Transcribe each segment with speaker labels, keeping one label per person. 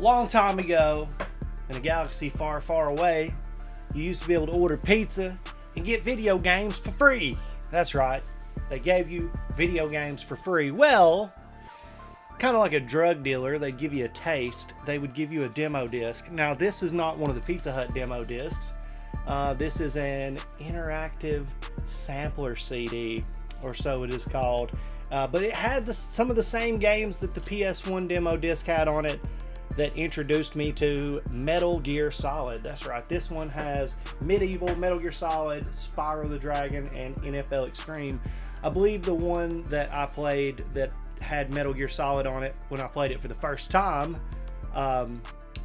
Speaker 1: long time ago, in a galaxy far, far away, you used to be able to order pizza and get video games for free. That's right. They gave you video games for free. Well, kind of like a drug dealer, they'd give you a taste. They would give you a demo disc. Now, this is not one of the Pizza Hut demo discs. This is an interactive sampler CD, or so it is called. But it had some of the same games that the PS1 demo disc had on it that introduced me to Metal Gear Solid. That's right, this one has Medieval, Metal Gear Solid, Spyro the Dragon, and NFL Extreme. I believe the one that I played that had Metal Gear Solid on it when I played it for the first time,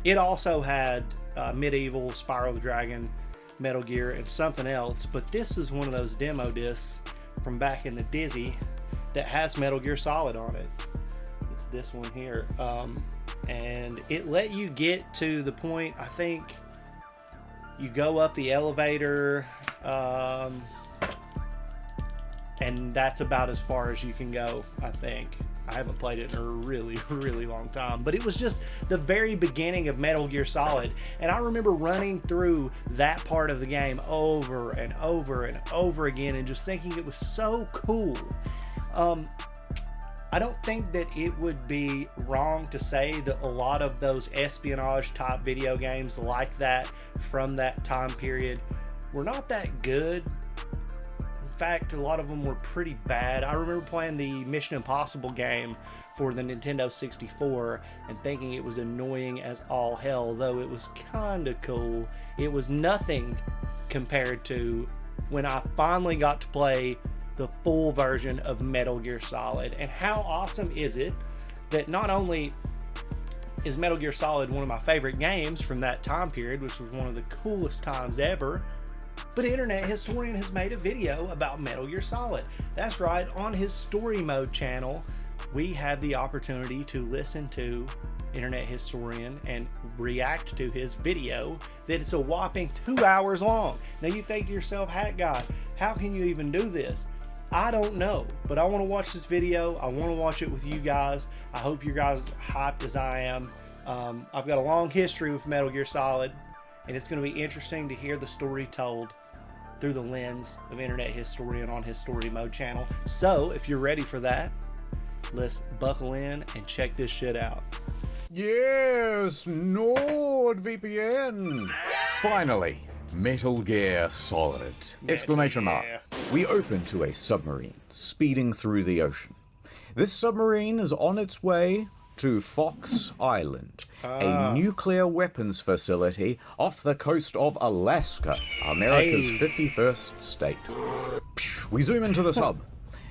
Speaker 1: it also had Medieval, Spyro the Dragon, Metal Gear, and something else. But this is one of those demo discs from back in the Dizzy that has Metal Gear Solid on it. It's this one here. And it let you get to the point, I think you go up the elevator, and that's about as far as you can go, I think. I haven't played it in a really, really long time, but it was just the very beginning of Metal Gear Solid, and I remember running through that part of the game over and over and over again and just thinking it was so cool. I don't think that it would be wrong to say that a lot of those espionage type video games like that from that time period were not that good. In fact, a lot of them were pretty bad. I remember playing the Mission Impossible game for the Nintendo 64 and thinking it was annoying as all hell, though it was kind of cool. It was nothing compared to when I finally got to play the full version of Metal Gear Solid. And how awesome is it that not only is Metal Gear Solid one of my favorite games from that time period, which was one of the coolest times ever, but Internet Historian has made a video about Metal Gear Solid. That's right, on his Story Mode channel, we have the opportunity to listen to Internet Historian and react to his video that it's a whopping 2 hours long. Now you think to yourself, HatGuy, how can you even do this? I don't know, but I want to watch this video. I want to watch it with you guys. I hope you guys hyped as I am. I've got a long history with Metal Gear Solid, and it's going to be interesting to hear the story told through the lens of Internet Historian on his Story Mode channel. So, if you're ready for that, let's buckle in and check this shit out.
Speaker 2: Yes, NordVPN. Finally, Metal Gear Solid. Exclamation mark. We open to a submarine speeding through the ocean. This submarine is on its way to Fox Island, a nuclear weapons facility off the coast of Alaska, America's 51st state. We zoom into the sub.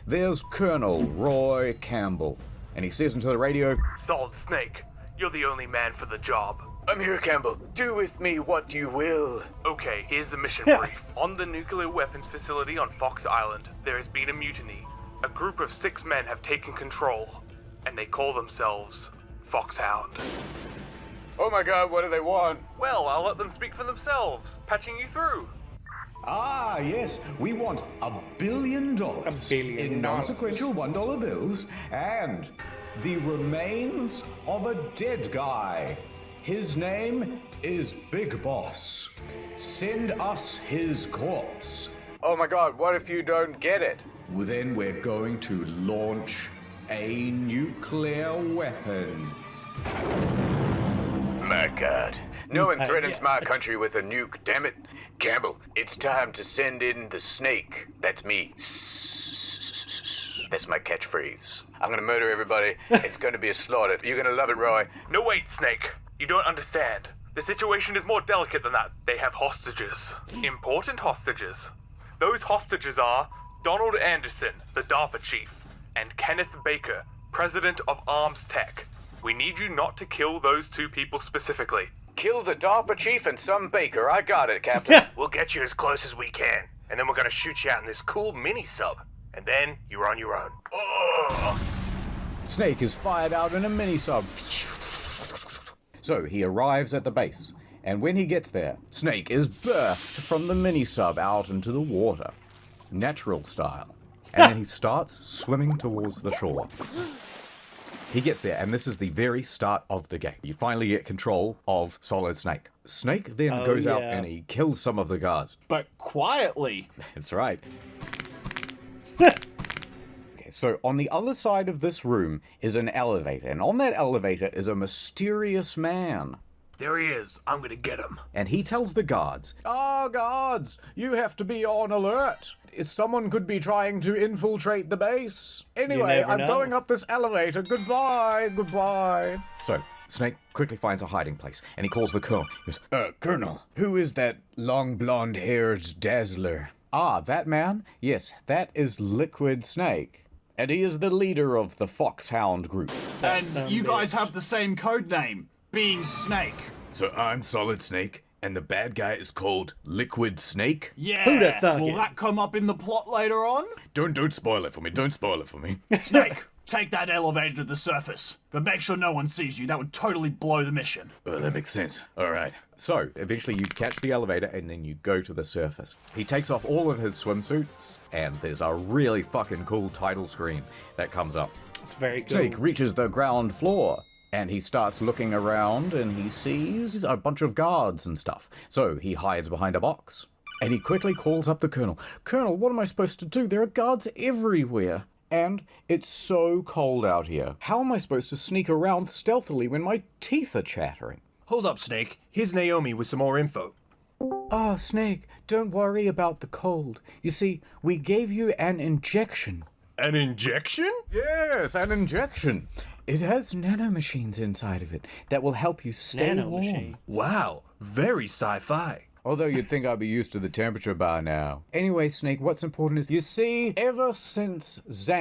Speaker 2: There's Colonel Roy Campbell, and he says into the radio,
Speaker 3: "Solid Snake, you're the only man for the job."
Speaker 4: "I'm here, Campbell. Do with me what you will."
Speaker 3: Okay, here's the mission brief. On the nuclear weapons facility on Fox Island, there has been a mutiny. A group of 6 men have taken control, and they call themselves Foxhound.
Speaker 4: Oh my god, what do they want?
Speaker 3: Well, I'll let them speak for themselves. Patching you through.
Speaker 2: yes, we want $1 billion in non-sequential $1 bills and the remains of a dead guy. His name is Big Boss. Send us his corpse.
Speaker 4: Oh my god, what if you don't get it?
Speaker 2: Well, then we're going to launch a nuclear weapon.
Speaker 4: My god. No one threatens my country with a nuke, damn it. Campbell, it's time to send in the snake. That's me. That's my catchphrase. I'm gonna murder everybody. It's gonna be a slaughter. You're gonna love it, Roy.
Speaker 3: No, wait, Snake. You don't understand. The situation is more delicate than that. They have hostages. Important hostages. Those hostages are Donald Anderson, the DARPA chief, and Kenneth Baker, president of Arms Tech. We need you not to kill those 2 people specifically.
Speaker 4: Kill the DARPA chief and some Baker. I got it, Captain.
Speaker 3: We'll get you as close as we can, and then we're gonna shoot you out in this cool mini-sub. And then you're on your own. Oh.
Speaker 2: Snake is fired out in a mini-sub. So he arrives at the base, and when he gets there, Snake is birthed from the mini-sub out into the water, natural style, and then he starts swimming towards the shore. He gets there, and this is the very start of the game. You finally get control of Solid Snake. Snake then goes out and he kills some of the guards.
Speaker 5: But quietly.
Speaker 2: That's right. So on the other side of this room is an elevator, and on that elevator is a mysterious man.
Speaker 6: There he is. I'm gonna get him.
Speaker 2: And he tells the guards, guards, you have to be on alert. Someone could be trying to infiltrate the base. Anyway, I'm going up this elevator. Goodbye. So, Snake quickly finds a hiding place, and he calls the colonel. He goes, Colonel, who is that long blonde-haired dazzler? Ah, that man? Yes, that is Liquid Snake. And he is the leader of the Foxhound group.
Speaker 5: And you guys have the same code name, being Snake.
Speaker 6: So I'm Solid Snake, and the bad guy is called Liquid Snake?
Speaker 5: Yeah.
Speaker 1: Who'da thunk
Speaker 5: Will
Speaker 1: it?
Speaker 5: that come up in the plot later on?
Speaker 6: Don't spoil it for me. Don't spoil it for me.
Speaker 5: Snake, take that elevator to the surface, but make sure no one sees you. That would totally blow the mission.
Speaker 6: Oh, that makes sense. All right.
Speaker 2: So, eventually you catch the elevator and then you go to the surface. He takes off all of his swimsuits, and there's a really fucking cool title screen that comes up.
Speaker 1: It's very cool.
Speaker 2: Snake reaches the ground floor, and he starts looking around, and he sees a bunch of guards and stuff. So, he hides behind a box, and he quickly calls up the colonel. Colonel, what am I supposed to do? There are guards everywhere. And it's so cold out here. How am I supposed to sneak around stealthily when my teeth are chattering?
Speaker 7: Hold up, Snake. Here's Naomi with some more info.
Speaker 2: Ah, Snake, don't worry about the cold. You see, we gave you an injection.
Speaker 7: An injection?
Speaker 2: Yes, an injection. It has nanomachines inside of it that will help you stay warm.
Speaker 1: Nanomachine.
Speaker 7: Wow, very sci-fi.
Speaker 2: Although you'd think I'd be used to the temperature by now. Anyway, Snake, what's important is, you see, ever since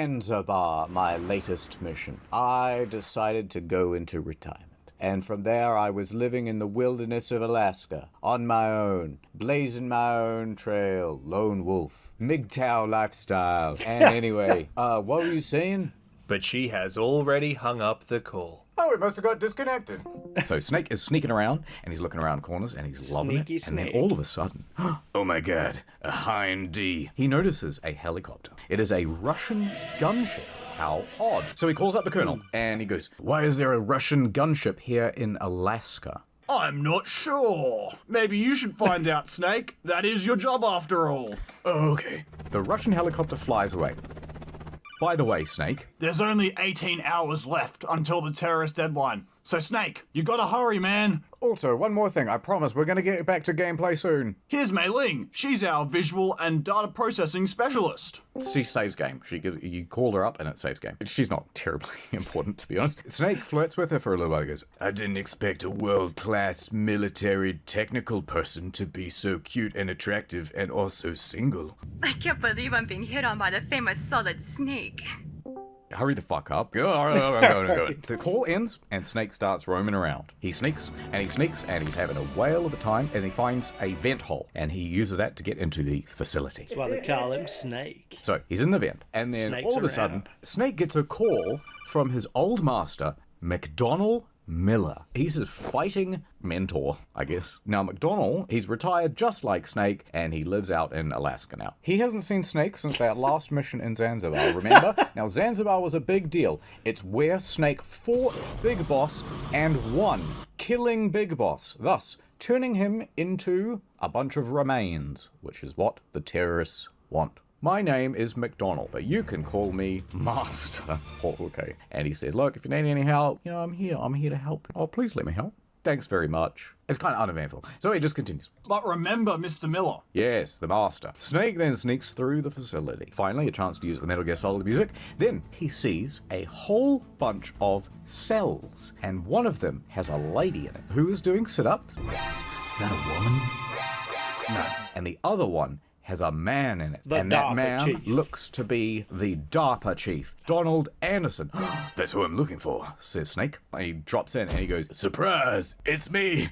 Speaker 2: Zanzibar, my latest mission, I decided to go into retirement. And from there, I was living in the wilderness of Alaska, on my own, blazing my own trail, lone wolf, MGTOW lifestyle. And anyway, what were you saying?
Speaker 7: But she has already hung up the call.
Speaker 2: Oh, it must have got disconnected. So Snake is sneaking around, and he's looking around corners, and he's loving
Speaker 1: Sneaky
Speaker 2: it. And then
Speaker 1: Snake.
Speaker 2: all of a sudden,
Speaker 6: Oh my god. A Hind D.
Speaker 2: he notices a helicopter. It is a Russian gunship. How odd. So he calls up the colonel, and he goes, why is there a Russian gunship here in Alaska?
Speaker 5: I'm not sure. Maybe you should find out, Snake. That is your job after all.
Speaker 6: Oh, okay.
Speaker 2: The Russian helicopter flies away. By the way, Snake,
Speaker 5: There's only 18 hours left until the terrorist deadline. So, Snake, you gotta hurry, man.
Speaker 2: also, one more thing. I promise we're going to get back to gameplay soon.
Speaker 5: Here's Mei Ling. She's our visual and data processing specialist.
Speaker 2: She saves game. You call her up and it saves game. She's not terribly important, to be honest. Snake flirts with her for a little while. He goes,
Speaker 6: I didn't expect a world-class military technical person to be so cute and attractive and also single.
Speaker 8: I can't believe I'm being hit on by the famous Solid Snake.
Speaker 2: hurry the fuck up. Go. The call ends and Snake starts roaming around. He sneaks and he's having a whale of a time, and he finds a vent hole and he uses that to get into the facility.
Speaker 1: That's why they call him Snake.
Speaker 2: So he's in the vent, and then
Speaker 1: Snakes
Speaker 2: all of a
Speaker 1: around.
Speaker 2: sudden, Snake gets a call from his old master, McDonnell Miller. He's his fighting mentor, I guess. Now, McDonnell, he's retired just like Snake, and he lives out in Alaska now. He hasn't seen Snake since that last mission in Zanzibar, remember? Now, Zanzibar was a big deal. It's where Snake fought Big Boss and won, killing Big Boss, thus turning him into a bunch of remains, which is what the terrorists want. My name is McDonald, but you can call me Master. Oh, okay. And he says, look, if you need any help, I'm here to help. Oh, please let me help. Thanks very much. It's kind of uneventful. So he just continues.
Speaker 5: But remember, Mr. Miller.
Speaker 2: Yes, the Master. Snake then sneaks through the facility. Finally, a chance to use the Metal Gear Solid music. Then he sees a whole bunch of cells, and one of them has a lady in it who is doing sit-ups. Is that a woman? No. And the other one has a man in it.
Speaker 1: The
Speaker 2: and that
Speaker 1: DARPA
Speaker 2: man
Speaker 1: chief.
Speaker 2: looks to be the DARPA chief, Donald Anderson.
Speaker 6: That's who I'm looking for.
Speaker 2: Says Snake. He drops in and he goes,
Speaker 6: Surprise! It's me!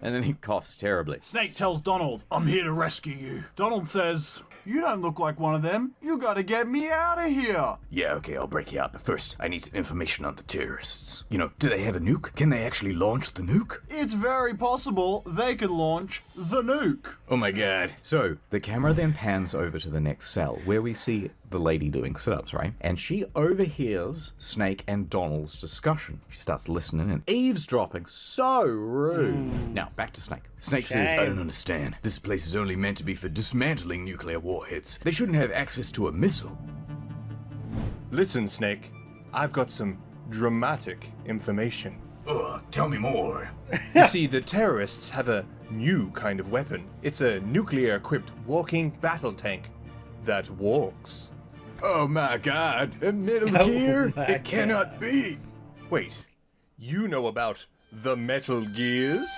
Speaker 2: and then he coughs terribly.
Speaker 5: Snake tells Donald, I'm here to rescue you. Donald says, You don't look like one of them. You gotta get me out of here.
Speaker 6: Yeah, okay, I'll break you out, but first, I need some information on the terrorists. You know, do they have a nuke? Can they actually launch the nuke?
Speaker 5: It's very possible they could launch the nuke.
Speaker 6: Oh my god.
Speaker 2: So the camera then pans over to the next cell where we see the lady doing sit-ups, right? And she overhears Snake and Donald's discussion. She starts listening and eavesdropping. So rude. Now, back to Snake.
Speaker 6: Snake says, I don't understand. This place is only meant to be for dismantling nuclear warheads. They shouldn't have access to a missile.
Speaker 7: Listen, Snake, I've got some dramatic information.
Speaker 6: Ugh, tell me more.
Speaker 7: You see, the terrorists have a new kind of weapon. It's a nuclear-equipped walking battle tank that walks.
Speaker 6: Oh my god, a Metal
Speaker 1: Oh
Speaker 6: Gear?
Speaker 1: my
Speaker 6: It cannot be.
Speaker 7: Wait, you know about the Metal Gears?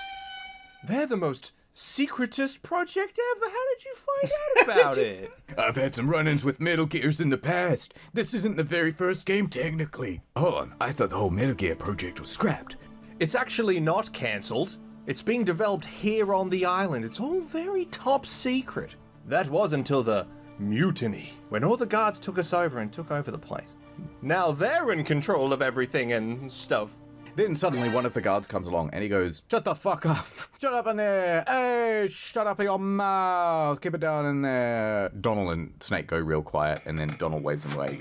Speaker 7: They're the most secretest project ever. How did you find out about it?
Speaker 6: I've had some run-ins with Metal Gears in the past. This isn't the very first game, technically. Hold on, I thought the whole Metal Gear project was scrapped.
Speaker 7: It's actually not cancelled. It's being developed here on the island. It's all very top secret. That was until the mutiny, when all the guards took us over and took over the place. Now they're in control of everything and stuff.
Speaker 2: Then suddenly one of the guards comes along and he goes, shut the fuck up. Shut up in there. Hey, shut up in your mouth. Keep it down in there. Donald and Snake go real quiet and then Donald waves him away.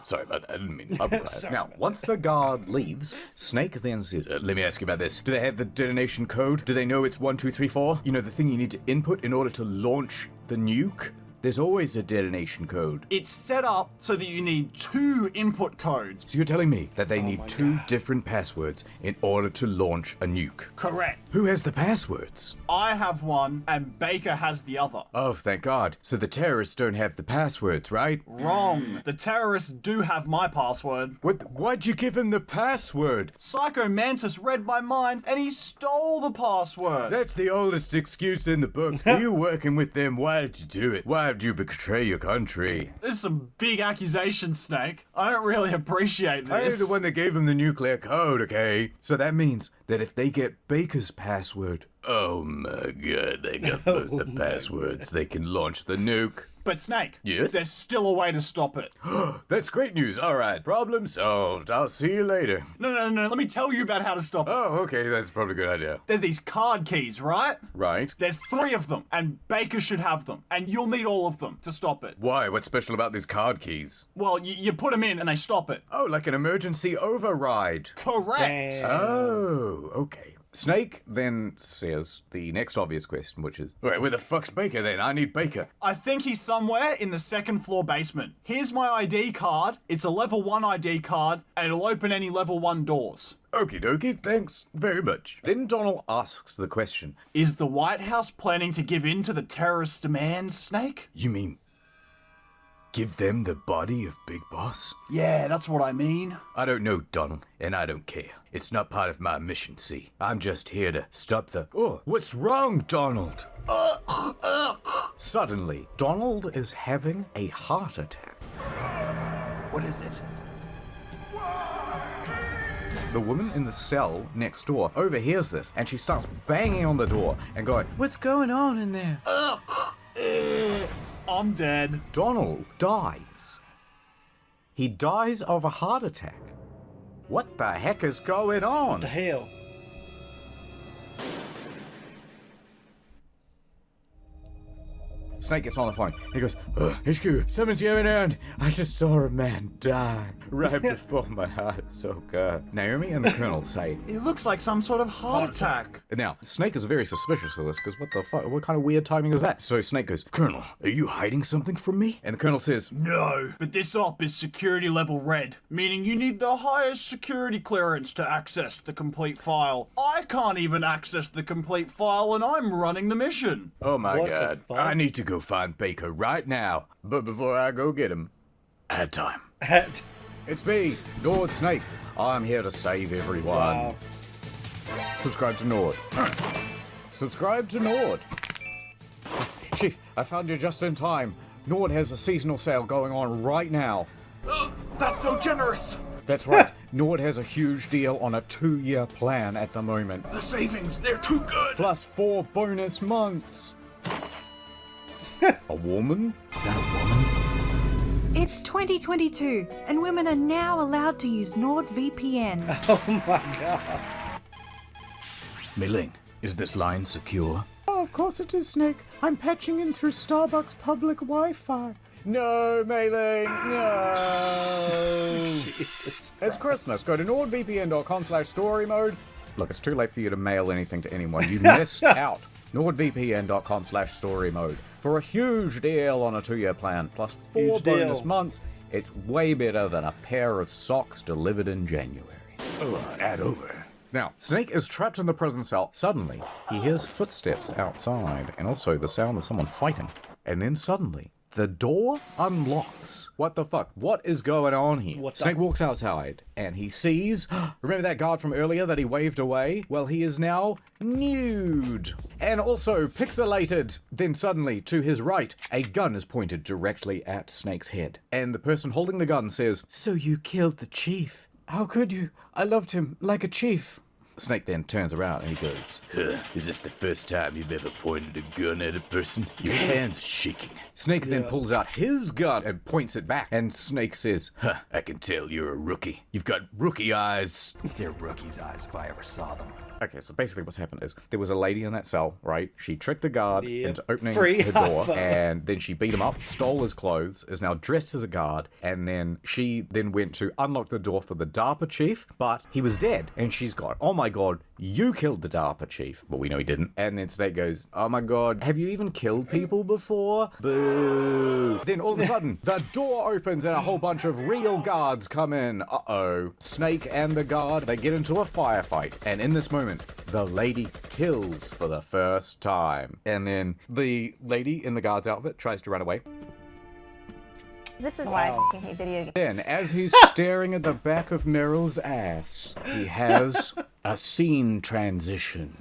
Speaker 2: Sorry, but I didn't mean to be quiet. Now, once the guard leaves, Snake then says,
Speaker 6: Let me ask you about this. Do they have the detonation code? Do they know it's 1, 2, 3, 4? You know, the thing you need to input in order to launch the nuke? There's always a detonation code.
Speaker 5: It's set up so that you need 2 input codes.
Speaker 6: So you're telling me that they need 2 different passwords in order to launch a nuke?
Speaker 5: Correct.
Speaker 6: Who has the passwords?
Speaker 5: I have one, and Baker has the other.
Speaker 6: Oh, thank God. So the terrorists don't have the passwords, right?
Speaker 5: Wrong. The terrorists do have my password.
Speaker 6: Why'd you give him the password?
Speaker 5: Psycho Mantis read my mind, and he stole the password.
Speaker 6: That's the oldest excuse in the book. You working with them, why did you do it? Why did you betray your country?
Speaker 5: There's some big accusations, Snake. I don't really appreciate
Speaker 6: I'm
Speaker 5: this.
Speaker 6: the one that gave him the nuclear code, okay? So that means that if they get Baker's password, oh my god, they got both the passwords. They can launch the nuke.
Speaker 5: But Snake,
Speaker 6: Yes?
Speaker 5: there's still a way to stop it.
Speaker 6: That's great news. All right, problem solved. I'll see you later.
Speaker 5: No, let me tell you about how to stop it.
Speaker 6: Oh, okay, that's probably a good idea.
Speaker 5: There's these card keys, right?
Speaker 6: Right.
Speaker 5: There's 3 of them, and Baker should have them, and you'll need all of them to stop it.
Speaker 6: Why? What's special about these card keys?
Speaker 5: Well, you put them in and they stop it.
Speaker 6: Oh, like an emergency override.
Speaker 5: Correct.
Speaker 1: Damn.
Speaker 6: Oh, okay.
Speaker 2: Snake then says the next obvious question, which is,
Speaker 6: Wait, where the fuck's Baker then? I need Baker.
Speaker 5: I think he's somewhere in the 2nd floor basement. Here's my ID card. It's a level 1 ID card, and it'll open any level 1 doors.
Speaker 6: Okie dokie, thanks very much.
Speaker 2: then Donald asks the question,
Speaker 5: Is the White House planning to give in to the terrorist demands, Snake?
Speaker 6: You mean give them the body of Big Boss?
Speaker 5: Yeah, that's what I mean.
Speaker 6: I don't know, Donald, and I don't care. It's not part of my mission, see? I'm just here to stop the... Oh, what's wrong, Donald?
Speaker 2: suddenly, Donald is having a heart attack.
Speaker 5: What is it?
Speaker 2: The woman in the cell next door overhears this and she starts banging on the door and going, what's going on in there?
Speaker 5: I'm dead.
Speaker 2: Donald dies. He dies of a heart attack. What the heck is going on?
Speaker 1: The hell?
Speaker 2: Snake gets on the phone. He goes, HQ, someone's going around. I just saw a man die right before my eyes. Oh, God. Naomi and the Colonel say,
Speaker 5: It looks like some sort of heart attack.
Speaker 2: now, Snake is very suspicious of this because what the fuck? What kind of weird timing is that? So Snake goes,
Speaker 6: Colonel, are you hiding something from me?
Speaker 2: and the Colonel says,
Speaker 5: No, but this op is security level red, meaning you need the highest security clearance to access the complete file. I can't even access the complete file and I'm running the mission.
Speaker 6: Oh my
Speaker 1: What the
Speaker 6: God.
Speaker 1: fuck?
Speaker 6: I need to go find Baker right now. But before I go get him, I had time.
Speaker 2: it's me, Nord Snake. I'm here to save everyone.
Speaker 1: Wow.
Speaker 2: Subscribe to Nord. Subscribe to Nord. Chief, I found you just in time. Nord has a seasonal sale going on right now.
Speaker 7: That's so generous!
Speaker 2: That's right. Nord has a huge deal on a 2-year plan at the moment.
Speaker 7: The savings, they're too good!
Speaker 2: Plus 4 bonus months. A woman? Is that a woman?
Speaker 9: It's 2022, and women are now allowed to use NordVPN.
Speaker 1: Oh my god.
Speaker 6: Mei-Ling, is this line secure?
Speaker 2: Oh, of course it is, Snake. I'm patching in through Starbucks public Wi-Fi. No, Mei-Ling, no!
Speaker 1: Jesus.
Speaker 2: It's Christmas. Go to nordvpn.com/story mode. Look, it's too late for you to mail anything to anyone. You missed out. nordvpn.com/story mode for a huge deal on a 2-year plan, plus 4
Speaker 1: Huge
Speaker 2: bonus
Speaker 1: deal.
Speaker 2: months. It's way better than a pair of socks delivered in January.
Speaker 6: Oh, add over.
Speaker 2: Now, Snake is trapped in the prison cell. Suddenly, he hears footsteps outside and also the sound of someone fighting. And then suddenly, the door unlocks. What the fuck? What is going on here?
Speaker 1: What the-
Speaker 2: Snake walks outside and he sees, remember that guard from earlier that he waved away? Well, he is now nude and also pixelated. Then suddenly, to his right, a gun is pointed directly at Snake's head. And the person holding the gun says, "So you killed the chief? How could you? I loved him like a chief." Snake then turns around and he goes,
Speaker 6: Huh, is this the first time you've ever pointed a gun at a person? Your hands are shaking.
Speaker 2: Snake then pulls out his gun and points it back. And Snake says,
Speaker 6: Huh, I can tell you're a rookie. You've got rookie eyes.
Speaker 10: They're rookie's eyes if I ever saw them.
Speaker 2: okay, so basically what's happened is there was a lady in that cell, right? She tricked the guard
Speaker 1: Yep.
Speaker 2: into opening
Speaker 1: Free
Speaker 2: her door,
Speaker 1: high five.
Speaker 2: and then she beat him up, stole his clothes, is now dressed as a guard, and then she then went to unlock the door for the DARPA chief, but he was dead. And she's gone, "Oh my god, you killed the DARPA chief." But we know he didn't. And then Snake goes, "Oh my god, have you even killed people before? Boo." Then all of a sudden, the door opens and a whole bunch of real guards come in. Uh-oh. Snake and the guard, they get into a firefight. And in this moment, the lady kills for the first time. And then the lady in the guard's outfit tries to run away.
Speaker 11: This is why I fucking hate video games.
Speaker 2: Then, as he's staring at the back of Meryl's ass, he has a scene transition.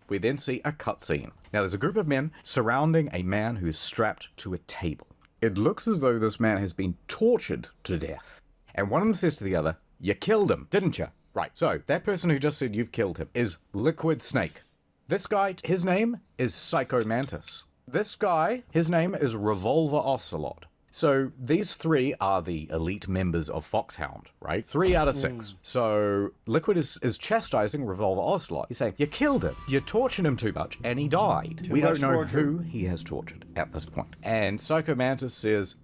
Speaker 2: We then see a cutscene. Now, there's a group of men surrounding a man who's strapped to a table. It looks as though this man has been tortured to death. And one of them says to the other, "You killed him, didn't you?" Right, so that person who just said you've killed him is Liquid Snake. This guy, his name is Psycho Mantis. This guy, his name is Revolver Ocelot. So these three are the elite members of Foxhound, right? 3 out of 6. So Liquid is chastising Revolver Ocelot. He's saying, "You killed him. You tortured him too much, and he died." We don't
Speaker 1: much
Speaker 2: know
Speaker 1: torture.
Speaker 2: who he has tortured at this point. And Psycho Mantis says,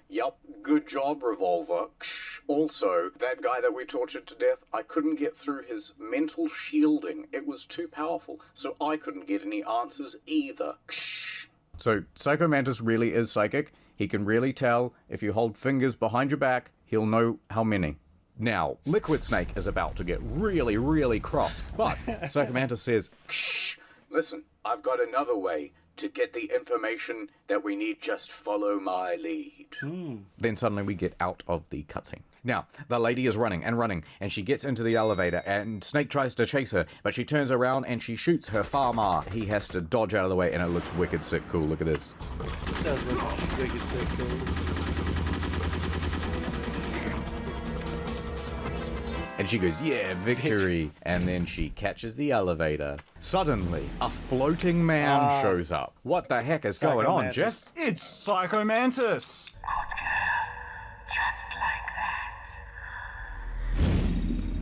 Speaker 2: "Yep, good job, Revolver. Also, that guy that we tortured to death, I couldn't get through his mental shielding. It was too powerful, so I couldn't get any answers either." So Psycho Mantis really is psychic. He can really tell if you hold fingers behind your back, he'll know how many. Now, Liquid Snake is about to get really, really cross, but Psycho Mantis says, "Listen, I've got another way to get the information that we need. Just follow my lead." Then suddenly we get out of the cutscene. Now, the lady is running, and she gets into the elevator, and Snake tries to chase her, but she turns around and she shoots her farmer. He has to dodge out of the way, and it looks wicked sick cool. Look at this.
Speaker 1: It does look wicked sick, cool.
Speaker 2: And she goes, "Yeah, victory." And then she catches the elevator. Suddenly, a floating man shows up. What the heck is going on,
Speaker 1: Mantis.
Speaker 2: Jeff?
Speaker 5: It's Psycho Mantis.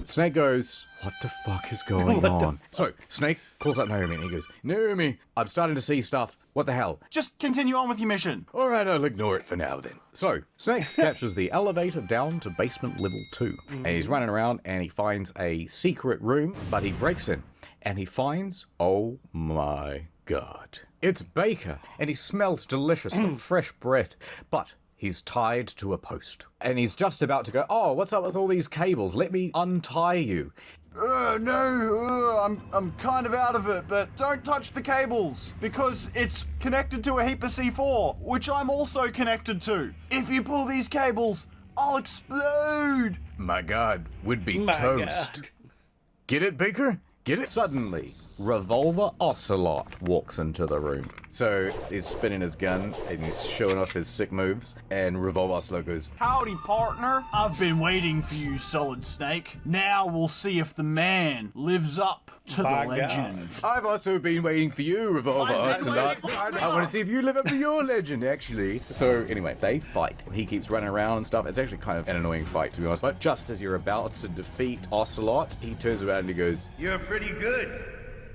Speaker 2: Snake goes, "What the fuck is going on?" So, Snake calls up Naomi and he goes, "Naomi, I'm starting to see stuff. What the hell?"
Speaker 5: Just continue on with your mission.
Speaker 6: Alright, I'll ignore it for now then.
Speaker 2: So, Snake captures the elevator down to basement level 2. And he's running around and he finds a secret room, but he breaks in and he finds, oh my god, it's Baker. And he smells delicious like fresh bread. But he's tied to a post. And he's just about to go, "Oh, what's up with all these cables? Let me untie you."
Speaker 5: No, I'm kind of out of it, but don't touch the cables, because it's connected to a heap of C4, which I'm also connected to. If you pull these cables, I'll explode.
Speaker 6: My god, would be
Speaker 1: My
Speaker 6: toast.
Speaker 1: God.
Speaker 6: Get it, Baker? Get it?
Speaker 2: Suddenly, Revolver Ocelot walks into the room. So he's spinning his gun and he's showing off his sick moves. And Revolver Ocelot goes,
Speaker 5: Howdy, partner. I've been waiting for you, Solid Snake. Now we'll see if the man lives up to the legend.
Speaker 6: I've also been waiting for you, Revolver Ocelot. I want to see if you live up to your legend, actually.
Speaker 2: So anyway, they fight. He keeps running around and stuff. It's actually kind of an annoying fight, to be honest. But just as you're about to defeat Ocelot, he turns around and he goes,
Speaker 12: You're pretty good.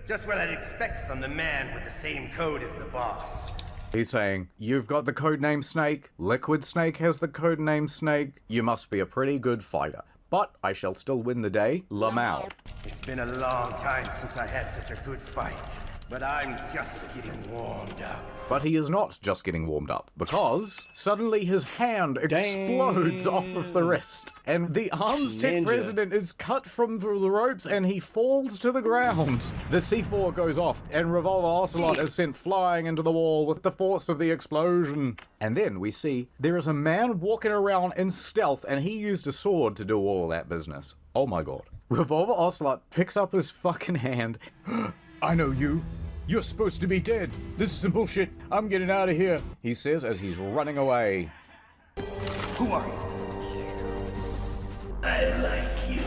Speaker 12: Just what I'd expect from the man with the same code as the boss.
Speaker 2: He's saying, you've got the codename Snake, Liquid Snake has the codename Snake, you must be a pretty good fighter. But I shall still win the day, Lamau.
Speaker 12: It's been a long time since I had such a good fight, but I'm just getting warmed up.
Speaker 2: But he is not just getting warmed up, because suddenly his hand explodes off of the wrist, and the Arms Tech president is cut from the ropes and he falls to the ground. The C4 goes off, and Revolver Ocelot is sent flying into the wall with the force of the explosion. And then we see there is a man walking around in stealth, and he used a sword to do all that business. Oh my god. Revolver Ocelot picks up his fucking hand. I know you. You're supposed to be dead. This is some bullshit. I'm getting out of here, he says as he's running away.
Speaker 12: Who are you? I like you.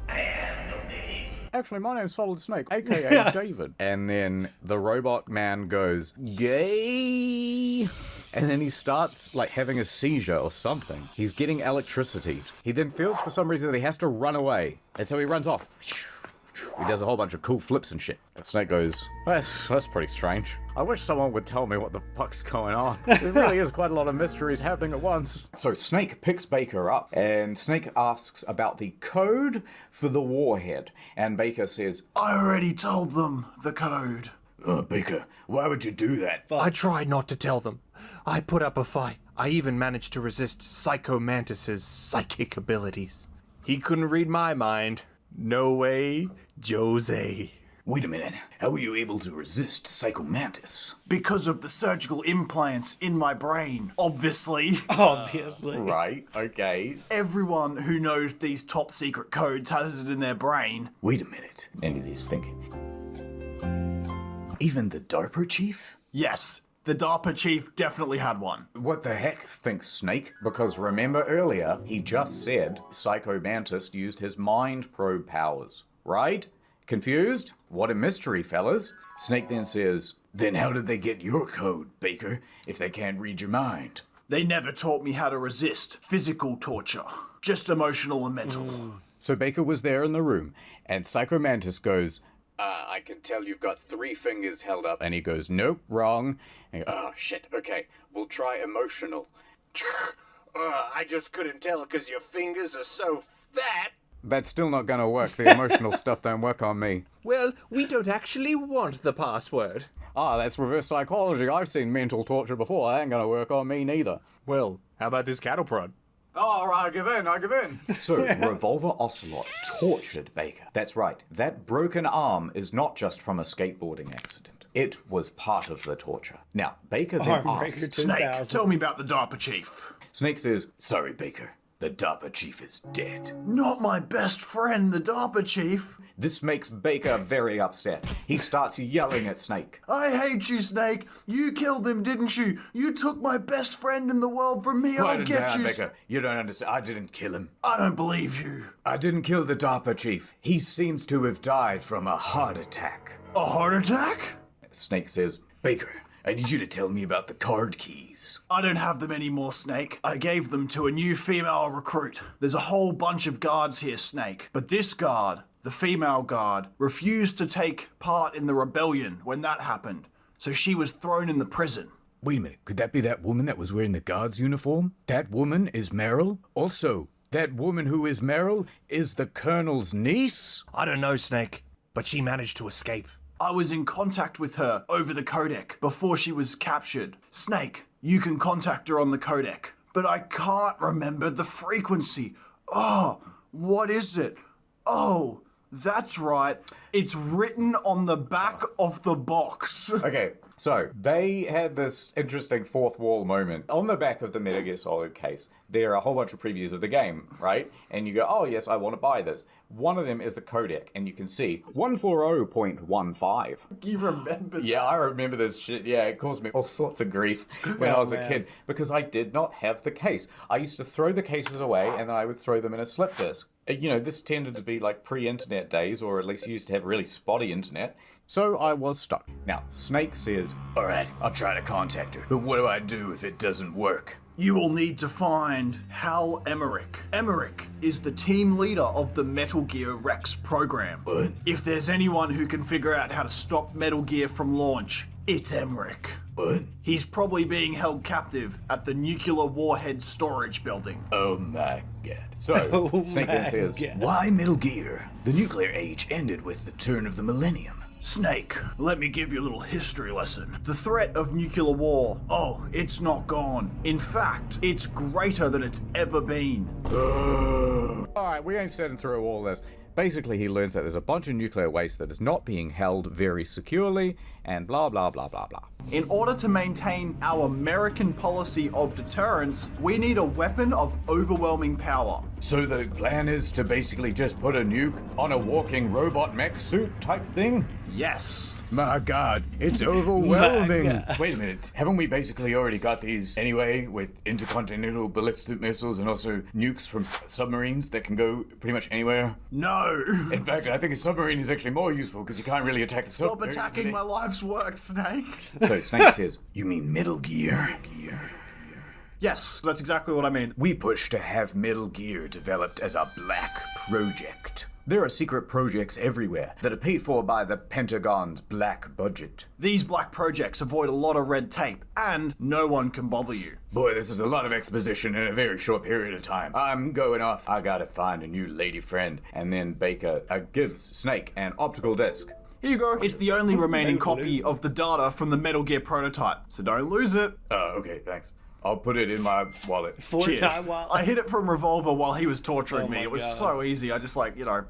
Speaker 12: I have no name.
Speaker 2: Actually, my name's Solid Snake, aka David. And then the robot man goes, gay. And then he starts like having a seizure or something. He's getting electricity. He then feels for some reason that he has to run away. And so he runs off. He does a whole bunch of cool flips and shit. And Snake goes, that's pretty strange. I wish someone would tell me what the fuck's going on. There really is quite a lot of mysteries happening at once. So Snake picks Baker up, and Snake asks about the code for the warhead. And Baker says,
Speaker 5: I already told them the code.
Speaker 6: Oh, Baker, why would you do that?
Speaker 7: I tried not to tell them. I put up a fight. I even managed to resist Psycho Mantis's psychic abilities. He couldn't read my mind. No way, Jose.
Speaker 6: Wait a minute. How were you able to resist Psycho Mantis?
Speaker 5: Because of the surgical implants in my brain, obviously.
Speaker 1: Obviously.
Speaker 2: Right, okay.
Speaker 5: Everyone who knows these top secret codes has it in their brain.
Speaker 6: Wait a minute.
Speaker 2: And he's thinking.
Speaker 6: Even the DARPA chief?
Speaker 5: Yes. The DARPA chief definitely had one.
Speaker 2: What the heck, thinks Snake? Because remember earlier, he just said Psycho Mantis used his mind probe powers, right? Confused? What a mystery, fellas. Snake then says,
Speaker 6: Then how did they get your code, Baker, if they can't read your mind?
Speaker 5: They never taught me how to resist physical torture, just emotional and mental.
Speaker 2: So Baker was there in the room, and Psycho Mantis goes,
Speaker 6: I can tell you've got 3 fingers held up.
Speaker 2: and he goes, nope, wrong. And he goes,
Speaker 6: Oh, shit. Okay, we'll try emotional. I just couldn't tell because your fingers are so fat.
Speaker 2: that's still not gonna work. The emotional stuff don't work on me.
Speaker 7: Well, we don't actually want the password.
Speaker 2: That's reverse psychology. I've seen mental torture before. That ain't gonna work on me neither.
Speaker 7: Well, how about this cattle prod?
Speaker 2: Oh, I give in. So, Revolver Ocelot tortured Baker. That's right. That broken arm is not just from a skateboarding accident. It was part of the torture. Now, Baker then asks...
Speaker 5: Snake, tell me about the DARPA chief.
Speaker 2: Snake says,
Speaker 6: Sorry, Baker. The DARPA chief is dead.
Speaker 5: Not my best friend, the DARPA chief.
Speaker 2: This makes Baker very upset. He starts yelling at Snake.
Speaker 5: I hate you, Snake. You killed him, didn't you? You took my best friend in the world from me. I'll get you.
Speaker 6: Baker. You don't understand. I didn't kill him.
Speaker 5: I don't believe you.
Speaker 6: I didn't kill the DARPA chief. He seems to have died from a heart attack.
Speaker 5: A heart attack?
Speaker 2: Snake says,
Speaker 6: Baker, I need you to tell me about the card keys.
Speaker 5: I don't have them anymore, Snake. I gave them to a new female recruit. There's a whole bunch of guards here, Snake. But this guard, the female guard, refused to take part in the rebellion when that happened. So she was thrown in the prison.
Speaker 6: Wait a minute, could that be that woman that was wearing the guard's uniform? That woman is Meryl? Also, that woman who is Meryl is the Colonel's niece?
Speaker 7: I don't know, Snake, but she managed to escape.
Speaker 5: I was in contact with her over the codec before she was captured. Snake, you can contact her on the codec, but I can't remember the frequency. Oh, what is it? Oh, that's right. It's written on the back of the box.
Speaker 2: Okay, So, they had this interesting fourth wall moment. On the back of the Metal Gear Solid case, there are a whole bunch of previews of the game, right? And you go, oh yes, I want to buy this. One of them is the codec, and you can see 140.15.
Speaker 5: You remember that?
Speaker 2: Yeah, I remember this shit. Yeah, it caused me all sorts of grief when I was a kid, because I did not have the case. I used to throw the cases away, and then I would throw them in a slip disc. You know, this tended to be like pre-internet days, or at least you used to have really spotty internet. So I was stuck. Now, Snake says,
Speaker 6: Alright, I'll try to contact her. But what do I do if it doesn't work?
Speaker 5: You will need to find Hal Emmerich. Emmerich is the team leader of the Metal Gear Rex program.
Speaker 6: What?
Speaker 5: If there's anyone who can figure out how to stop Metal Gear from launch, it's Emmerich.
Speaker 6: What?
Speaker 5: He's probably being held captive at the nuclear warhead storage building.
Speaker 6: Oh my god.
Speaker 2: so, Snake then says,
Speaker 6: Why Metal Gear? The nuclear age ended with the turn of the millennium.
Speaker 5: Snake, let me give you a little history lesson. The threat of nuclear war, it's not gone. In fact, it's greater than it's ever been.
Speaker 2: Alright, we ain't sitting through all this. Basically, he learns that there's a bunch of nuclear waste that is not being held very securely, and blah blah blah blah blah.
Speaker 5: In order to maintain our American policy of deterrence, we need a weapon of overwhelming power.
Speaker 6: So the plan is to basically just put a nuke on a walking robot mech suit type thing?
Speaker 5: Yes.
Speaker 6: My god, it's overwhelming.
Speaker 1: God.
Speaker 6: Wait a minute, haven't we basically already got these anyway with intercontinental ballistic missiles and also nukes from submarines that can go pretty much anywhere?
Speaker 5: No.
Speaker 6: In fact, I think a submarine is actually more useful because you can't really attack the submarine.
Speaker 5: Stop attacking my life's work, Snake.
Speaker 2: So Snake says,
Speaker 6: You mean Metal Gear?
Speaker 5: Yes, that's exactly what I mean.
Speaker 6: We push to have Metal Gear developed as a black project.
Speaker 2: there are secret projects everywhere that are paid for by the Pentagon's black budget.
Speaker 5: These black projects avoid a lot of red tape, and no one can bother you.
Speaker 6: Boy, this is a lot of exposition in a very short period of time. I'm going off. I gotta find a new lady friend.
Speaker 2: And then Baker gives Snake an optical disc.
Speaker 5: Here you go. It's the only remaining copy of the data from the Metal Gear prototype, so don't lose it.
Speaker 6: Okay, thanks. I'll put it in my wallet.
Speaker 5: Cheers. I hid it from Revolver while he was torturing me. It was so easy. I just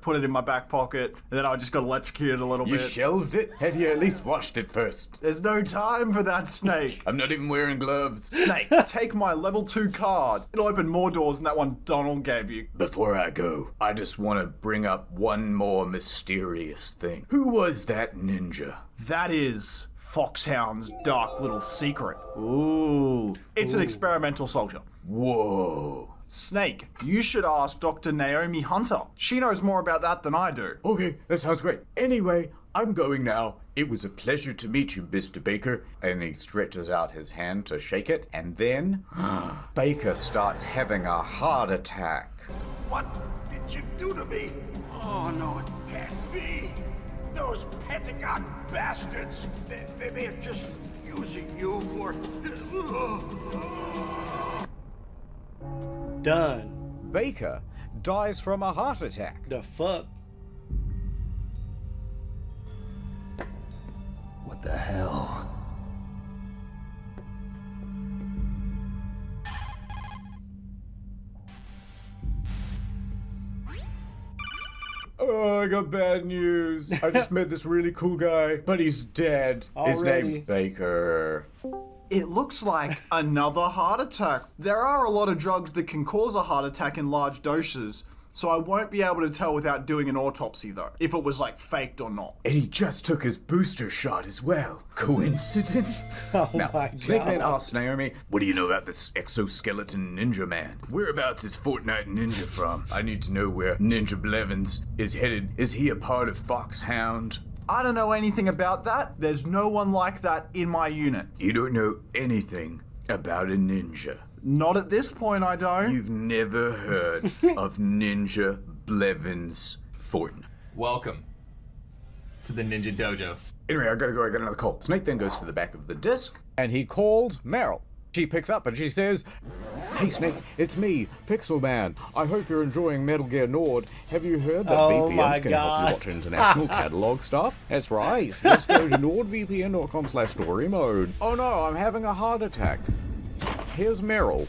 Speaker 5: put it in my back pocket, and then I just got electrocuted a little bit.
Speaker 6: You shelved it? Have you at least washed it first?
Speaker 5: There's no time for that, Snake.
Speaker 6: I'm not even wearing gloves.
Speaker 5: Snake, take my level 2 card. It'll open more doors than that one Donald gave you.
Speaker 6: Before I go, I just want to bring up one more mysterious thing. Who was that ninja?
Speaker 5: That is Foxhound's dark little secret. Ooh. It's an experimental soldier.
Speaker 6: Whoa.
Speaker 5: Snake, you should ask Dr. Naomi Hunter. She knows more about that than I do.
Speaker 6: Okay, that sounds great. Anyway, I'm going now. It was a pleasure to meet you, Mr. Baker.
Speaker 2: And he stretches out his hand to shake it, and then Baker starts having a heart attack.
Speaker 12: What did you do to me? Oh, no, it can't be. Those Pentagon bastards, they're just using you for...
Speaker 1: Done.
Speaker 2: Baker dies from a heart attack.
Speaker 1: The fuck?
Speaker 10: What the hell?
Speaker 2: Oh, I got bad news. I just met this really cool guy, but he's dead. His name's Baker.
Speaker 5: It looks like another heart attack. There are a lot of drugs that can cause a heart attack in large doses, so I won't be able to tell without doing an autopsy though, if it was faked or not.
Speaker 6: And he just took his booster shot as well. Coincidence?
Speaker 1: Oh my God.
Speaker 2: Snake then asks Naomi,
Speaker 6: What do you know about this exoskeleton ninja man? Whereabouts is Fortnite Ninja from? I need to know where Ninja Blevins is headed. Is he a part of Foxhound?
Speaker 5: I don't know anything about that. There's no one like that in my unit.
Speaker 6: You don't know anything about a ninja?
Speaker 5: Not at this point, I don't.
Speaker 6: You've never heard of Ninja Blevins Fortnite.
Speaker 3: Welcome to the Ninja Dojo.
Speaker 2: Anyway, I gotta go, I got another call. Snake then goes to the back of the disc, and he called Meryl. She picks up and she says, Hey Snake, it's me, Pixel Man. I hope you're enjoying Metal Gear Nord. Have you heard that VPNs can help you watch international catalog stuff? That's right. Just go to nordvpn.com/story mode. Oh no, I'm having a heart attack. Here's Meryl.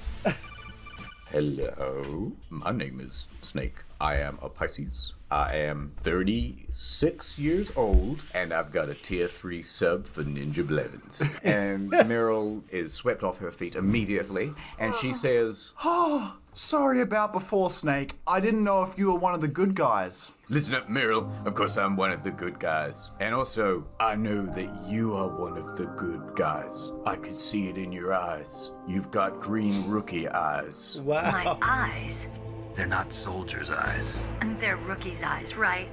Speaker 6: Hello, my name is Snake.
Speaker 2: I am a Pisces. I am 36 years old, and I've got a tier 3 sub for Ninja Blevins. And Meryl is swept off her feet immediately, and she says,
Speaker 5: Oh, sorry about before, Snake. I didn't know if you were one of the good guys.
Speaker 6: Listen up, Meryl. Of course I'm one of the good guys. And also, I know that you are one of the good guys. I could see it in your eyes. You've got green rookie eyes.
Speaker 1: Wow.
Speaker 8: My eyes?
Speaker 10: They're not soldiers' eyes.
Speaker 8: And they're rookie's eyes, right?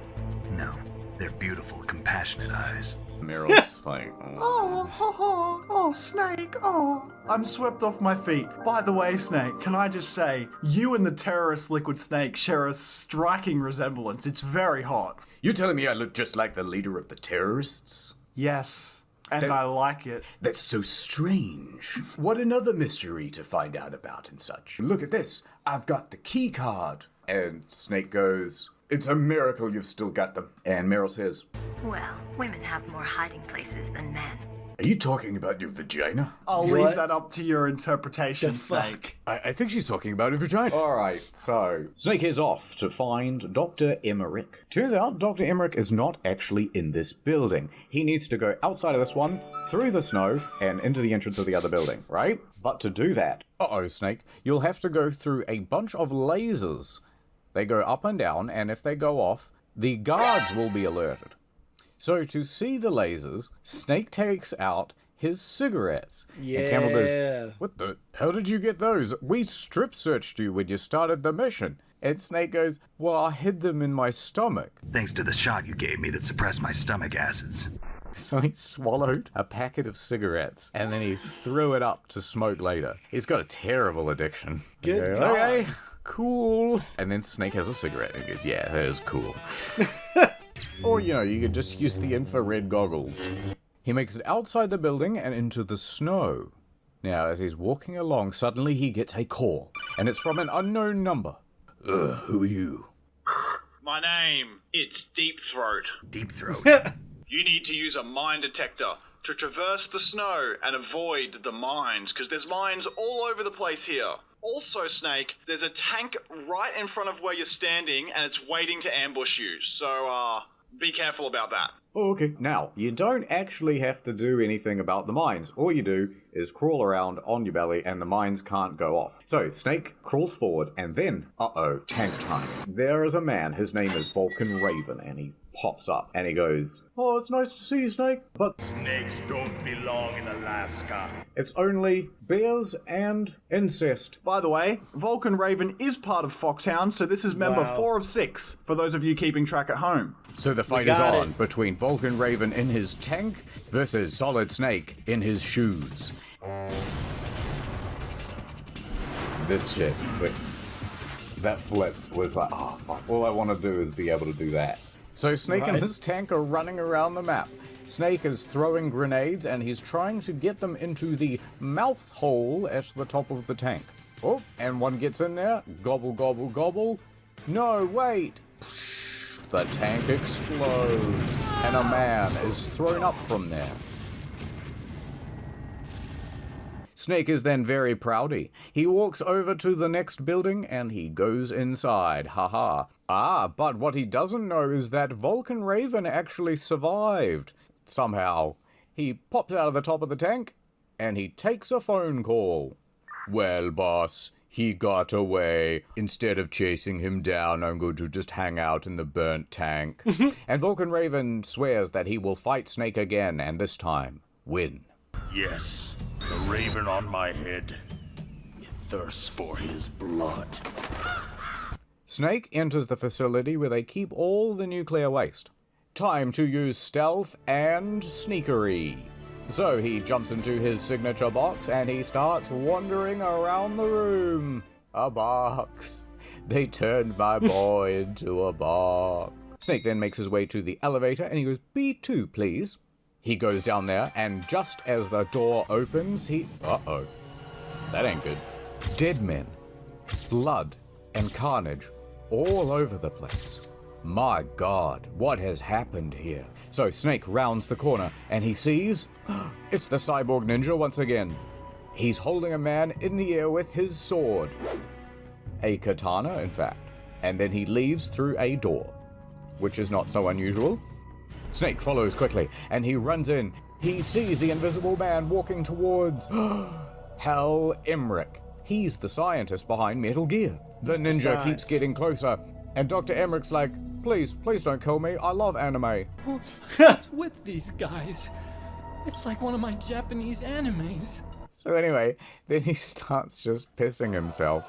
Speaker 10: No, they're beautiful, compassionate eyes.
Speaker 2: Meryl's like,
Speaker 5: Oh, Snake, oh. I'm swept off my feet. By the way, Snake, can I just say, you and the terrorist Liquid Snake share a striking resemblance. It's very hot.
Speaker 6: You're telling me I look just like the leader of the terrorists?
Speaker 5: Yes, and I like it.
Speaker 6: That's so strange. What another mystery to find out about and such. Look at this. I've got the key card.
Speaker 2: and Snake goes, "It's a miracle you've still got them." And Meryl says,
Speaker 8: Well, women have more hiding places than men.
Speaker 6: Are you talking about your vagina?
Speaker 5: I'll leave that up to your interpretation, Snake.
Speaker 6: I think she's talking about her vagina.
Speaker 2: Alright, so Snake heads off to find Dr. Emmerich. Turns out Dr. Emmerich is not actually in this building. He needs to go outside of this one, through the snow, and into the entrance of the other building, right? But to do that, Snake, you'll have to go through a bunch of lasers. They go up and down, and if they go off, the guards will be alerted. So to see the lasers, Snake takes out his cigarettes.
Speaker 1: Yeah.
Speaker 2: And Campbell goes, "What the? How did you get those? We strip searched you when you started the mission." And Snake goes, "Well, I hid them in my stomach."
Speaker 10: Thanks to the shot you gave me that suppressed my stomach acids.
Speaker 2: So he swallowed a packet of cigarettes and then he threw it up to smoke later. He's got a terrible addiction.
Speaker 1: Good
Speaker 2: Okay,
Speaker 1: God.
Speaker 2: okay, cool. And then Snake has a cigarette and he goes, "Yeah, that is cool." Or, you could just use the infrared goggles. He makes it outside the building and into the snow. Now, as he's walking along, suddenly he gets a call, and it's from an unknown number. Who are you?
Speaker 13: My name, it's Deep Throat.
Speaker 10: Deep Throat?
Speaker 13: You need to use a mine detector to traverse the snow and avoid the mines, because there's mines all over the place here. Also, Snake, there's a tank right in front of where you're standing, and it's waiting to ambush you, so, be careful about that.
Speaker 2: Oh, okay. Now, you don't actually have to do anything about the mines. All you do is crawl around on your belly and the mines can't go off. So, Snake crawls forward and then, tank time. There is a man, his name is Vulcan Raven, and he pops up and he goes, "Oh, it's nice to see you, Snake, but
Speaker 12: snakes don't belong in Alaska.
Speaker 2: It's only bears and incest."
Speaker 5: By the way, Vulcan Raven is part of Foxhound, so this is member 4 of 6, for those of you keeping track at home.
Speaker 2: So the fight is on between Vulcan Raven in his tank versus Solid Snake in his shoes. This shit, that flip was like, oh fuck, all I want to do is be able to do that. So Snake and his tank are running around the map. Snake is throwing grenades and he's trying to get them into the mouth hole at the top of the tank. Oh, and one gets in there, gobble, gobble, gobble. No, wait. The tank explodes, and a man is thrown up from there. Snake is then very proudy. He walks over to the next building, and he goes inside. Haha. But what he doesn't know is that Vulcan Raven actually survived. Somehow. He pops out of the top of the tank, and he takes a phone call. "Well, boss, he got away. Instead of chasing him down, I'm going to just hang out in the burnt tank." And Vulcan Raven swears that he will fight Snake again, and this time, win.
Speaker 12: Yes, the raven on my head. It thirsts for his blood.
Speaker 2: Snake enters the facility where they keep all the nuclear waste. Time to use stealth and sneakery. So he jumps into his signature box and he starts wandering around the room. A box. They turned my boy into a box. Snake then makes his way to the elevator and he goes, "B2, please." He goes down there and just as the door opens, that ain't good. Dead men, blood, and carnage all over the place. My God, what has happened here? So Snake rounds the corner and he sees, it's the cyborg ninja once again. He's holding a man in the air with his sword. A katana, in fact. and then he leaves through a door, which is not so unusual. Snake follows quickly, and he runs in. He sees the Invisible Man walking towards Hal Emmerich. He's the scientist behind Metal Gear. The ninja keeps getting closer, and Dr. Emmerich's like, please don't kill me. I love anime.
Speaker 14: What's with these guys? It's like one of my Japanese animes.
Speaker 2: So anyway, then he starts just pissing himself.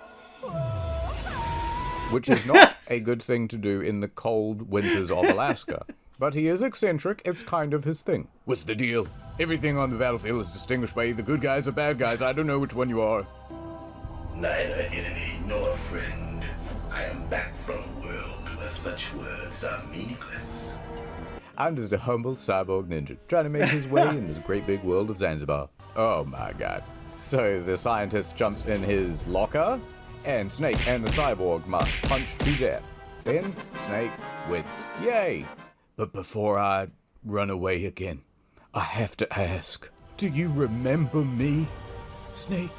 Speaker 2: Which is not a good thing to do in the cold winters of Alaska. But he is eccentric, it's kind of his thing. What's the deal? Everything on the battlefield is distinguished by either good guys or bad guys. I don't know which one you are.
Speaker 12: Neither enemy nor friend. I am back from a world where such words are meaningless.
Speaker 2: I'm just a humble cyborg ninja trying to make his way in this great big world of Zanzibar. Oh my god. So the scientist jumps in his locker, and Snake and the cyborg must punch to death. Then Snake wins. Yay! But before I run away again, I have to ask, do you remember me, Snake?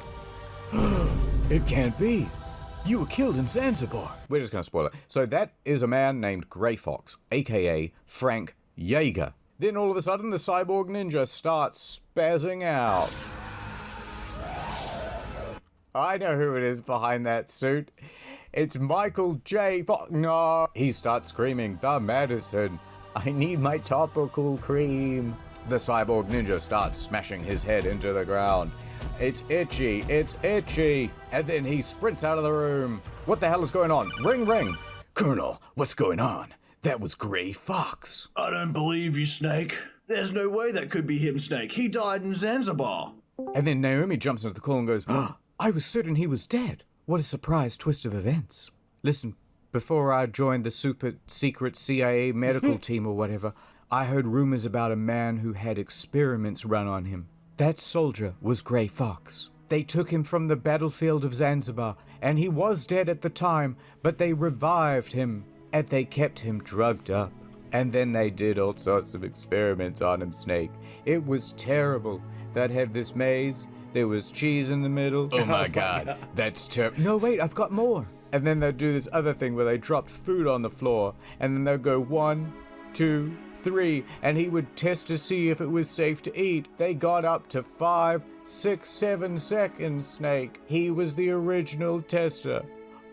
Speaker 2: It can't be. You were killed in Zanzibar. We're just going to spoil it. So that is a man named Grey Fox, a.k.a. Frank Yeager. Then all of a sudden, the cyborg ninja starts spazzing out. I know who it is behind that suit. It's Michael J. Fox. No. He starts screaming, the medicine. I need my topical cream. The cyborg ninja starts smashing his head into the ground. It's itchy, it's itchy. And then he sprints out of the room. What the hell is going on? Ring, ring.
Speaker 6: Colonel, what's going on? That was Grey Fox.
Speaker 5: I don't believe you, Snake. There's no way that could be him, Snake. He died in Zanzibar.
Speaker 2: And then Naomi jumps into the call and goes, I was certain he was dead. What a surprise twist of events. Listen, before I joined the super secret CIA medical team or whatever, I heard rumors about a man who had experiments run on him. That soldier was Grey Fox. They took him from the battlefield of Zanzibar, and he was dead at the time, but they revived him, and they kept him drugged up. And then they did all sorts of experiments on him, Snake. It was terrible. They'd have this maze, there was cheese in the middle.
Speaker 6: Oh my god, that's terrible.
Speaker 2: No, wait, I've got more. And then they'd do this other thing where they dropped food on the floor, and then they'd go 1, 2, 3, and he would test to see if it was safe to eat. They got up to 5, 6, 7 seconds, Snake. He was the original tester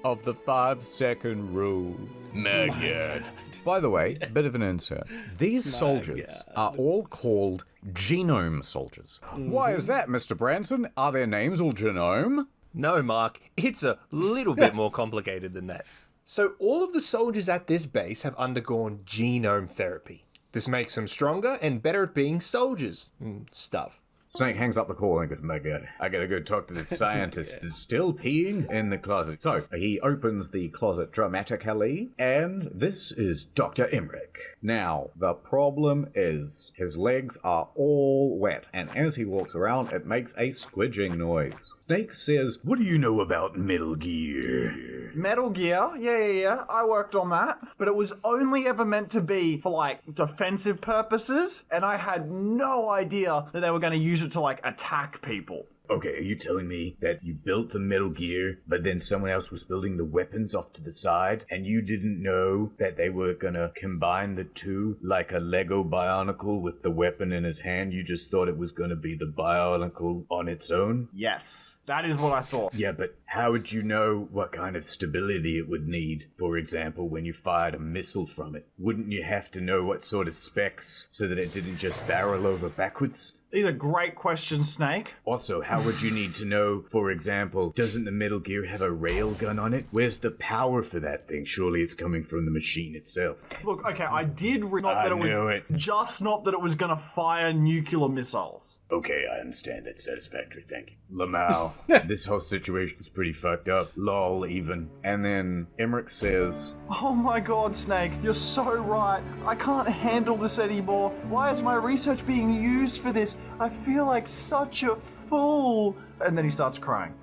Speaker 2: of the 5-second rule.
Speaker 6: My god.
Speaker 2: By the way, bit of an insert. These soldiers are all called genome soldiers. Why is that, Mr. Branson? Are their names all genome?
Speaker 7: No, Mark, it's a little bit more complicated than that. So all of the soldiers at this base have undergone genome therapy. This makes them stronger and better at being soldiers and stuff.
Speaker 2: Snake hangs up the call and goes, my god, I gotta go talk to this scientist that's still peeing in the closet. So, he opens the closet dramatically, and this is Dr. Emmerich. Now, the problem is, his legs are all wet, and as he walks around, it makes a squidging noise. Snake says, what do you know about Metal Gear?
Speaker 5: Metal Gear? Yeah. I worked on that. But it was only ever meant to be for, like, defensive purposes, and I had no idea that they were going to use it to, like, attack people.
Speaker 6: Okay, are you telling me that you built the Metal Gear, but then someone else was building the weapons off to the side, and you didn't know that they were gonna combine the two like a Lego Bionicle with the weapon in his hand? You just thought it was gonna be the Bionicle on its own?
Speaker 5: Yes, that is what I thought.
Speaker 6: Yeah, but how would you know what kind of stability it would need? For example, when you fired a missile from it, wouldn't you have to know what sort of specs so that it didn't just barrel over backwards?
Speaker 5: These are great questions, Snake.
Speaker 6: Also, how would you need to know, for example, doesn't the Metal Gear have a railgun on it? Where's the power for that thing? Surely it's coming from the machine itself.
Speaker 5: Look, okay, I did not that it was just not that it was gonna fire nuclear missiles.
Speaker 6: Okay, I understand. That's satisfactory, thank you. Lamau, this whole situation's pretty fucked up. Lol, even. And then Emmerich says,
Speaker 5: oh my god, Snake, you're so right. I can't handle this anymore. Why is my research being used for this? I feel like such a fool. And then he starts crying.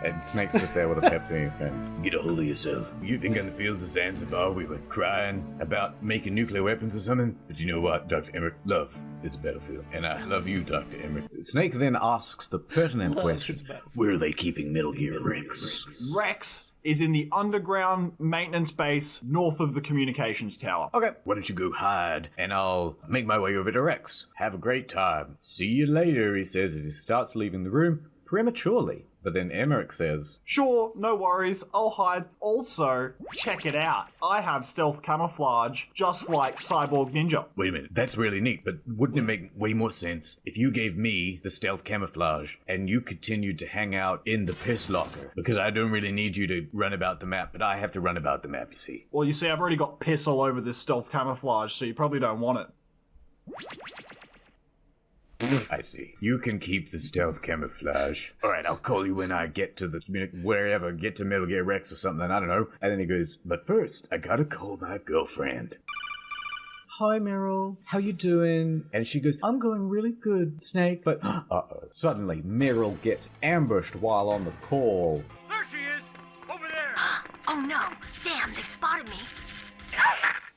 Speaker 2: And Snake's just there with a Pepsi in his hand.
Speaker 6: Get a hold of yourself. You think on the fields of Zanzibar we were crying about making nuclear weapons or something? But you know what, Dr. Emmerich? Love is a battlefield. And I love you, Dr. Emmerich.
Speaker 2: Snake then asks the pertinent question.
Speaker 6: Where are they keeping Metal Gear Rex?
Speaker 5: Rex? is in the underground maintenance base north of the communications tower.
Speaker 6: Okay. Why don't you go hide, and I'll make my way over to Rex. Have a great time. See you later, he says as he starts leaving the room prematurely. But then Emmerich says,
Speaker 5: Sure, no worries, I'll hide. Also, check it out. I have stealth camouflage, just like Cyborg Ninja.
Speaker 6: Wait a minute, that's really neat, but wouldn't it make way more sense if you gave me the stealth camouflage and you continued to hang out in the piss locker? Because I don't really need you to run about the map, but I have to run about the map, you see.
Speaker 5: Well, you see, I've already got piss all over this stealth camouflage, so you probably don't want it.
Speaker 6: I see. You can keep the stealth camouflage. Alright, I'll call you when I get to wherever, get to Metal Gear Rex or something, I don't know. And then he goes, but first, I gotta call my girlfriend. Hi, Meryl. How you doing? And she goes, I'm going really good, Snake. But, uh-oh. Suddenly, Meryl gets ambushed while on the call.
Speaker 12: There she is! Over there!
Speaker 15: Oh no! Damn, they've spotted me!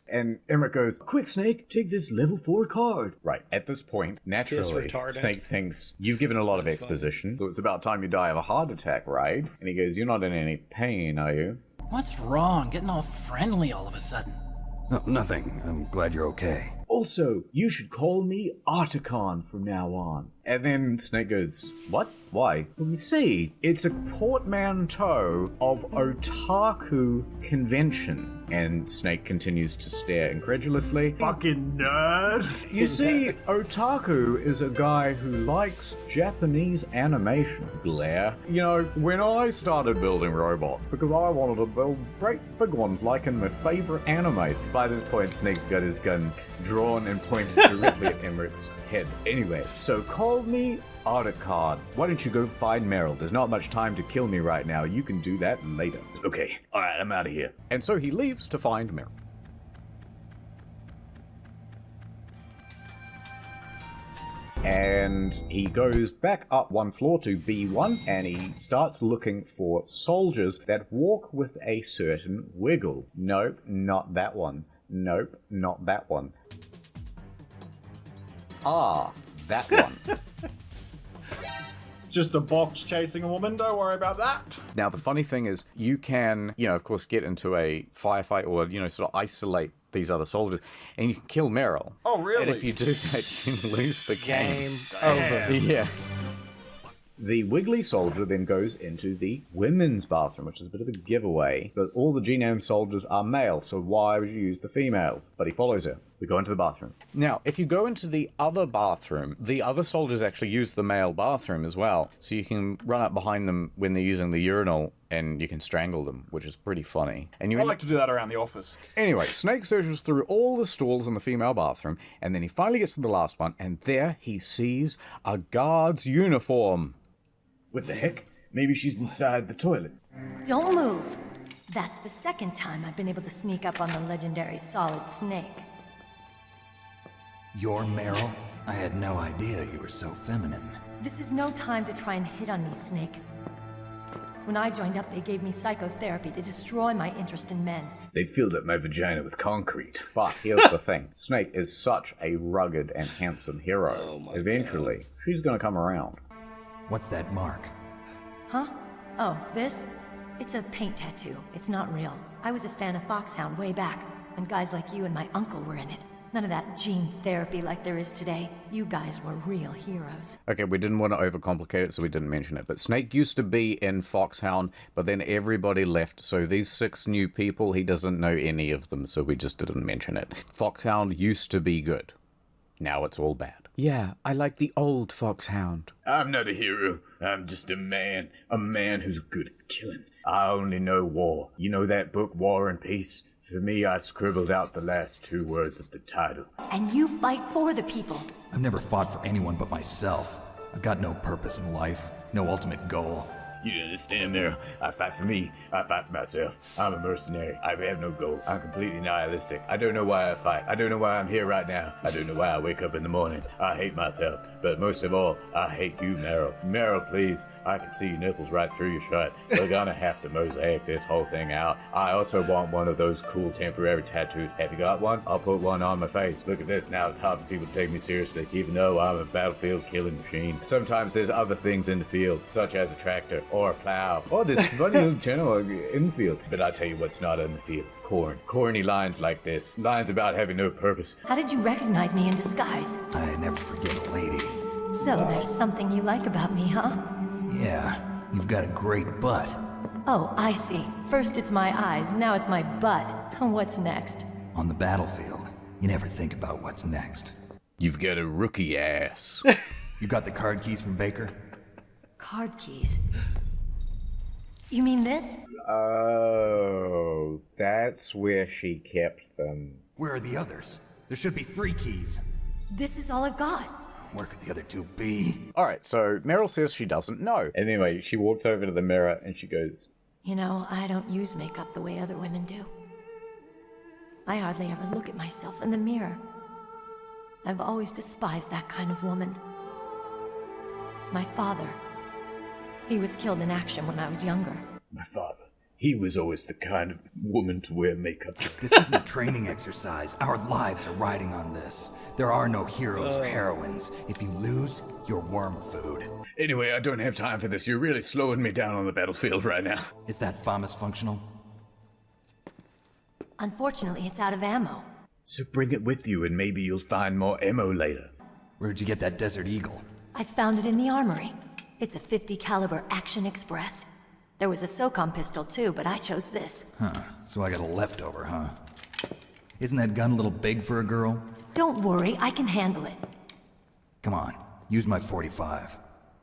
Speaker 6: And Emmerich goes, quick, Snake, take this level 4 card. Right, at this point, naturally, Snake thinks, you've given a lot of exposition, so it's about time you die of a heart attack, right? And he goes, you're not in any pain, are you?
Speaker 16: What's wrong? Getting all friendly all of a sudden.
Speaker 10: No, nothing. I'm glad you're okay.
Speaker 6: Also, you should call me Articon from now on. And then Snake goes, what? Why? Well, you see, it's a portmanteau of Otaku Convention. And Snake continues to stare incredulously.
Speaker 5: Fucking nerd!
Speaker 6: You see, Otaku is a guy who likes Japanese animation. Glare. You know, when I started building robots, because I wanted to build great big ones like in my favorite anime. By this point, Snake's got his gun drawn and pointed directly at Emmerich's head. Anyway, so call me Articon. Why don't you go find Meryl? There's not much time to kill me right now. You can do that later. Okay, alright, I'm out of here. And so he leaves to find Meryl. And he goes back up one floor to B1 and he starts looking for soldiers that walk with a certain wiggle. Nope, not that one. Nope, not that one. Ah, that one.
Speaker 5: Just a box chasing a woman, don't worry about that.
Speaker 2: Now, the funny thing is, you can, of course, get into a firefight or, sort of isolate these other soldiers, and you can kill Meryl.
Speaker 5: Oh, really?
Speaker 2: And if you do that, you can lose the game.
Speaker 1: Over.
Speaker 2: Yeah. The wiggly soldier then goes into the women's bathroom, which is a bit of a giveaway, but all the genome soldiers are male, so why would you use the females? But he follows her. We go into the bathroom. Now, if you go into the other bathroom, the other soldiers actually use the male bathroom as well, so you can run up behind them when they're using the urinal, and you can strangle them, which is pretty funny. And
Speaker 5: I like to do that around the office.
Speaker 2: Anyway, Snake searches through all the stalls in the female bathroom, and then he finally gets to the last one, and there he sees a guard's uniform.
Speaker 6: What the heck? Maybe she's inside the toilet.
Speaker 15: Don't move. That's the second time I've been able to sneak up on the legendary Solid Snake.
Speaker 10: You're Meryl? I had no idea you were so feminine.
Speaker 15: This is no time to try and hit on me, Snake. When I joined up, they gave me psychotherapy to destroy my interest in men.
Speaker 6: They filled up my vagina with concrete.
Speaker 2: But here's the thing. Snake is such a rugged and handsome hero. Eventually, she's gonna come around.
Speaker 10: What's that mark?
Speaker 15: Huh? Oh, this? It's a paint tattoo. It's not real. I was a fan of Foxhound way back, when guys like you and my uncle were in it. None of that gene therapy like there is today. You guys were real heroes.
Speaker 2: Okay, we didn't want to overcomplicate it, so we didn't mention it. But Snake used to be in Foxhound, but then everybody left. So these 6 new people, he doesn't know any of them, so we just didn't mention it. Foxhound used to be good. Now it's all bad. Yeah, I like the old Foxhound.
Speaker 6: I'm not a hero. I'm just a man who's good at killing. I only know war. You know that book, War and Peace? For me, I scribbled out the last 2 words of the title.
Speaker 15: And you fight for the people.
Speaker 10: I've never fought for anyone but myself. I've got no purpose in life, no ultimate goal.
Speaker 6: You don't understand, Meryl. I fight for me. I fight for myself. I'm a mercenary. I have no goal. I'm completely nihilistic. I don't know why I fight. I don't know why I'm here right now. I don't know why I wake up in the morning. I hate myself. But most of all, I hate you, Meryl. Meryl, please. I can see your nipples right through your shirt. We're gonna have to mosaic this whole thing out. I also want one of those cool temporary tattoos. Have you got one? I'll put one on my face. Look at this. Now it's hard for people to take me seriously, even though I'm a battlefield killing machine. Sometimes there's other things in the field, such as a tractor or a plow, or this funny little channel in the field. But I'll tell you what's not in the field. Corn. Corny lines like this. Lines about having no purpose.
Speaker 15: How did you recognize me in disguise?
Speaker 10: I never forget a lady.
Speaker 15: So there's something you like about me, huh?
Speaker 10: Yeah, you've got a great butt.
Speaker 15: Oh, I see. First it's my eyes, now it's my butt. What's next?
Speaker 10: On the battlefield, you never think about what's next.
Speaker 6: You've got a rookie ass.
Speaker 10: You got the card keys from Baker?
Speaker 15: Card keys? You mean this?
Speaker 2: Oh, that's where she kept them.
Speaker 10: Where are the others? There should be 3 keys.
Speaker 15: This is all I've got.
Speaker 10: Where could the other 2 be?
Speaker 2: Alright, so Meryl says she doesn't know. And anyway, she walks over to the mirror and she goes,
Speaker 15: You know, I don't use makeup the way other women do. I hardly ever look at myself in the mirror. I've always despised that kind of woman. My father, he was killed in action when I was younger.
Speaker 6: My father, he was always the kind of woman to wear makeup.
Speaker 10: This isn't a training exercise. Our lives are riding on this. There are no heroes or heroines. If you lose, you're worm food.
Speaker 6: Anyway, I don't have time for this. You're really slowing me down on the battlefield right now.
Speaker 10: Is that FAMAS functional?
Speaker 15: Unfortunately, it's out of ammo.
Speaker 6: So bring it with you and maybe you'll find more ammo later.
Speaker 10: Where'd you get that Desert Eagle?
Speaker 15: I found it in the armory. It's a .50 caliber Action Express. There was a SOCOM pistol too, but I chose this.
Speaker 10: Huh, so I got a leftover, huh? Isn't that gun a little big for a girl?
Speaker 15: Don't worry, I can handle it.
Speaker 10: Come on, use my .45.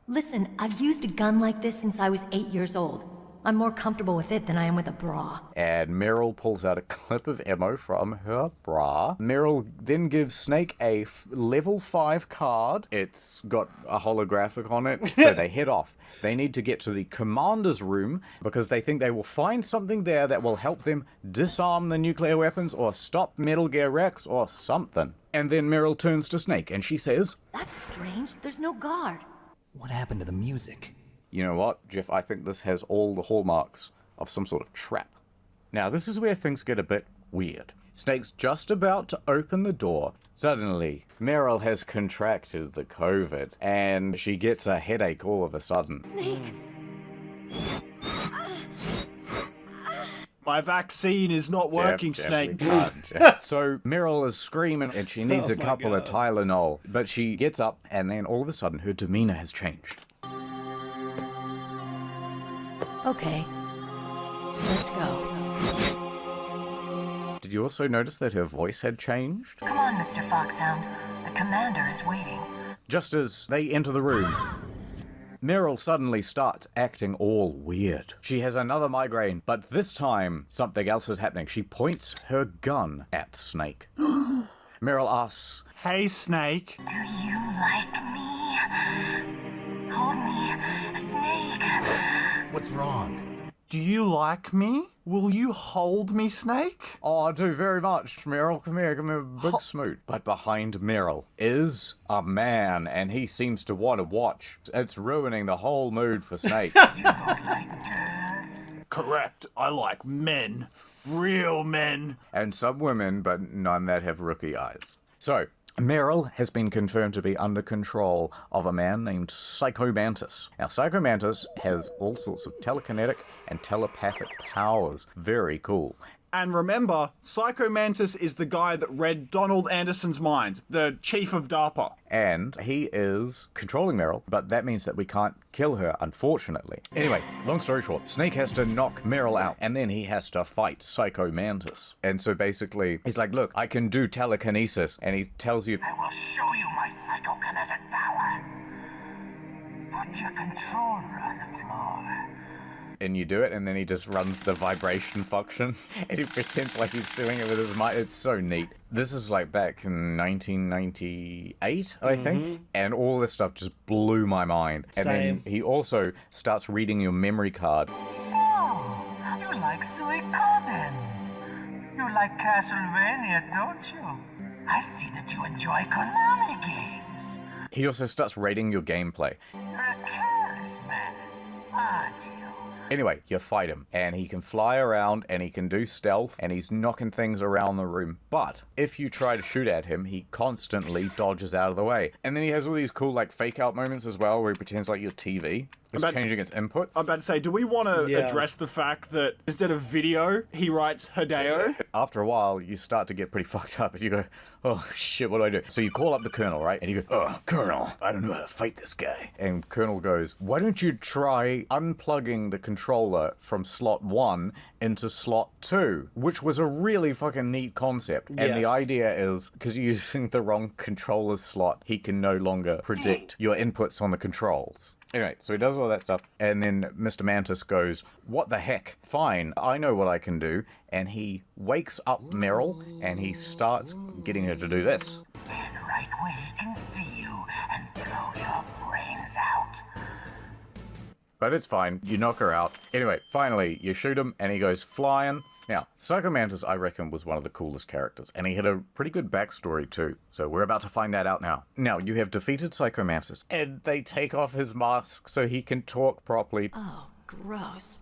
Speaker 15: Listen, I've used a gun like this since I was 8 years old. I'm more comfortable with it than I am with a bra.
Speaker 2: and Meryl pulls out a clip of ammo from her bra. Meryl then gives Snake a level 5 card. It's got a holographic on it, so they head off. They need to get to the commander's room because they think they will find something there that will help them disarm the nuclear weapons or stop Metal Gear Rex or something. And then Meryl turns to Snake and she says,
Speaker 15: That's strange. There's no guard.
Speaker 10: What happened to the music?
Speaker 2: You know what, Jeff? I think this has all the hallmarks of some sort of trap. Now, this is where things get a bit weird. Snake's just about to open the door. Suddenly, Meryl has contracted the COVID, and she gets a headache all of a sudden.
Speaker 15: Snake!
Speaker 5: My vaccine is not working, Snake.
Speaker 2: So Meryl is screaming and she needs a couple of Tylenol. But she gets up and then all of a sudden her demeanor has changed.
Speaker 15: Okay. Let's go.
Speaker 2: Did you also notice that her voice had changed?
Speaker 15: Come on, Mr. Foxhound. The commander is waiting.
Speaker 2: Just as they enter the room, Meryl suddenly starts acting all weird. She has another migraine, but this time something else is happening. She points her gun at Snake. Meryl asks,
Speaker 5: Hey, Snake.
Speaker 15: Do you like me? Hold me, Snake.
Speaker 10: What's wrong?
Speaker 5: Do you like me? Will you hold me, Snake?
Speaker 2: Oh, I do very much. Meryl, come here, big smoot. But behind Meryl is a man, and he seems to want to watch. It's ruining the whole mood for Snake.
Speaker 5: Correct. I like men. Real men.
Speaker 2: And some women, but none that have rookie eyes. So, Meryl has been confirmed to be under control of a man named Psycho Mantis. Now, Psycho Mantis has all sorts of telekinetic and telepathic powers. Very cool.
Speaker 5: And remember, Psycho Mantis is the guy that read Donald Anderson's mind, the chief of DARPA.
Speaker 2: And he is controlling Meryl, but that means that we can't kill her, unfortunately. Anyway, long story short, Snake has to knock Meryl out, and then he has to fight Psycho Mantis. And so basically, he's like, look, I can do telekinesis, and he tells you,
Speaker 12: I will show you my psychokinetic power. Put your controller on the floor.
Speaker 2: and you do it, and then he just runs the vibration function, and he pretends like he's doing it with his mind. It's so neat. This is like back in 1998, I think, and all this stuff just blew my mind. And then he also starts reading your memory card.
Speaker 12: So, you like Suikoden. You like Castlevania, don't you? I see that you enjoy Konami games.
Speaker 2: He also starts rating your gameplay.
Speaker 12: You're a careless man, aren't you?
Speaker 2: Anyway, you fight him, and he can fly around, and he can do stealth, and he's knocking things around the room. But if you try to shoot at him, he constantly dodges out of the way. And then he has all these cool, like, fake-out moments as well, where he pretends like your TV. It's changing its input.
Speaker 5: I'm about to say, do we want to address the fact that instead of video, he writes Hideo?
Speaker 2: After a while, you start to get pretty fucked up, and you go, oh shit, what do I do? So you call up the Colonel, right? And you go, oh, Colonel, I don't know how to fight this guy. And Colonel goes, why don't you try unplugging the controller from slot 1 into slot 2? Which was a really fucking neat concept. And the idea is, because you're using the wrong controller slot, he can no longer predict your inputs on the controls. Anyway, so he does all that stuff, and then Mr. Mantis goes, what the heck? Fine, I know what I can do. And he wakes up Meryl, and he starts getting her to do this.
Speaker 12: Stand right where he can see you and blow your brains out.
Speaker 2: But it's fine, you knock her out. Anyway, finally, you shoot him, and he goes flying. Now, Psycho Mantis, I reckon, was one of the coolest characters, and he had a pretty good backstory too, so we're about to find that out now. Now, you have defeated Psycho Mantis, and they take off his mask so he can talk properly.
Speaker 15: Oh, gross.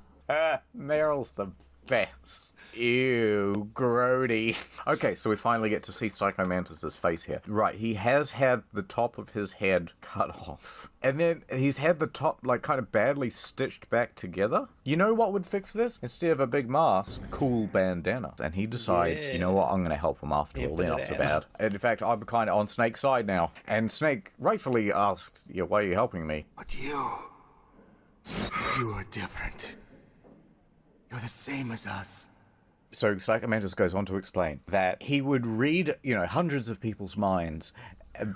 Speaker 2: Meryl's the best. Ew, grody. Okay, so we finally get to see Psycho Mantis' face here. Right, he has had the top of his head cut off. And then he's had the top, like, kind of badly stitched back together. You know what would fix this? Instead of a big mask, cool bandana. And he decides, you know what, I'm going to help him after all. They're not so bad. And in fact, I'm kind of on Snake's side now. And Snake rightfully asks, why are you helping me?
Speaker 12: But you are different. You're the same as us.
Speaker 2: So Psycho Mantis goes on to explain that he would read, hundreds of people's minds,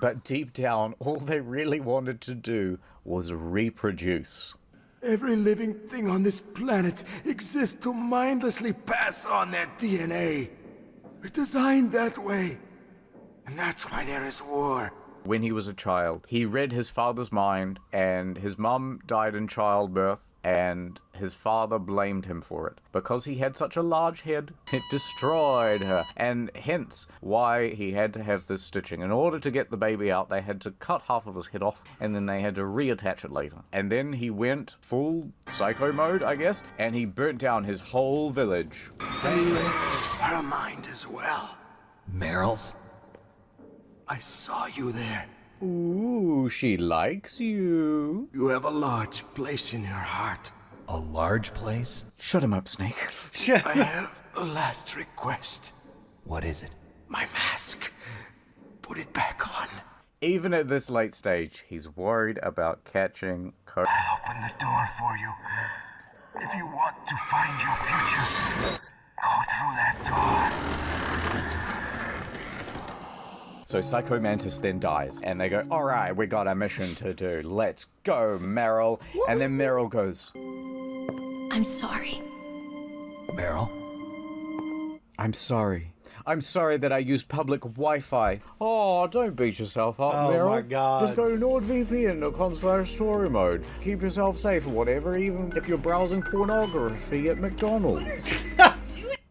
Speaker 2: but deep down, all they really wanted to do was reproduce.
Speaker 12: Every living thing on this planet exists to mindlessly pass on their DNA. We're designed that way. And that's why there is war.
Speaker 2: When he was a child, he read his father's mind, and his mum died in childbirth, and his father blamed him for it. Because he had such a large head, it destroyed her, and hence why he had to have this stitching. In order to get the baby out, they had to cut half of his head off, and then they had to reattach it later. And then he went full psycho mode, I guess, and he burnt down his whole village.
Speaker 12: Her mind as well.
Speaker 10: Meryl's?
Speaker 12: I saw you there.
Speaker 2: Ooh, she likes you.
Speaker 12: You have a large place in your heart.
Speaker 10: A large place?
Speaker 2: Shut him up, Snake.
Speaker 12: I have a last request.
Speaker 10: What is it?
Speaker 12: My mask. Put it back on.
Speaker 2: Even at this late stage, he's worried about catching
Speaker 12: I'll open the door for you. If you want to find your future, go through that door.
Speaker 2: So Psycho Mantis then dies, and they go, alright, we got a mission to do. Let's go, Meryl. And then Meryl goes,
Speaker 15: I'm sorry.
Speaker 10: Meryl?
Speaker 2: I'm sorry. I'm sorry that I used public Wi-Fi. Oh, don't beat yourself up, Meryl.
Speaker 1: Oh my God.
Speaker 2: Just go to nordvpn.com/story mode. Keep yourself safe or whatever, even if you're browsing pornography at McDonald's.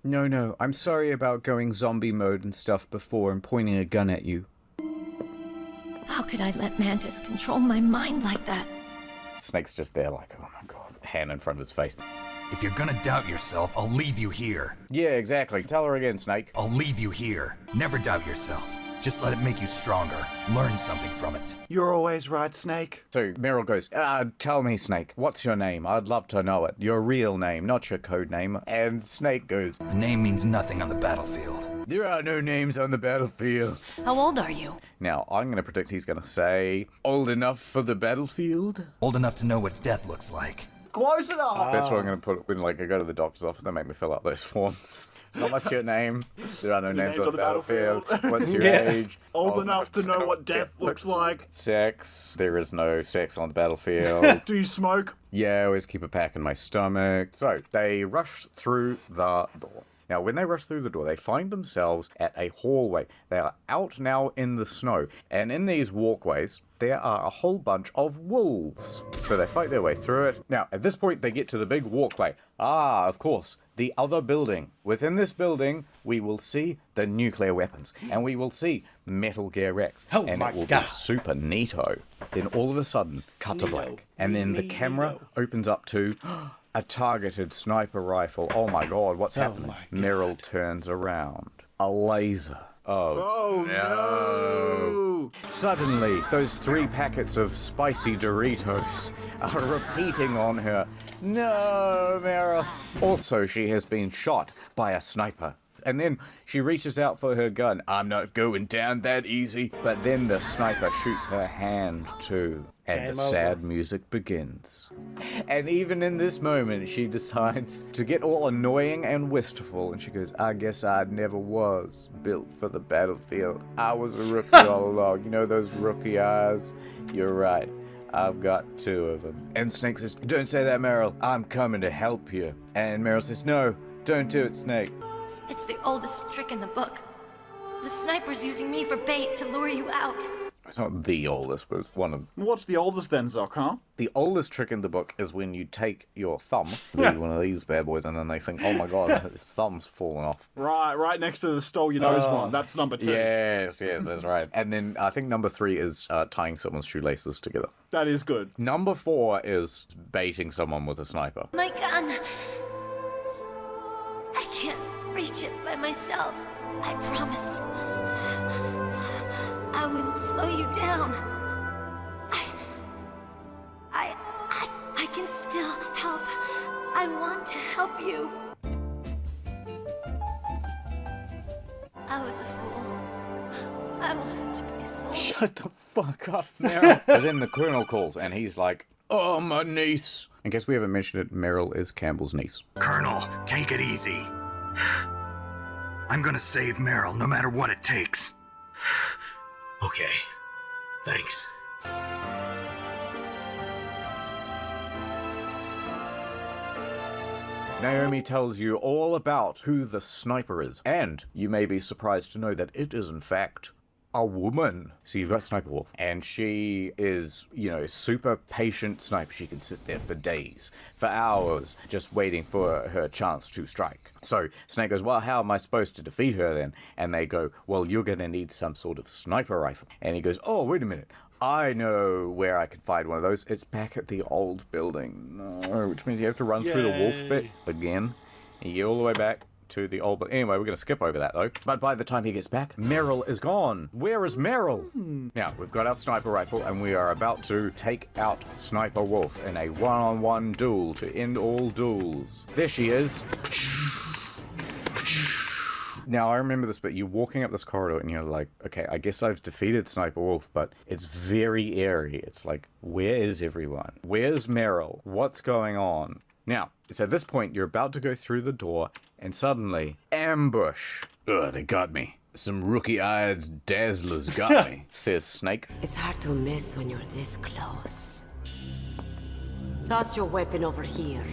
Speaker 2: No, I'm sorry about going zombie mode and stuff before and pointing a gun at you.
Speaker 15: How could I let Mantis control my mind like that?
Speaker 2: Snake's just there like, oh my God, hand in front of his face.
Speaker 10: If you're gonna doubt yourself, I'll leave you here.
Speaker 2: Yeah, exactly. Tell her again, Snake.
Speaker 10: I'll leave you here. Never doubt yourself. Just let it make you stronger. Learn something from it.
Speaker 5: You're always right, Snake.
Speaker 2: So Meryl goes, tell me, Snake, what's your name? I'd love to know it. Your real name, not your code name. And Snake goes,
Speaker 10: a name means nothing on the battlefield.
Speaker 2: There are no names on the battlefield.
Speaker 15: How old are you?
Speaker 2: Now, I'm going to predict he's going to say, old enough for the battlefield?
Speaker 10: Old enough to know what death looks like.
Speaker 5: Close enough.
Speaker 2: That's what I'm going to put when, I go to the doctor's office. They make me fill out those forms. So, what's your name? There are no names on the battlefield. What's your age?
Speaker 5: Old enough to know what death looks like.
Speaker 2: Sex. There is no sex on the battlefield.
Speaker 5: Do you smoke?
Speaker 2: Yeah, I always keep a pack in my stomach. So, they rush through the door. Now, when they rush through the door, they find themselves at a hallway. They are out now in the snow. And in these walkways, there are a whole bunch of wolves. So they fight their way through it. Now, at this point, they get to the big walkway. Ah, of course, the other building. Within this building, we will see the nuclear weapons. And we will see Metal Gear X.
Speaker 1: Oh
Speaker 2: and
Speaker 1: my
Speaker 2: it will
Speaker 1: God.
Speaker 2: be super neato. Then all of a sudden, cut to black. And then the camera opens up to a targeted sniper rifle. Oh my God, what's happening?
Speaker 1: my God.
Speaker 2: Meryl turns around. A laser Oh no! Suddenly, those 3 packets of spicy Doritos are repeating on her. No, Meryl. Also, she has been shot by a sniper. And then she reaches out for her gun. I'm not going down that easy. But then the sniper shoots her hand too. And the sad music begins. And even in this moment, she decides to get all annoying and wistful. And she goes, I guess I never was built for the battlefield. I was a rookie all along. You know those rookie eyes? You're right. I've got 2 of them. And Snake says, don't say that, Meryl. I'm coming to help you. And Meryl says, no, don't do it, Snake.
Speaker 15: It's the oldest trick in the book. The sniper's using me for bait to lure you out.
Speaker 2: It's not the oldest, but it's one of them.
Speaker 5: What's the oldest then, Zoc, huh?
Speaker 2: The oldest trick in the book is when you take your thumb, leave one of these bad boys, and then they think, oh my god, his thumb's fallen off.
Speaker 5: Right next to the stole your nose one. That's number 2.
Speaker 2: Yes, that's right. And then I think number 3 is tying someone's shoelaces together.
Speaker 5: That is good.
Speaker 2: Number 4 is baiting someone with a sniper.
Speaker 15: My gun! I can't reach it by myself. I promised. I wouldn't slow you down. I can still help. I want to help you. I was a fool. I wanted to be a soldier.
Speaker 2: Shut the fuck up, Meryl. But then the colonel calls, and he's like, oh, my niece. In case we haven't mentioned it, Meryl is Campbell's niece.
Speaker 10: Colonel, take it easy. I'm gonna save Meryl, no matter what it takes.
Speaker 17: Okay. Thanks.
Speaker 2: Naomi tells you all about who the sniper is, and you may be surprised to know that it is, in fact, a woman. So you've got Sniper Wolf, and she is, a super patient sniper. She can sit there for days, for hours, just waiting for her chance to strike. So Snake goes, well, how am I supposed to defeat her then? And they go, well, you're going to need some sort of sniper rifle. And he goes, oh, wait a minute. I know where I can find one of those. It's back at the old building. No, which means you have to run through the wolf bit again. And you get all the way back to the old... Anyway, we're going to skip over that, though. But by the time he gets back, Meryl is gone. Where is Meryl? Now, we've got our sniper rifle, and we are about to take out Sniper Wolf in a one-on-one duel to end all duels. There she is. Now, I remember this bit. You're walking up this corridor, and you're like, okay, I guess I've defeated Sniper Wolf, but it's very airy. It's like, where is everyone? Where's Meryl? What's going on? Now, it's at this point you're about to go through the door, and suddenly, ambush.
Speaker 6: Ugh, they got me. Some rookie-eyed dazzlers got me,
Speaker 2: says Snake.
Speaker 18: It's hard to miss when you're this close. Toss your weapon over here.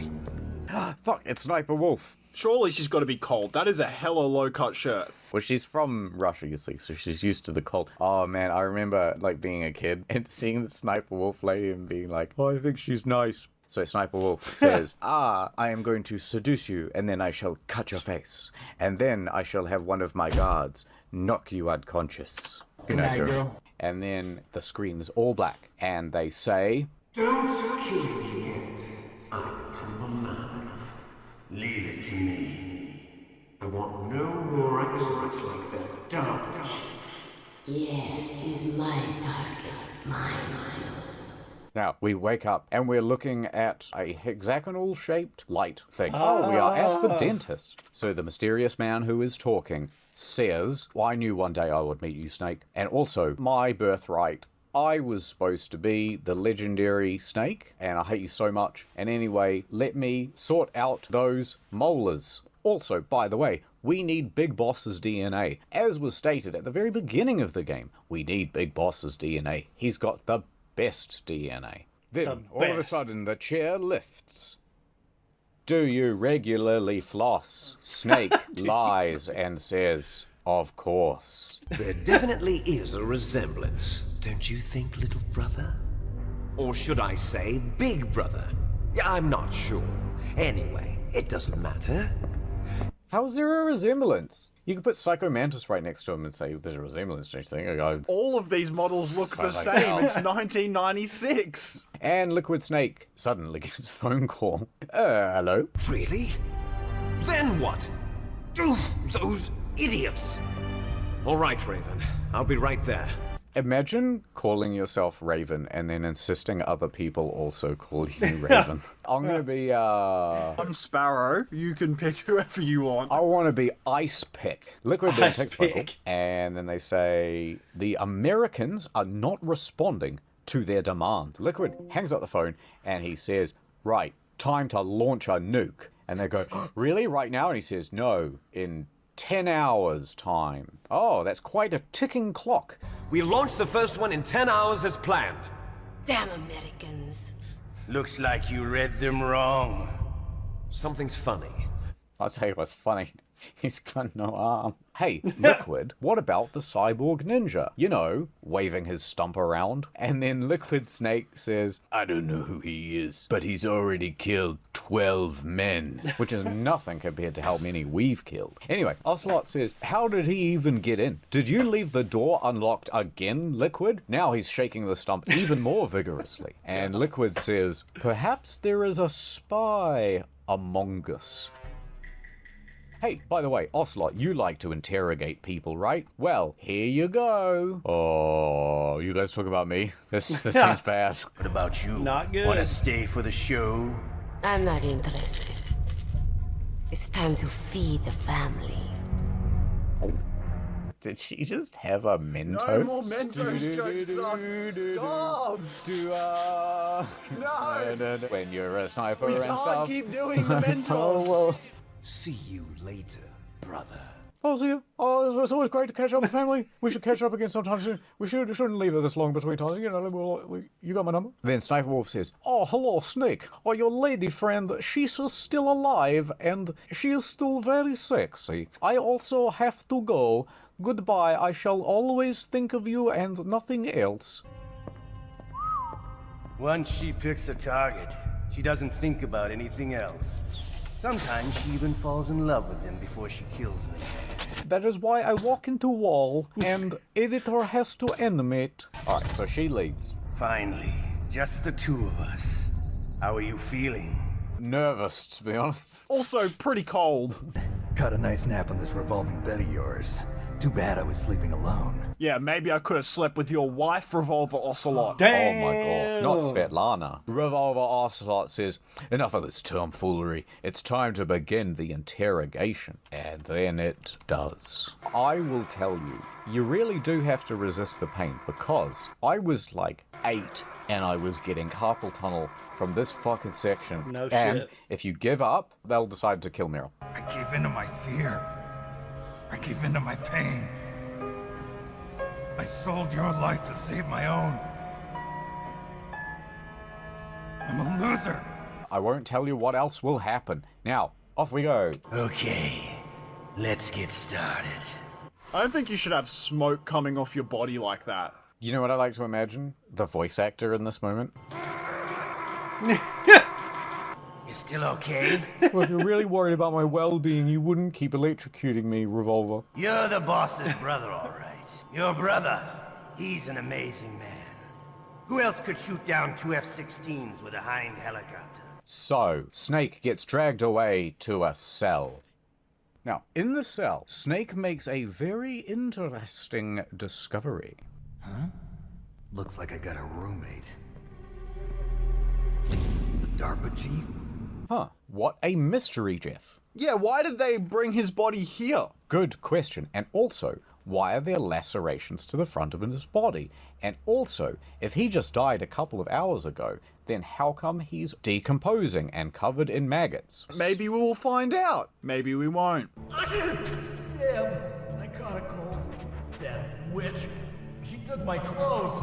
Speaker 2: Fuck, it's Sniper Wolf.
Speaker 5: Surely she's got to be cold. That is a hella low-cut shirt.
Speaker 2: Well, she's from Russia, you see, so she's used to the cold. Oh, man, I remember, being a kid and seeing the Sniper Wolf lady and being like, oh, I think she's nice. So Sniper Wolf says, I am going to seduce you, and then I shall cut your face. And then I shall have one of my guards knock you unconscious.
Speaker 12: Good night, girl.
Speaker 2: And then the screen is all black, and they say,
Speaker 17: Don't kill me yet. I'm Temple Man. Leave it to me. I want no more extras like that dark chief.
Speaker 18: Yes, he's my target. Mine.
Speaker 2: Now, we wake up and we're looking at a hexagonal-shaped light thing. Oh, we are at the dentist. So the mysterious man who is talking says, well, I knew one day I would meet you, Snake. And also, my birthright. I was supposed to be the legendary Snake, and I hate you so much. And anyway, let me sort out those molars. Also, by the way, we need Big Boss's DNA. As was stated at the very beginning of the game, we need Big Boss's DNA. He's got the best DNA. Then, all of a sudden, the chair lifts. Do you regularly floss? Snake lies and says, of course.
Speaker 17: There definitely is a resemblance, don't you think, little brother? Or should I say, big brother? I'm not sure. Anyway, it doesn't matter.
Speaker 2: How is there a resemblance? You could put Psycho Mantis right next to him and say there's a resemblance to anything.
Speaker 5: All of these models look the same. It's 1996.
Speaker 2: And Liquid Snake suddenly gets a phone call. Hello?
Speaker 17: Really? Then what? Those idiots! All right, Raven. I'll be right there.
Speaker 2: Imagine calling yourself Raven and then insisting other people also call you Raven. I'm gonna be,
Speaker 5: I'm Sparrow. You can pick whoever you want.
Speaker 2: I want to be Ice Pick. Liquid then takes vocal, and then they say, the Americans are not responding to their demand. Liquid hangs up the phone, and he says, right, time to launch a nuke. And they go, really, right now? And he says, no, in 10 hours time. Oh, that's quite a ticking clock.
Speaker 17: We launched the first one in 10 hours as planned.
Speaker 18: Damn Americans.
Speaker 19: Looks like you read them wrong.
Speaker 17: Something's funny.
Speaker 2: I'll tell you what's funny. He's got no arm. Hey, Liquid, what about the cyborg ninja? You know, waving his stump around. And then Liquid Snake says,
Speaker 6: I don't know who he is, but he's already killed 12 men.
Speaker 2: Which is nothing compared to how many we've killed. Anyway, Ocelot says, how did he even get in? Did you leave the door unlocked again, Liquid? Now he's shaking the stump even more vigorously. And Liquid says, perhaps there is a spy among us. Hey, by the way, Ocelot, you like to interrogate people, right? Well, here you go. Oh, you guys talk about me? This seems bad.
Speaker 19: What about you?
Speaker 1: Not good.
Speaker 19: Want to stay for the show?
Speaker 18: I'm not interested. It's time to feed the family.
Speaker 2: Did she just have a Mentos?
Speaker 5: No more Mentos jokes, stop! No!
Speaker 2: When you're a sniper
Speaker 5: We
Speaker 2: and
Speaker 5: can't
Speaker 2: stuff.
Speaker 5: keep doing the Mentos.
Speaker 2: Oh, well.
Speaker 19: See you later, brother.
Speaker 2: Oh, see you. Oh, it's always great to catch up with family. We should catch up again sometime soon. We shouldn't leave it this long between times. You know, you got my number? Then Sniper Wolf says, oh, hello, Snake. Oh, your lady friend, she's still alive, and she is still very sexy. I also have to go. Goodbye. I shall always think of you and nothing else.
Speaker 19: Once she picks a target, she doesn't think about anything else. Sometimes she even falls in love with them before she kills them.
Speaker 2: That is why I walk into wall, and editor has to animate. Alright, so she leaves.
Speaker 19: Finally, just the two of us. How are you feeling?
Speaker 2: Nervous, to be honest.
Speaker 5: Also, pretty cold.
Speaker 10: Got a nice nap on this revolving bed of yours. Too bad I was sleeping alone.
Speaker 5: Yeah, maybe I could have slept with your wife, Revolver Ocelot.
Speaker 2: Damn. Oh my god, not Svetlana. Revolver Ocelot says, enough of this tomfoolery. It's time to begin the interrogation. And then it does. I will tell you, you really do have to resist the pain, because I was like 8 and I was getting carpal tunnel from this fucking section.
Speaker 1: No
Speaker 2: and
Speaker 1: shit.
Speaker 2: if you give up, they'll decide to kill Meryl.
Speaker 12: I gave in to my fear. I gave in to my pain. I sold your life to save my own. I'm a loser.
Speaker 2: I won't tell you what else will happen. Now, off we go.
Speaker 19: Okay, let's get started.
Speaker 5: I don't think you should have smoke coming off your body like that.
Speaker 2: You know what I like to imagine? The voice actor in this moment.
Speaker 19: You still okay?
Speaker 2: Well, if you're really worried about my well-being, you wouldn't keep electrocuting me, Revolver.
Speaker 19: You're the boss's brother, all right. Your brother, he's an amazing man. Who else could shoot down 2 F-16s with a Hind helicopter?
Speaker 2: So, Snake gets dragged away to a cell. Now, in the cell, Snake makes a very interesting discovery.
Speaker 10: Huh? Looks like I got a roommate. The DARPA chief?
Speaker 2: Huh, what a mystery, Jeff.
Speaker 5: Yeah, why did they bring his body here?
Speaker 2: Good question. And also, why are there lacerations to the front of his body? And also, if he just died a couple of hours ago, then how come he's decomposing and covered in maggots?
Speaker 5: Maybe we will find out. Maybe we won't.
Speaker 20: Damn, I caught a cold. That witch. She took my clothes.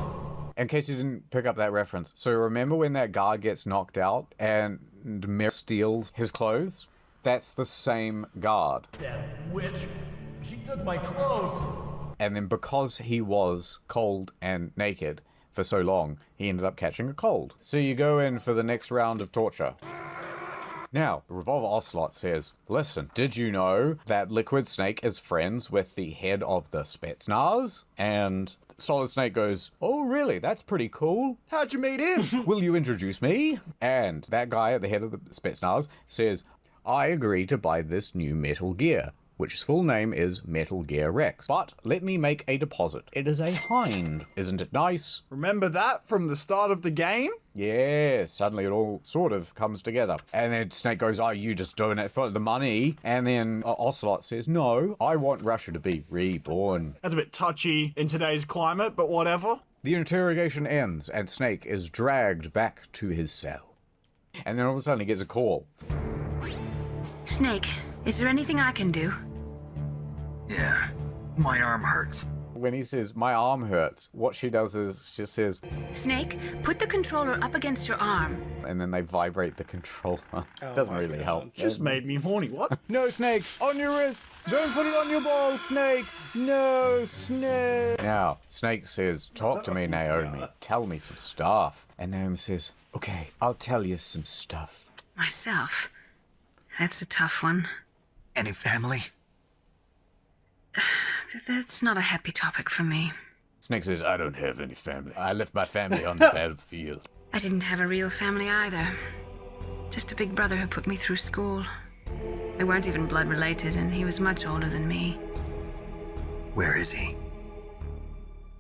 Speaker 2: In case you didn't pick up that reference, so remember when that guard gets knocked out and Meryl steals his clothes? That's the same guard.
Speaker 20: That witch. She took my clothes.
Speaker 2: And then because he was cold and naked for so long, he ended up catching a cold. So you go in for the next round of torture. Now, Revolver Ocelot says, listen, did you know that Liquid Snake is friends with the head of the Spetsnaz? And Solid Snake goes, oh really, that's pretty cool.
Speaker 5: How'd you meet him?
Speaker 2: Will you introduce me? And that guy at the head of the Spetsnaz says, I agree to buy this new Metal Gear. which full name is Metal Gear Rex. But let me make a deposit. It is a hind. Isn't it nice?
Speaker 5: Remember that from the start of the game?
Speaker 2: Yeah, suddenly it all sort of comes together. And then Snake goes, oh, you just doing it for the money. And then Ocelot says, no, I want Russia to be reborn.
Speaker 5: That's a bit touchy in today's climate, but whatever.
Speaker 2: The interrogation ends, and Snake is dragged back to his cell. And then all of a sudden he gets a call.
Speaker 21: Snake, is there anything I can do?
Speaker 10: Yeah, my arm hurts.
Speaker 2: When he says, my arm hurts, what she does is she says,
Speaker 21: Snake, put the controller up against your arm.
Speaker 2: And then they vibrate the controller. Doesn't really help.
Speaker 5: Just made me horny, what?
Speaker 2: No, Snake, on your wrist. Don't put it on your balls, Snake. No, Snake. Now, Snake says, talk to me, Naomi. Tell me some stuff. And Naomi says, okay, I'll tell you some stuff.
Speaker 21: Myself? That's a tough one.
Speaker 10: Any family?
Speaker 21: That's not a happy topic for me.
Speaker 2: Snake says, I don't have any family. I left my family on the battlefield.
Speaker 21: I didn't have a real family either. Just a big brother who put me through school. We weren't even blood related, and he was much older than me.
Speaker 10: Where is he?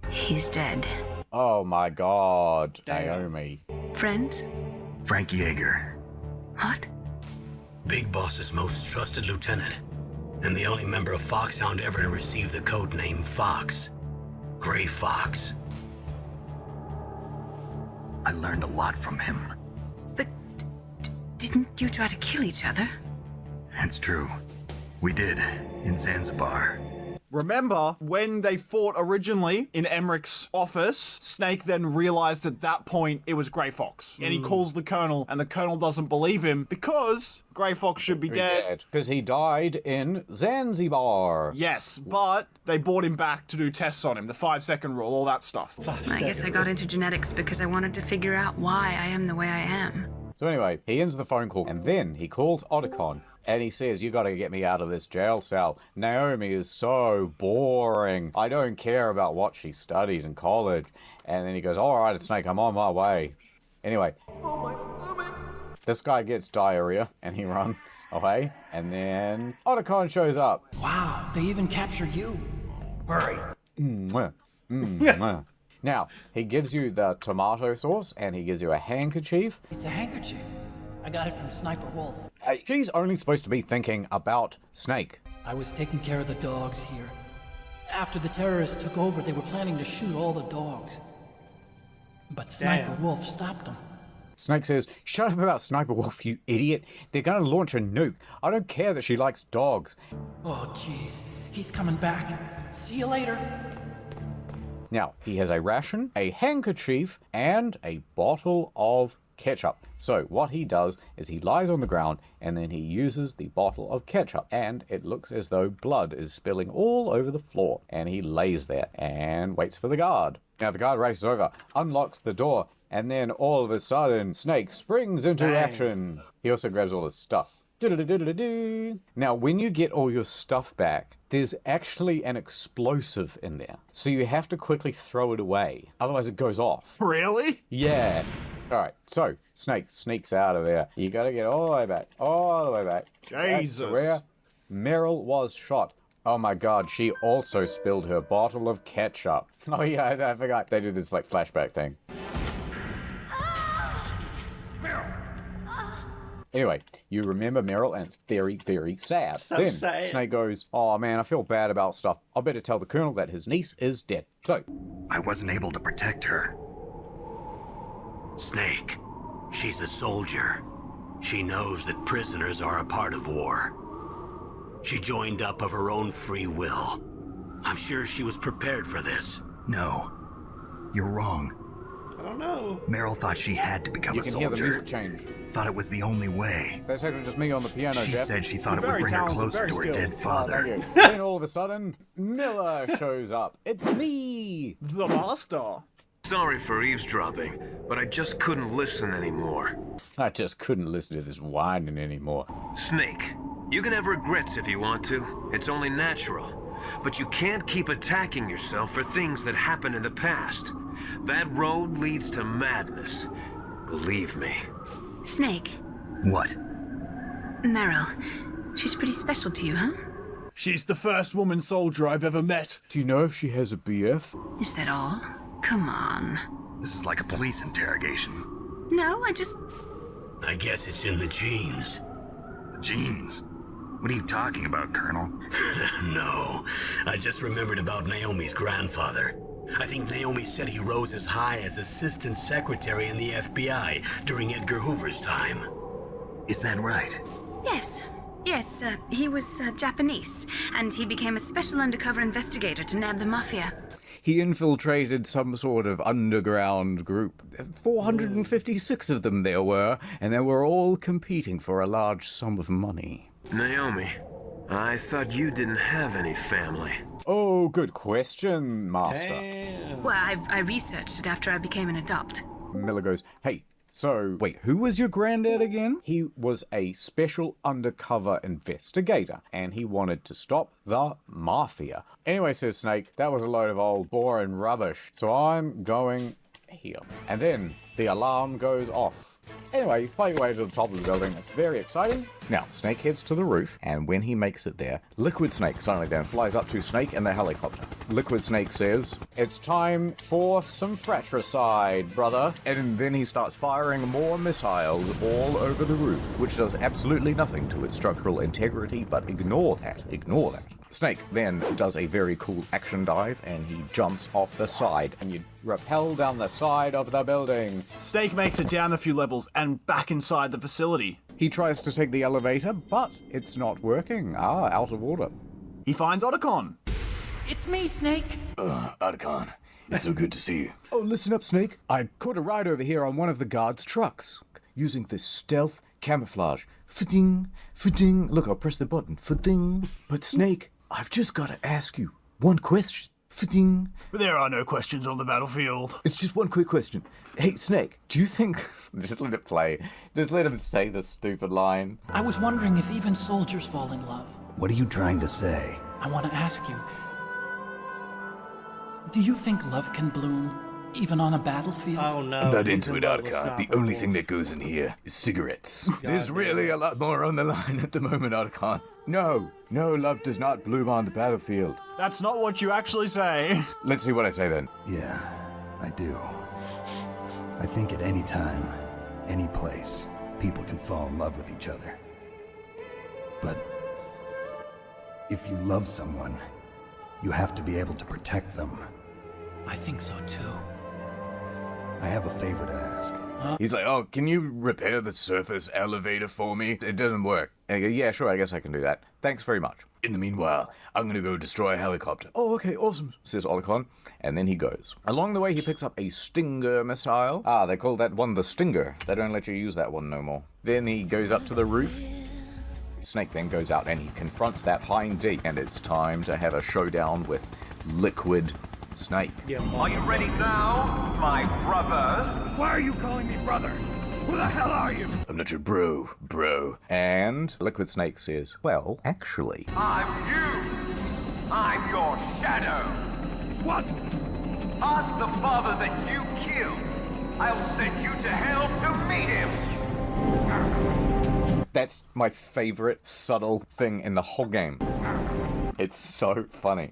Speaker 21: He's dead.
Speaker 2: Oh my god, Naomi.
Speaker 21: Friends?
Speaker 10: Frank Yeager.
Speaker 21: What?
Speaker 22: Big Boss's most trusted lieutenant, and the only member of Foxhound ever to receive the code name Fox. Gray Fox.
Speaker 10: I learned a lot from him.
Speaker 21: But didn't you try to kill each other?
Speaker 10: It's true. We did, in Zanzibar.
Speaker 5: Remember, when they fought originally in Emmerich's office, Snake then realized at that point it was Grey Fox. And he calls the Colonel, and the Colonel doesn't believe him because Grey Fox should be dead.
Speaker 2: Because he died in Zanzibar.
Speaker 5: Yes, but they brought him back to do tests on him, the 5-second rule, all that stuff.
Speaker 21: I guess I got into genetics because I wanted to figure out why I am the way I am.
Speaker 2: So anyway, he ends the phone call, and then he calls Otacon. And he says, you gotta get me out of this jail cell. Naomi is so boring. I don't care about what she studied in college. And then he goes, all right, Snake, I'm on my way. Anyway.
Speaker 20: Oh, my stomach.
Speaker 2: This guy gets diarrhea, and he runs away. And then Otacon shows up.
Speaker 16: Wow, they even captured you.
Speaker 10: Hurry.
Speaker 2: Now, he gives you the tomato sauce, and he gives you a handkerchief.
Speaker 16: It's a handkerchief. I got it from Sniper Wolf.
Speaker 2: She's only supposed to be thinking about Snake.
Speaker 16: I was taking care of the dogs here. After the terrorists took over, they were planning to shoot all the dogs. But Sniper Wolf stopped them.
Speaker 2: Snake says, shut up about Sniper Wolf, you idiot. They're gonna launch a nuke. I don't care that she likes dogs.
Speaker 16: Oh, jeez. He's coming back. See you later.
Speaker 2: Now, he has a ration, a handkerchief, and a bottle of ketchup. So what he does is he lies on the ground and then he uses the bottle of ketchup and it looks as though blood is spilling all over the floor, and he lays there and waits for the guard. Now the guard races over, unlocks the door, and then all of a sudden Snake springs into action. He also grabs all his stuff. Now when you get all your stuff back, there's actually an explosive in there, so you have to quickly throw it away, otherwise it goes off.
Speaker 5: Really?
Speaker 2: Yeah. Alright, so Snake sneaks out of there. You gotta get all the way back. All the way back.
Speaker 5: Jesus.
Speaker 2: That's where Meryl was shot. Oh my god, she also spilled her bottle of ketchup. Oh yeah, I forgot. They do this like flashback thing. Anyway, you remember Meryl, and it's very, very sad.
Speaker 1: So
Speaker 2: then
Speaker 1: sad.
Speaker 2: Snake goes, oh man, I feel bad about stuff. I better tell the Colonel that his niece is dead. So,
Speaker 10: I wasn't able to protect her.
Speaker 22: Snake, she's a soldier. She knows that prisoners are a part of war. She joined up of her own free will. I'm sure she was prepared for this.
Speaker 10: No, you're wrong.
Speaker 1: I don't know.
Speaker 10: Meryl thought she had to become
Speaker 2: you
Speaker 10: a
Speaker 2: can
Speaker 10: soldier.
Speaker 2: hear the music change.
Speaker 10: Thought it was the only way.
Speaker 2: That's actually just me on the piano,
Speaker 10: She
Speaker 2: Jeff.
Speaker 10: said she thought it would bring her closer to her dead father.
Speaker 2: Thank you. Then all of a sudden, Miller shows up. It's me!
Speaker 5: The master.
Speaker 23: Sorry for eavesdropping, but I just couldn't listen anymore.
Speaker 2: I just couldn't listen to this whining anymore.
Speaker 23: Snake, you can have regrets if you want to. It's only natural. But you can't keep attacking yourself for things that happened in the past. That road leads to madness. Believe me.
Speaker 21: Snake.
Speaker 10: What?
Speaker 21: Meryl. She's pretty special to you, huh?
Speaker 5: She's the first woman soldier I've ever met.
Speaker 2: Do you know if she has a BF?
Speaker 21: Is that all? Come on.
Speaker 4: This is like a police interrogation.
Speaker 21: No,
Speaker 22: I guess it's in the genes.
Speaker 4: The genes? What are you talking about, Colonel?
Speaker 22: No, I just remembered about Naomi's grandfather. I think Naomi said he rose as high as assistant secretary in the FBI during Edgar Hoover's time.
Speaker 4: Is that right?
Speaker 21: Yes. Yes, he was Japanese, and he became a special undercover investigator to nab the mafia.
Speaker 2: He infiltrated some sort of underground group. 456 of them there were, and they were all competing for a large sum of money.
Speaker 23: Naomi, I thought you didn't have any family.
Speaker 2: Oh, good question, Master.
Speaker 21: Damn. Well, I researched it after I became an adopt.
Speaker 2: Miller goes, hey, so, wait, who was your granddad again? He was a special undercover investigator, and he wanted to stop the mafia. Anyway, says Snake, that was a load of old boring rubbish, so I'm going here. And then the alarm goes off. Anyway, you fight your way to the top of the building. It's very exciting. Now, Snake heads to the roof, and when he makes it there, Liquid Snake suddenly then flies up to Snake and the helicopter. Liquid Snake says, it's time for some fratricide, brother. And then he starts firing more missiles all over the roof, which does absolutely nothing to its structural integrity, but ignore that. Ignore that. Snake then does a very cool action dive, and he jumps off the side, and you rappel down the side of the building.
Speaker 5: Snake makes it down a few levels and back inside the facility.
Speaker 2: He tries to take the elevator, but it's not working. Out of order.
Speaker 5: He finds Otacon.
Speaker 16: It's me, Snake.
Speaker 2: Otacon, it's so good to see you. Oh, listen up, Snake. I caught a ride over here on one of the guards' trucks, using this stealth camouflage. Fa-ding, fa-ding. Look, I'll press the button. Fa-ding. But Snake, I've just got to ask you one question. Fa-ding.
Speaker 5: There are no questions on the battlefield.
Speaker 2: It's just one quick question. Hey, Snake, do you think... Just let it play. Just let him say this stupid line.
Speaker 16: I was wondering if even soldiers fall in love.
Speaker 10: What are you trying to say?
Speaker 16: I want to ask you, do you think love can bloom even on a battlefield?
Speaker 1: Oh no.
Speaker 2: I'm not into it, Otacon. The only thing that goes in here is cigarettes. There's really a lot more on the line at the moment, Otacon. No, love does not bloom on the battlefield.
Speaker 5: That's not what you actually say.
Speaker 2: Let's see what I say then.
Speaker 10: Yeah, I do. I think at any time, any place, people can fall in love with each other. But if you love someone, you have to be able to protect them.
Speaker 16: I think so too.
Speaker 10: I have a favor to ask.
Speaker 2: He's like, oh, can you repair the surface elevator for me? It doesn't work. And I go, yeah, sure, I guess I can do that. Thanks very much. In the meanwhile, I'm gonna go destroy a helicopter. Oh, okay, awesome, says Otacon. And then he goes. Along the way, he picks up a Stinger missile. They call that one the Stinger. They don't let you use that one no more. Then he goes up to the roof. Snake then goes out and he confronts that Hind D. And it's time to have a showdown with Liquid Snake.
Speaker 9: Are you ready now, my brother?
Speaker 12: Why are you calling me brother? Who the hell are you?
Speaker 2: I'm not your bro. And Liquid Snake says, well, actually...
Speaker 9: I'm you! I'm your shadow!
Speaker 12: What?
Speaker 9: Ask the father that you killed. I'll send you to hell to meet him!
Speaker 2: That's my favorite subtle thing in the whole game. It's so funny.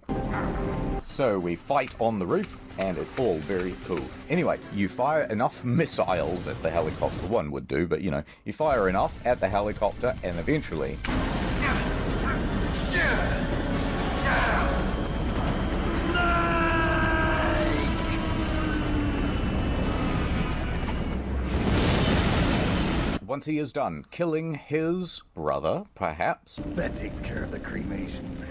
Speaker 2: So we fight on the roof, and it's all very cool. Anyway, you fire enough missiles at the helicopter, one would do, but you know, you fire enough at the helicopter, and eventually... Once he is done killing his brother, perhaps...
Speaker 10: That takes care of the cremation.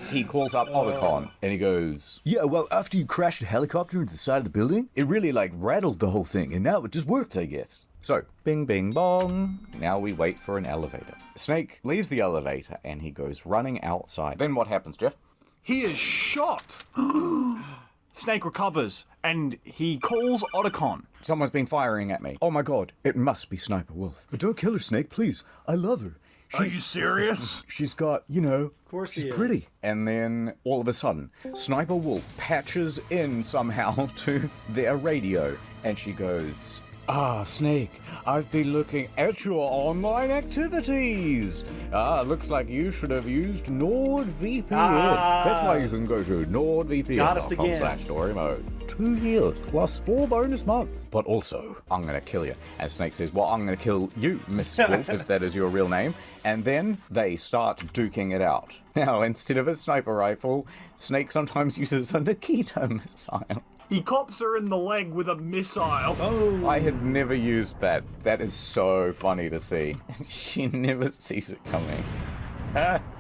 Speaker 2: He calls up Otacon, and he goes, yeah, well, after you crashed the helicopter into the side of the building, it really, rattled the whole thing, and now it just works, I guess. So, bing, bing, bong. Now we wait for an elevator. Snake leaves the elevator, and he goes running outside. Then what happens, Jeff?
Speaker 5: He is shot. Snake recovers, and he calls Otacon.
Speaker 2: Someone's been firing at me. Oh my god, it must be Sniper Wolf. But don't kill her, Snake, please. I love her.
Speaker 5: Are you serious?
Speaker 2: She's got, you know,
Speaker 1: of course
Speaker 2: she's pretty. And then, all of a sudden, Sniper Wolf patches in somehow to their radio, and she goes, Snake, I've been looking at your online activities. Looks like you should have used NordVPN. That's why you can go to nordvpn.com/story mode. 2 years plus 4 bonus months. But also, I'm gonna kill you. And Snake says, well, I'm gonna kill you, Miss Wolf, if that is your real name. And then they start duking it out. Now, instead of a sniper rifle, Snake sometimes uses a Nikita missile.
Speaker 5: He cops her in the leg with a missile.
Speaker 2: Oh. I had never used that. That is so funny to see. She never sees it coming.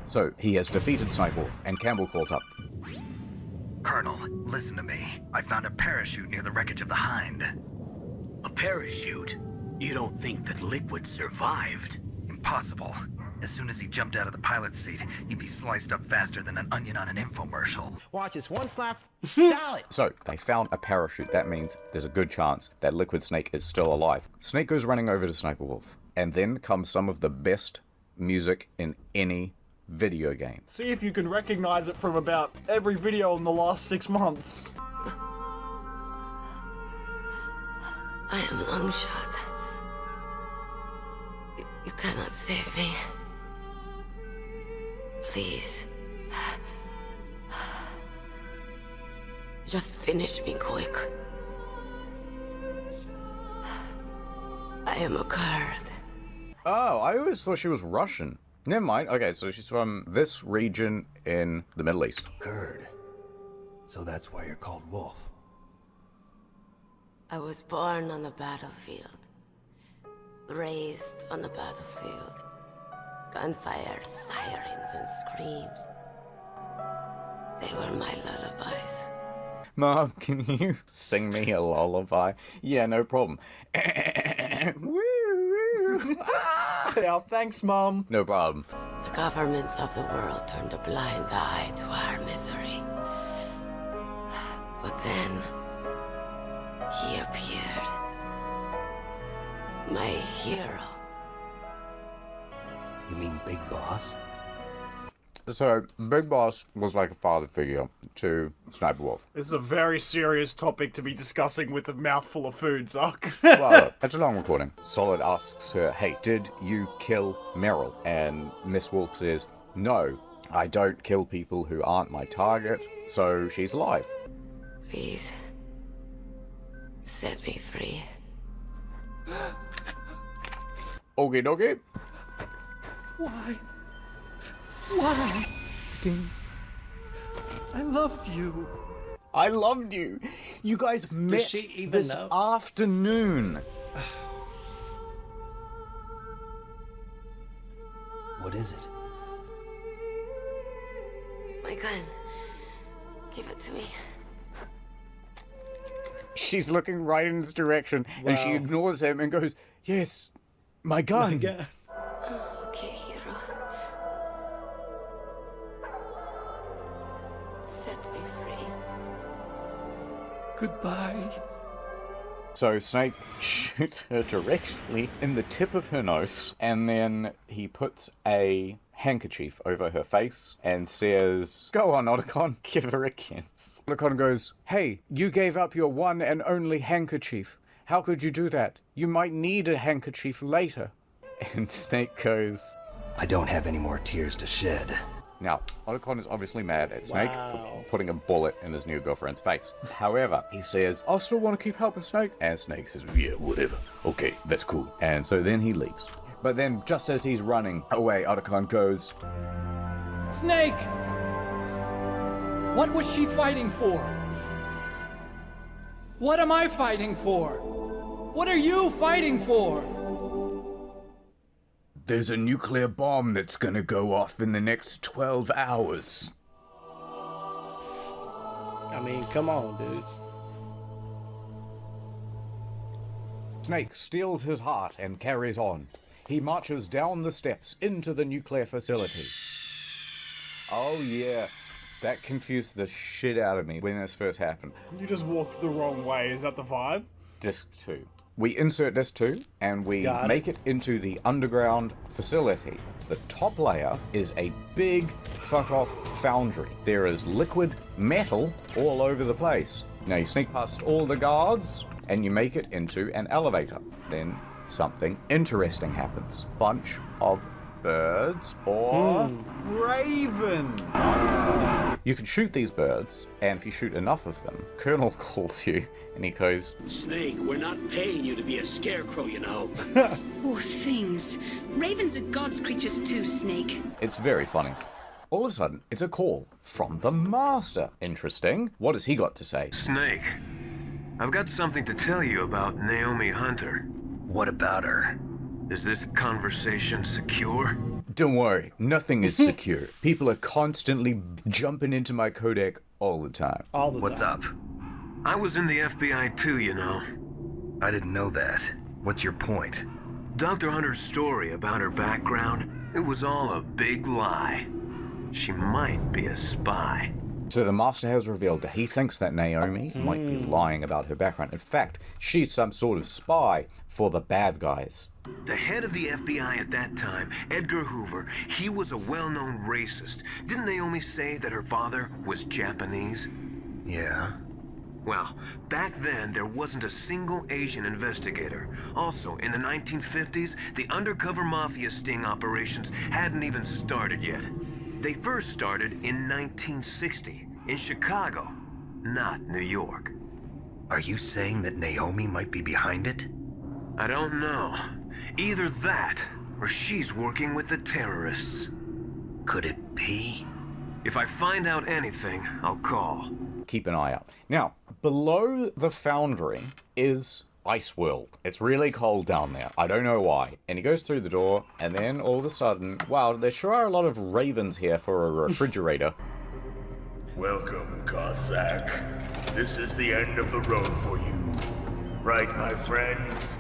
Speaker 2: So, he has defeated Snipe Wolf, and Campbell calls up.
Speaker 4: Colonel, listen to me. I found a parachute near the wreckage of the Hind.
Speaker 22: A parachute? You don't think that Liquid survived?
Speaker 4: Impossible. As soon as he jumped out of the pilot's seat, he'd be sliced up faster than an onion on an infomercial.
Speaker 3: Watch this, one slap, solid.
Speaker 2: So, they found a parachute. That means there's a good chance that Liquid Snake is still alive. Snake goes running over to Sniper Wolf. And then comes some of the best music in any video game.
Speaker 5: See if you can recognize it from about every video in the last 6 months.
Speaker 18: I am Longshot. You cannot save me. Please. Just finish me quick. I am a Kurd.
Speaker 2: Oh, I always thought she was Russian. Never mind. Okay, so she's from this region in the Middle East.
Speaker 10: Kurd. So that's why you're called Wolf.
Speaker 18: I was born on the battlefield. Raised on the battlefield. Gunfire, sirens, and screams. They were my lullabies.
Speaker 2: Mom, can you sing me a lullaby? Yeah, no problem.
Speaker 5: Yeah, thanks, Mom.
Speaker 2: No problem.
Speaker 18: The governments of the world turned a blind eye to our misery. But then, he appeared. My hero.
Speaker 10: You mean Big Boss?
Speaker 2: So, Big Boss was like a father figure to Sniper Wolf.
Speaker 5: This is a very serious topic to be discussing with a mouthful of food, Zuck.
Speaker 2: Well, it's a long recording. Solid asks her, hey, did you kill Meryl? And Miss Wolf says, no, I don't kill people who aren't my target, so she's alive.
Speaker 18: Please, set me free.
Speaker 2: Okie dokie.
Speaker 14: Why? Why?
Speaker 2: Ding.
Speaker 14: I loved you.
Speaker 2: I loved you. You guys met
Speaker 1: she even
Speaker 2: this
Speaker 1: know?
Speaker 2: afternoon.
Speaker 10: What is it?
Speaker 18: My gun. Give it to me.
Speaker 2: She's looking right in his direction, and she ignores him and goes, yes, my gun.
Speaker 1: My gun.
Speaker 18: Okay, hero. Set me free.
Speaker 14: Goodbye.
Speaker 2: So Snake shoots her directly in the tip of her nose, and then he puts a handkerchief over her face and says, go on, Otacon, give her a kiss. Otacon goes, hey, you gave up your one and only handkerchief. How could you do that? You might need a handkerchief later. And Snake goes,
Speaker 10: I don't have any more tears to shed.
Speaker 2: Now, Otacon is obviously mad at Snake
Speaker 1: Wow.
Speaker 2: for putting a bullet in his new girlfriend's face. However, he says, I still want to keep helping Snake. And Snake says, yeah, whatever. Okay, that's cool. And so then he leaves. But then, just as he's running away, Otacon goes,
Speaker 14: Snake! What was she fighting for? What am I fighting for? What are you fighting for?
Speaker 6: There's a nuclear bomb that's gonna go off in the next 12 hours.
Speaker 1: I mean, come on, dude.
Speaker 2: Snake steals his heart and carries on. He marches down the steps into the nuclear facility. Oh yeah, that confused the shit out of me when this first happened.
Speaker 5: You just walked the wrong way. Is that the vibe?
Speaker 2: Disc 2. We insert disc 2 and we
Speaker 1: Got it.
Speaker 2: make it into the underground facility. The top layer is a big fuck-off foundry. There is liquid metal all over the place. Now you sneak past all the guards, and you make it into an elevator. Then something interesting happens. Bunch of birds or ravens. You can shoot these birds, and if you shoot enough of them, Colonel calls you, and he goes,
Speaker 22: Snake, we're not paying you to be a scarecrow, you know.
Speaker 8: Poor things. Ravens are God's creatures too, Snake.
Speaker 2: It's very funny. All of a sudden, it's a call from the Master. Interesting. What has he got to say?
Speaker 23: Snake, I've got something to tell you about Naomi Hunter.
Speaker 4: What about her?
Speaker 23: Is this conversation secure?
Speaker 2: Don't worry, nothing is secure. People are constantly jumping into my codec all the time.
Speaker 4: What's up?
Speaker 23: I was in the FBI too, you know.
Speaker 4: I didn't know that. What's your point?
Speaker 23: Dr. Hunter's story about her background, it was all a big lie. She might be a spy.
Speaker 2: So the Master has revealed that he thinks that Naomi might be lying about her background. In fact, she's some sort of spy for the bad guys.
Speaker 23: The head of the FBI at that time, Edgar Hoover, he was a well-known racist. Didn't Naomi say that her father was Japanese?
Speaker 4: Yeah.
Speaker 23: Well, back then, there wasn't a single Asian investigator. Also, in the 1950s, the undercover mafia sting operations hadn't even started yet. They first started in 1960, in Chicago, not New York.
Speaker 4: Are you saying that Naomi might be behind it?
Speaker 23: I don't know. Either that, or she's working with the terrorists.
Speaker 4: Could it be?
Speaker 23: If I find out anything, I'll call.
Speaker 2: Keep an eye out. Now, below the foundry is Ice World. It's really cold down there. I don't know why. And he goes through the door, and then all of a sudden, wow, there sure are a lot of ravens here for a refrigerator.
Speaker 11: Welcome, Cossack. This is the end of the road for you. Right, my friends?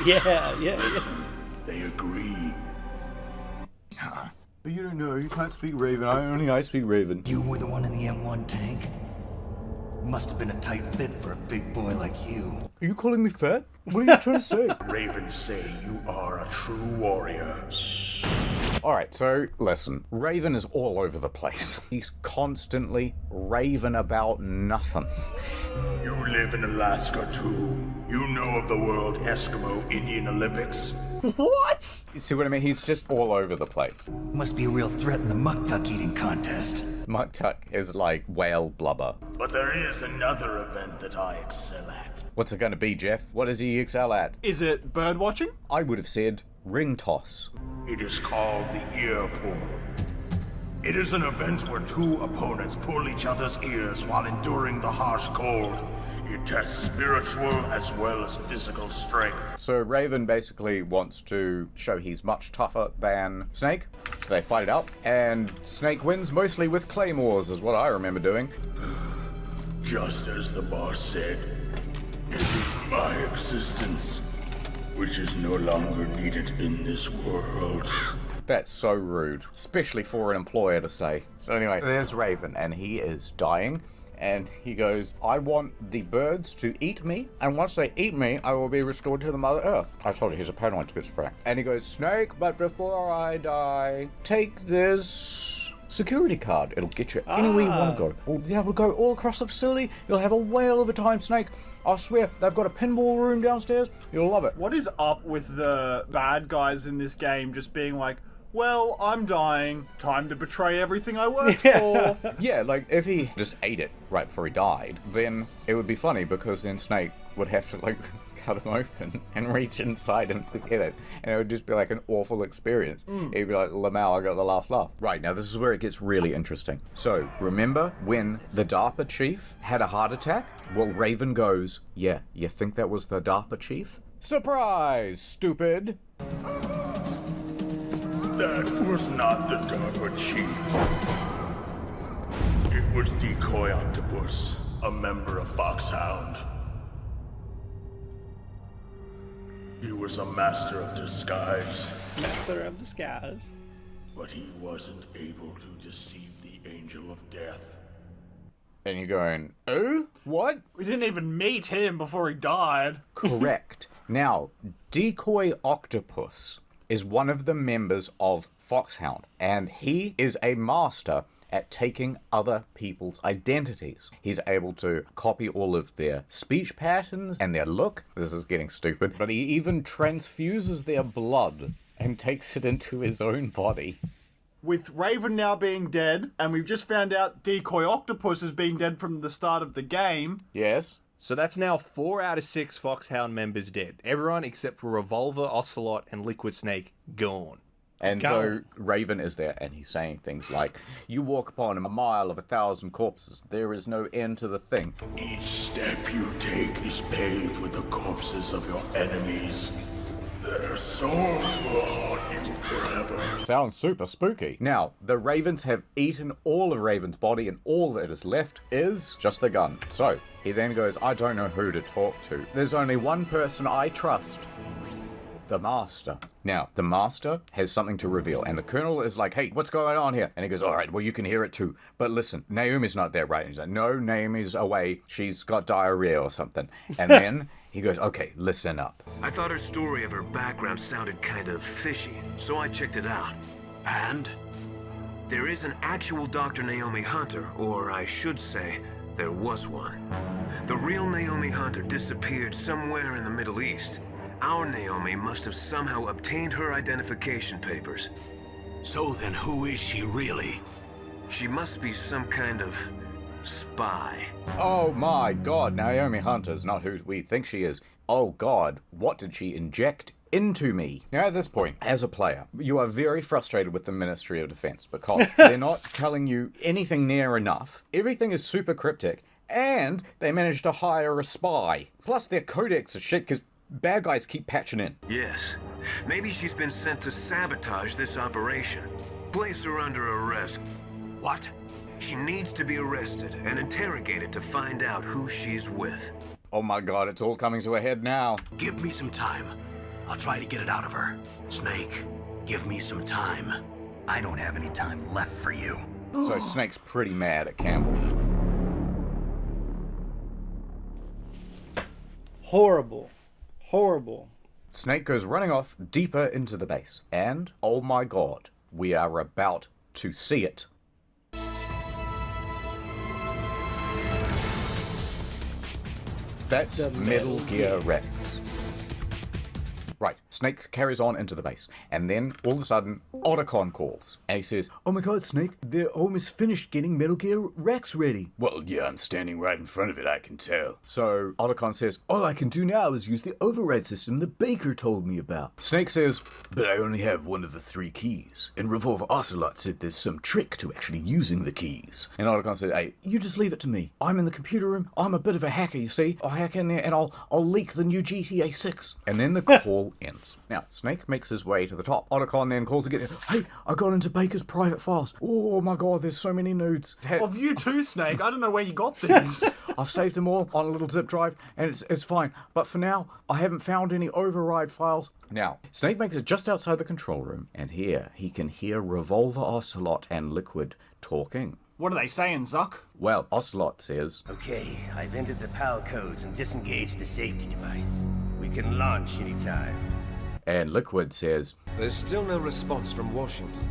Speaker 1: yeah.
Speaker 11: Listen, they agree.
Speaker 2: But you don't know, you can't speak Raven. I speak Raven.
Speaker 10: You were the one in the M1 tank? Must have been a tight fit for a big boy like you.
Speaker 2: Are you calling me fat? What are you trying to say?
Speaker 11: Ravens say you are a true warrior.
Speaker 2: Alright, so listen. Raven is all over the place. He's constantly raving about nothing.
Speaker 11: You live in Alaska too. You know of the World Eskimo Indian Olympics?
Speaker 2: What? You see what I mean? He's just all over the place.
Speaker 10: Must be a real threat in the muck-tuck eating contest.
Speaker 2: Muck-tuck is like whale blubber.
Speaker 11: But there is another event that I excel at.
Speaker 2: What's it gonna be, Jeff? What does he excel at?
Speaker 5: Is it bird watching?
Speaker 2: I would have said ring toss.
Speaker 11: It is called the ear pull. It is an event where two opponents pull each other's ears while enduring the harsh cold. It tests spiritual as well as physical strength.
Speaker 2: So Raven basically wants to show he's much tougher than Snake. So they fight it out, and Snake wins mostly with claymores, is what I remember doing.
Speaker 11: Just as the boss said, it is my existence, which is no longer needed in this world.
Speaker 2: That's so rude, especially for an employer to say. So anyway, there's Raven, and he is dying. And he goes, I want the birds to eat me, and once they eat me, I will be restored to the Mother Earth. I told you he's a paranoid schizophrenic. And he goes, Snake, but before I die, take this security card. It'll get you anywhere you want to go. We'll be able to go all across the facility. You'll have a whale of a time, Snake. I swear, they've got a pinball room downstairs. You'll love it.
Speaker 5: What is up with the bad guys in this game just being like, well, I'm dying. Time to betray everything I worked for.
Speaker 2: Yeah, like, if he just ate it right before he died, then it would be funny, because then Snake would have to, like, cut him open and reach inside him to get it. And it would just be, like, an awful experience. He'd be like, Lamau, I got the last laugh. Right, now this is where it gets really interesting. So, remember when the DARPA chief had a heart attack? Well, Raven goes, yeah, you think that was the DARPA chief? Surprise, stupid!
Speaker 11: That was not the DARPA chief. It was Decoy Octopus, a member of Foxhound. He was a master of disguise.
Speaker 1: Master of disguise.
Speaker 11: But he wasn't able to deceive the Angel of Death.
Speaker 2: And you're going, oh? What?
Speaker 5: We didn't even meet him before he died.
Speaker 2: Correct. Now, Decoy Octopus is one of the members of Foxhound, and he is a master at taking other people's identities. He's able to copy all of their speech patterns and their look. This is getting stupid. But he even transfuses their blood and takes it into his own body.
Speaker 5: With Raven now being dead, and we've just found out Decoy Octopus has been dead from the start of the game.
Speaker 2: Yes.
Speaker 7: So that's now 4 out of 6 Foxhound members dead. Everyone except for Revolver, Ocelot, and Liquid Snake gone.
Speaker 2: And so Raven is there, and he's saying things like, "You walk upon a mile of 1,000 corpses. There is no end to the thing.
Speaker 11: Each step you take is paved with the corpses of your enemies. Their souls will haunt you forever."
Speaker 2: Sounds super spooky. Now, the Ravens have eaten all of Raven's body, and all that is left is just the gun. So, he then goes, "I don't know who to talk to. There's only one person I trust. The Master." Now, the Master has something to reveal, and the Colonel is like, "Hey, what's going on here?" And he goes, "All right, well, you can hear it too. But listen, Naomi's not there, right?" And he's like, "No, Naomi's away. She's got diarrhea or something." And then he goes, "Okay, listen up."
Speaker 23: I thought her story of her background sounded kind of fishy, so I checked it out. And? There is an actual Dr. Naomi Hunter, or I should say, there was one. The real Naomi Hunter disappeared somewhere in the Middle East. Our Naomi must have somehow obtained her identification papers.
Speaker 22: So then who is she really?
Speaker 23: She must be some kind of spy.
Speaker 2: Oh my god, Naomi Hunter's not who we think she is. Oh god, what did she inject into me? Now at this point, as a player, you are very frustrated with the Ministry of Defense because they're not telling you anything near enough. Everything is super cryptic, and they managed to hire a spy. Plus their codex is shit because bad guys keep patching in.
Speaker 23: Yes. Maybe she's been sent to sabotage this operation. Place her under arrest.
Speaker 22: What?
Speaker 23: She needs to be arrested and interrogated to find out who she's with.
Speaker 2: Oh my god, it's all coming to a head now.
Speaker 22: Give me some time. I'll try to get it out of her. Snake, give me some time. I don't have any time left for you.
Speaker 2: So Snake's pretty mad at Campbell.
Speaker 1: Horrible. Horrible.
Speaker 2: Snake goes running off deeper into the base. And, oh my god, we are about to see it. That's Metal Gear Rex. Right, Snake carries on into the base, and then, all of a sudden, Otacon calls, and he says, "Oh my god, Snake, they're almost finished getting Metal Gear Rex ready."
Speaker 6: "Well, yeah, I'm standing right in front of it, I can tell."
Speaker 2: So, Otacon says, "All I can do now is use the override system that Baker told me about." Snake says,
Speaker 6: "But I only have one of the 3 keys, and Revolver Ocelot said there's some trick to actually using the keys."
Speaker 2: And Otacon said, "Hey, you just leave it to me. I'm in the computer room, I'm a bit of a hacker, you see. I'll hack in there and I'll leak the new GTA 6. And then the call ends. Now, Snake makes his way to the top. Otacon then calls again. "Hey, I got into Baker's private files. Oh my god, there's so many nudes."
Speaker 5: Of you too, Snake. I don't know where you got these.
Speaker 2: I've saved them all on a little zip drive, and it's fine. But for now, I haven't found any override files. Now, Snake makes it just outside the control room, and here he can hear Revolver Ocelot and Liquid talking.
Speaker 5: What are they saying, Zuck?
Speaker 2: Well, Ocelot says,
Speaker 19: "Okay, I've entered the PAL codes and disengaged the safety device. We can launch anytime."
Speaker 2: And Liquid says,
Speaker 17: "There's still no response from Washington.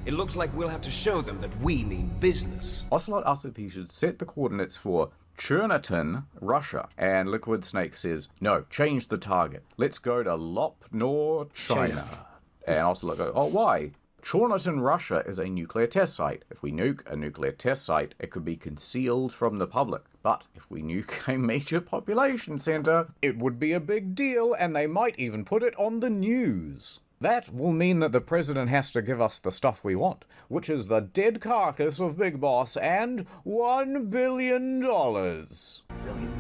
Speaker 17: It looks like we'll have to show them that we mean business."
Speaker 2: Ocelot asks if he should set the coordinates for Cherniton, Russia. And Liquid Snake says, "No, change the target. Let's go to Lopnor, China." And Ocelot goes, "Oh, why?" "Cherniton, Russia is a nuclear test site. If we nuke a nuclear test site, it could be concealed from the public. But if we nuke a major population center, it would be a big deal, and they might even put it on the news. That will mean that the president has to give us the stuff we want, which is the dead carcass of Big Boss and $1 billion.
Speaker 17: $1 billion?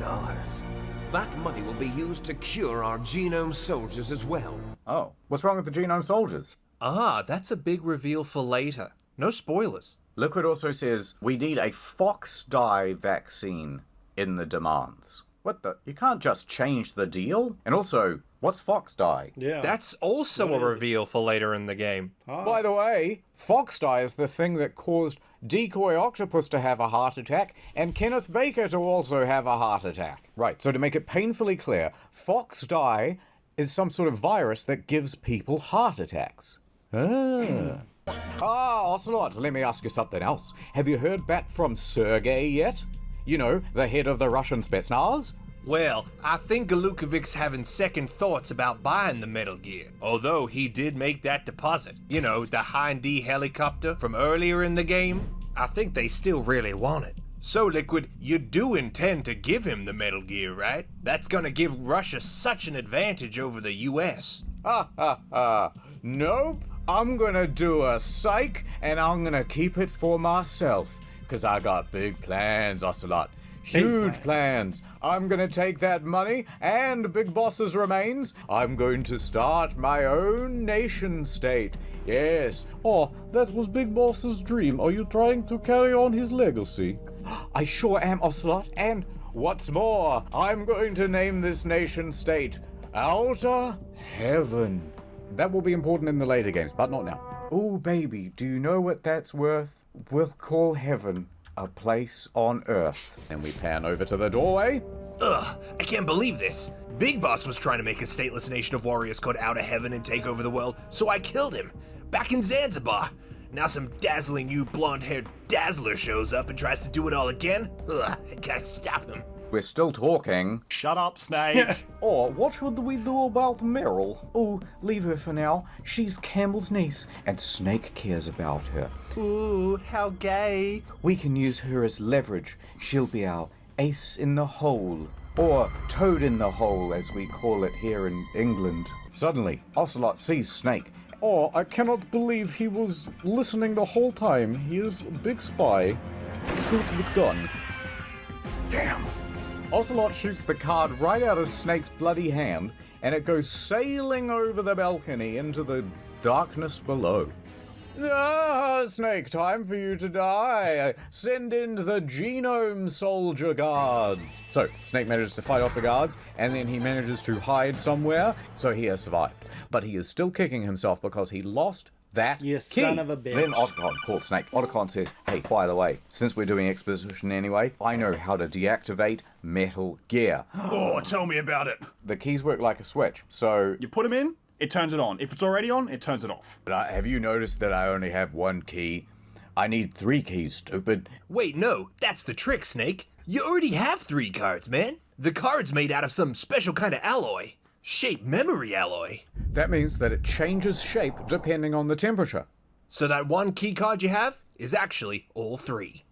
Speaker 17: That money will be used to cure our genome soldiers as well.
Speaker 2: Oh, what's wrong with the genome soldiers?
Speaker 7: Ah, that's a big reveal for later. No spoilers.
Speaker 2: Liquid also says, "We need a fox dye vaccine in the demands." What the? You can't just change the deal? And also, what's fox dye?
Speaker 1: Yeah.
Speaker 7: That's also a reveal for later in the game.
Speaker 1: Oh.
Speaker 2: By the way, fox dye is the thing that caused Decoy Octopus to have a heart attack and Kenneth Baker to also have a heart attack. Right, so to make it painfully clear, fox dye is some sort of virus that gives people heart attacks. Ah. Ocelot, let me ask you something else. Have you heard back from Sergei yet? You know, the head of the Russian Spetsnaz?
Speaker 7: Well, I think Galukovic's having second thoughts about buying the Metal Gear. Although he did make that deposit. You know, the Hind D helicopter from earlier in the game. I think they still really want it. So, Liquid, you do intend to give him the Metal Gear, right? That's gonna give Russia such an advantage over the US.
Speaker 2: Nope. I'm gonna do a psych, and I'm gonna keep it for myself. Cause I got big plans, Ocelot. Huge plans. I'm gonna take that money and Big Boss's remains. I'm going to start my own nation state. Yes. Oh, that was Big Boss's dream. Are you trying to carry on his legacy? I sure am, Ocelot. And what's more, I'm going to name this nation state Outer Heaven. That will be important in the later games, but not now. Oh, baby, do you know what that's worth? We'll call heaven a place on Earth. And we pan over to the doorway.
Speaker 7: Ugh, I can't believe this. Big Boss was trying to make a stateless nation of warriors called Outer Heaven and take over the world, so I killed him. Back in Zanzibar. Now some dazzling new blonde-haired dazzler shows up and tries to do it all again. Ugh, I gotta stop him.
Speaker 2: We're still talking.
Speaker 5: Shut up, Snake.
Speaker 2: Or what should we do about Meryl? Oh, leave her for now. She's Campbell's niece, and Snake cares about her.
Speaker 5: Ooh, how gay.
Speaker 2: We can use her as leverage. She'll be our ace in the hole. Or toad in the hole, as we call it here in England. Suddenly, Ocelot sees Snake. Oh, I cannot believe he was listening the whole time. He is a big spy. Shoot with gun.
Speaker 5: Damn.
Speaker 2: Ocelot shoots the card right out of Snake's bloody hand, and it goes sailing over the balcony into the darkness below. Ah, Snake, time for you to die. Send in the Genome Soldier Guards. So, Snake manages to fight off the guards, and then he manages to hide somewhere, so he has survived. But he is still kicking himself because he lost that
Speaker 1: You
Speaker 2: key.
Speaker 1: son of a bitch.
Speaker 2: Then Otacon called Snake. Otacon says, hey, by the way, since we're doing exposition anyway, I know how to deactivate Metal Gear.
Speaker 5: Oh, tell me about it.
Speaker 2: The keys work like a switch, so...
Speaker 5: You put them in, it turns it on. If it's already on, it turns it off.
Speaker 2: But have you noticed that I only have one key? I need 3 keys, stupid.
Speaker 7: Wait, no, that's the trick, Snake. You already have 3 cards, man. The card's made out of some special kind of alloy. Shape memory alloy.
Speaker 2: That means that it changes shape depending on the temperature.
Speaker 7: So that one key card you have is actually all 3.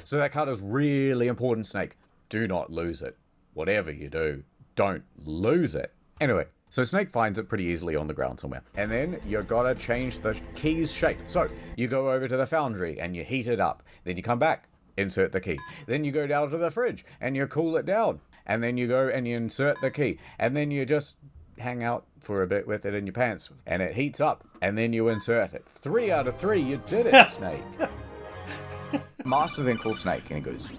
Speaker 2: So that card is really important, Snake. Do not lose it. Whatever you do, don't lose it. Anyway, so Snake finds it pretty easily on the ground somewhere. And then you gotta change the key's shape. So you go over to the foundry and you heat it up. Then you come back, insert the key. Then you go down to the fridge and you cool it down. And then you go and you insert the key. And then you just hang out for a bit with it in your pants. And it heats up. And then you insert it. 3 out of 3, you did it, Snake. Master then calls Snake and he goes,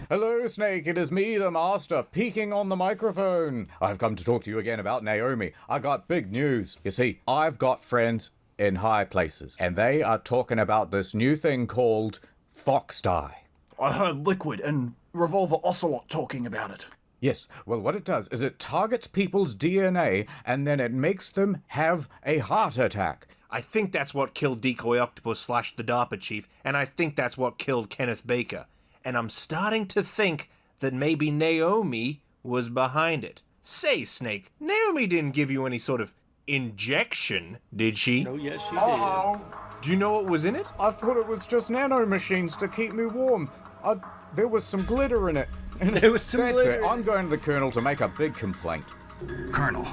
Speaker 2: hello, Snake, it is me, the Master, peeking on the microphone. I've come to talk to you again about Naomi. I got big news. You see, I've got friends in high places. And they are talking about this new thing called Fox Dye.
Speaker 5: I heard Liquid and Revolver Ocelot talking about it.
Speaker 2: Yes, well, what it does is it targets people's DNA and then it makes them have a heart attack.
Speaker 7: I think that's what killed Decoy Octopus / the DARPA chief, and I think that's what killed Kenneth Baker. And I'm starting to think that maybe Naomi was behind it. Say, Snake, Naomi didn't give you any sort of injection, did she?
Speaker 1: Oh, yes, she
Speaker 2: did.
Speaker 7: Do you know what was in it?
Speaker 2: I thought it was just nano machines to keep me warm. There was some glitter in it.
Speaker 1: There was some glitter.
Speaker 2: That's it. I'm going to the Colonel to make a big complaint.
Speaker 4: Colonel,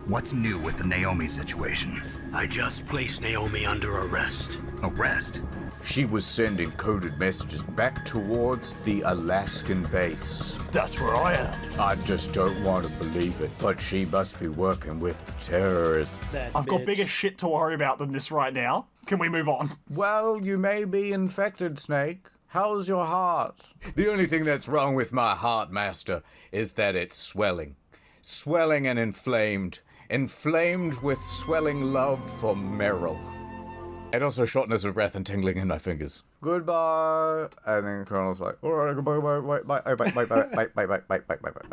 Speaker 4: what's new with the Naomi situation?
Speaker 22: I just placed Naomi under arrest.
Speaker 4: Arrest?
Speaker 2: She was sending coded messages back towards the Alaskan base.
Speaker 5: That's where I am.
Speaker 2: I just don't want to believe it, but she must be working with the terrorists.
Speaker 5: I've got bigger shit to worry about than this right now. Can we move on?
Speaker 2: Well, you may be infected, Snake. How's your heart? The only thing that's wrong with my heart, Master, is that it's swelling. Swelling and inflamed. Inflamed with swelling love for Meryl. And also shortness of breath and tingling in my fingers. Goodbye. And then Colonel's like, all right, goodbye, bye.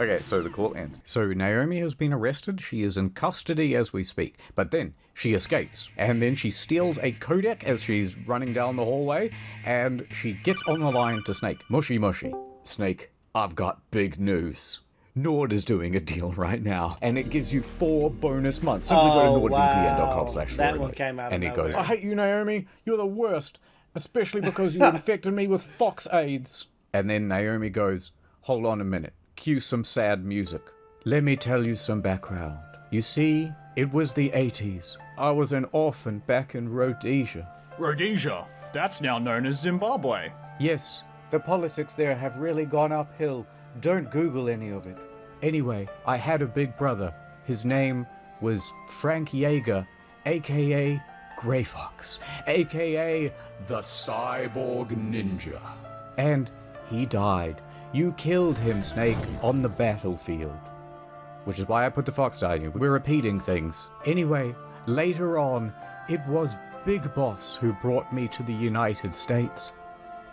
Speaker 2: Okay, so the call ends. So Naomi has been arrested. She is in custody as we speak. But then she escapes. And then she steals a codec as she's running down the hallway. And she gets on the line to Snake. Mushy, mushy. Snake, I've got big news. Nord is doing a deal right now, and it gives you 4 bonus months. Simply go to nordvpn.com/story.
Speaker 1: That one came out
Speaker 2: and
Speaker 1: of
Speaker 2: he
Speaker 1: nowhere.
Speaker 2: goes, I hate you, Naomi. You're the worst, especially because you infected me with fox AIDS. And then Naomi goes, hold on a minute. Cue some sad music. Let me tell you some background. You see, it was the 80s. I was an orphan back in Rhodesia.
Speaker 5: Rhodesia? That's now known as Zimbabwe.
Speaker 2: Yes, the politics there have really gone uphill. Don't Google any of it. Anyway, I had a big brother. His name was Frank Yeager, a.k.a. Grey Fox, a.k.a. the Cyborg Ninja. And he died. You killed him, Snake, on the battlefield. Which is why I put the fox die in you. We're repeating things. Anyway, later on, it was Big Boss who brought me to the United States.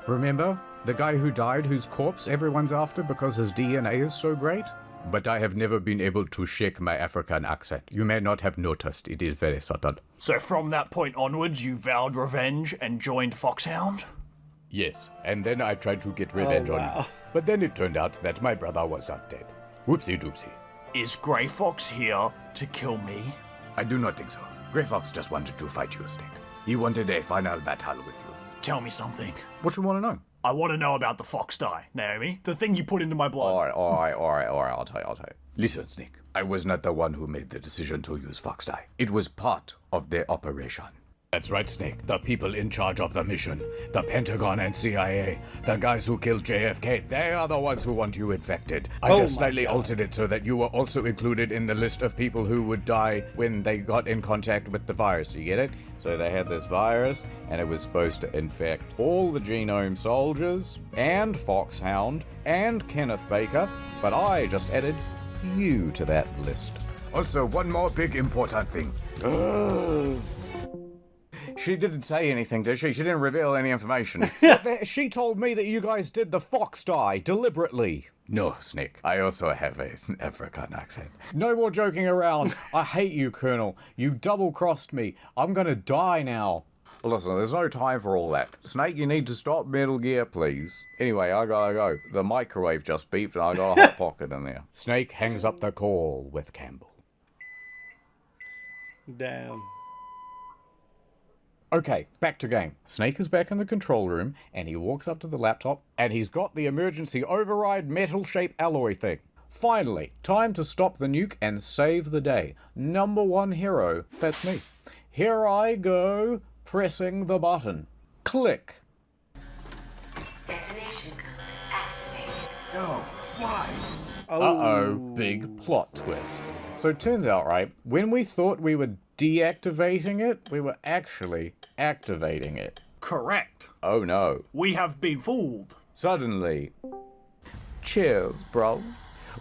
Speaker 2: Remember? The guy who died, whose corpse everyone's after because his DNA is so great? But I have never been able to shake my African accent. You may not have noticed, it is very subtle.
Speaker 5: So from that point onwards, you vowed revenge and joined Foxhound?
Speaker 2: Yes, and then I tried to get revenge on you. But then it turned out that my brother was not dead. Whoopsie doopsie.
Speaker 5: Is Grey Fox here to kill me?
Speaker 2: I do not think so. Grey Fox just wanted to fight you, Snake. He wanted a final battle with you.
Speaker 5: Tell me something.
Speaker 2: What you want to know?
Speaker 5: I want to know about the fox dye, Naomi. The thing you put into my blood.
Speaker 2: All right, I'll tell you. Listen, Snake. I was not the one who made the decision to use fox dye. It was part of their operation. That's right, Snake. The people in charge of the mission, the Pentagon and CIA, the guys who killed JFK, they are the ones who want you infected. I just slightly altered it so that you were also included in the list of people who would die when they got in contact with the virus. You get it? So they had this virus, and it was supposed to infect all the Genome Soldiers, and Foxhound, and Kenneth Baker, but I just added you to that list. Also, one more big important thing. She didn't say anything, did she? She didn't reveal any information. She told me that you guys did the fox dye deliberately. No, Snake. I also have an African accent. No more joking around. I hate you, Colonel. You double-crossed me. I'm gonna die now. Listen, there's no time for all that. Snake, you need to stop Metal Gear, please. Anyway, I gotta go. The microwave just beeped and I got a Hot Pocket in there. Snake hangs up the call with Campbell.
Speaker 1: Damn.
Speaker 2: Okay, back to game. Snake is back in the control room, and he walks up to the laptop, and he's got the emergency override metal-shaped alloy thing. Finally, time to stop the nuke and save the day. Number 1 hero, that's me. Here I go, pressing the button. Click.
Speaker 18: Detonation code activated.
Speaker 12: No, why?
Speaker 2: Uh-oh, big plot twist. So it turns out, right, when we thought we were deactivating it, we were actually activating it.
Speaker 5: Correct.
Speaker 2: Oh no.
Speaker 5: We have been fooled.
Speaker 2: Suddenly. Cheers, bro.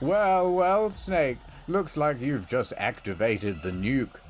Speaker 2: Well, Snake, looks like you've just activated the nuke.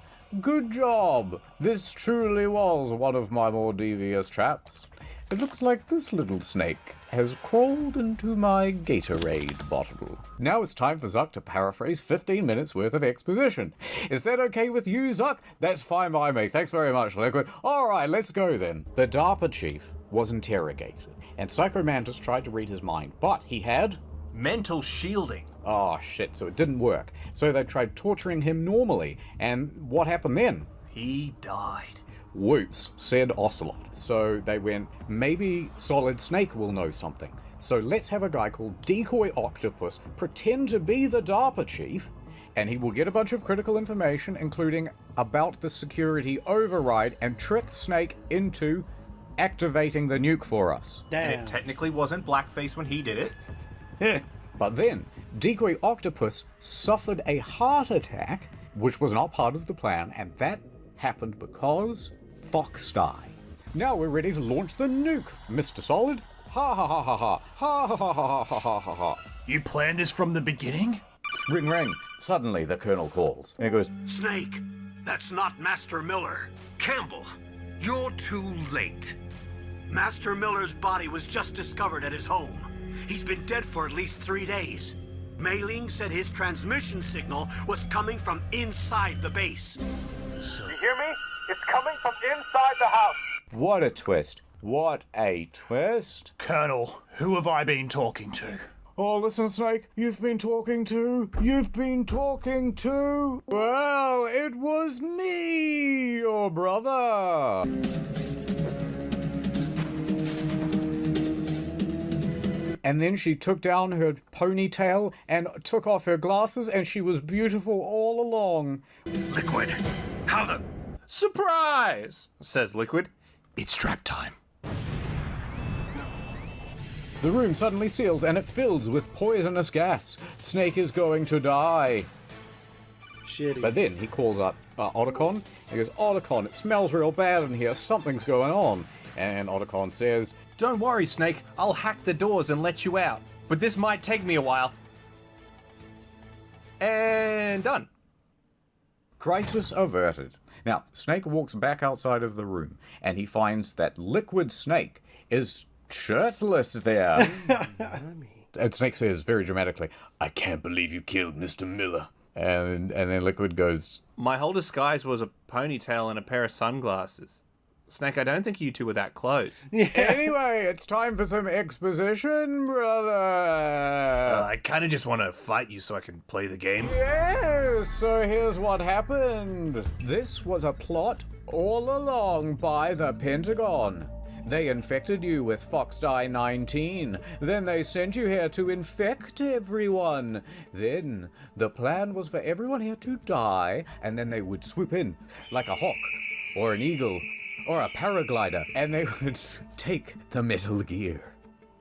Speaker 2: Good job. This truly was one of my more devious traps. It looks like this little snake has crawled into my Gatorade bottle. Now it's time for Zuck to paraphrase 15 minutes worth of exposition. Is that okay with you, Zuck? That's fine by me. Thanks very much, Liquid. Alright, let's go then. The DARPA chief was interrogated, and Psycho Mantis tried to read his mind, but he had
Speaker 3: mental shielding.
Speaker 2: Oh shit, so it didn't work. So they tried torturing him normally, and what happened then?
Speaker 3: He died.
Speaker 2: Whoops, said Ocelot. So they went, maybe Solid Snake will know something. So let's have a guy called Decoy Octopus pretend to be the DARPA chief, and he will get a bunch of critical information, including about the security override, and trick Snake into activating the nuke for us.
Speaker 3: Damn. And it technically wasn't blackface when he did it.
Speaker 2: But then, Decoy Octopus suffered a heart attack, which was not part of the plan, and that happened because Fox died. Now we're ready to launch the nuke, Mr. Solid. Ha ha ha ha ha. Ha ha ha ha ha ha ha ha.
Speaker 5: You planned this from the beginning?
Speaker 2: Ring ring. Suddenly the Colonel calls, and he goes,
Speaker 22: Snake, that's not Master Miller. Campbell, You're too late. Master Miller's body was just discovered at his home. He's been dead for at least 3 days. Mei Ling said his transmission signal was coming from inside the base.
Speaker 9: You hear me? It's coming from inside the house.
Speaker 2: What a twist. What a twist.
Speaker 5: Colonel, who have I been talking to?
Speaker 2: Oh, listen, Snake, you've been talking to... Well, it was me, your brother. And then she took down her ponytail and took off her glasses, and she was beautiful all along.
Speaker 22: Liquid, how the...
Speaker 7: Surprise, says Liquid. It's trap time.
Speaker 2: The room suddenly seals, and it fills with poisonous gas. Snake is going to die.
Speaker 1: Shitty.
Speaker 2: But then he calls up Otacon. He goes, Otacon, it smells real bad in here. Something's going on. And Otacon says,
Speaker 7: Don't worry, Snake. I'll hack the doors and let you out. But this might take me a while. And done.
Speaker 2: Crisis averted. Now, Snake walks back outside of the room, and he finds that Liquid Snake is shirtless there. And Snake says very dramatically, I can't believe you killed Mr. Miller. And then Liquid goes,
Speaker 7: My whole disguise was a ponytail and a pair of sunglasses. Snake, I don't think you two were that close.
Speaker 2: Anyway, it's time for some exposition, brother.
Speaker 7: I kind of just want to fight you so I can play the game.
Speaker 2: Yes, so here's what happened. This was a plot all along by the Pentagon. They infected you with Foxdie 19. Then they sent you here to infect everyone. Then the plan was for everyone here to die, and then they would swoop in like a hawk or an eagle or a paraglider, and they would take the Metal Gear.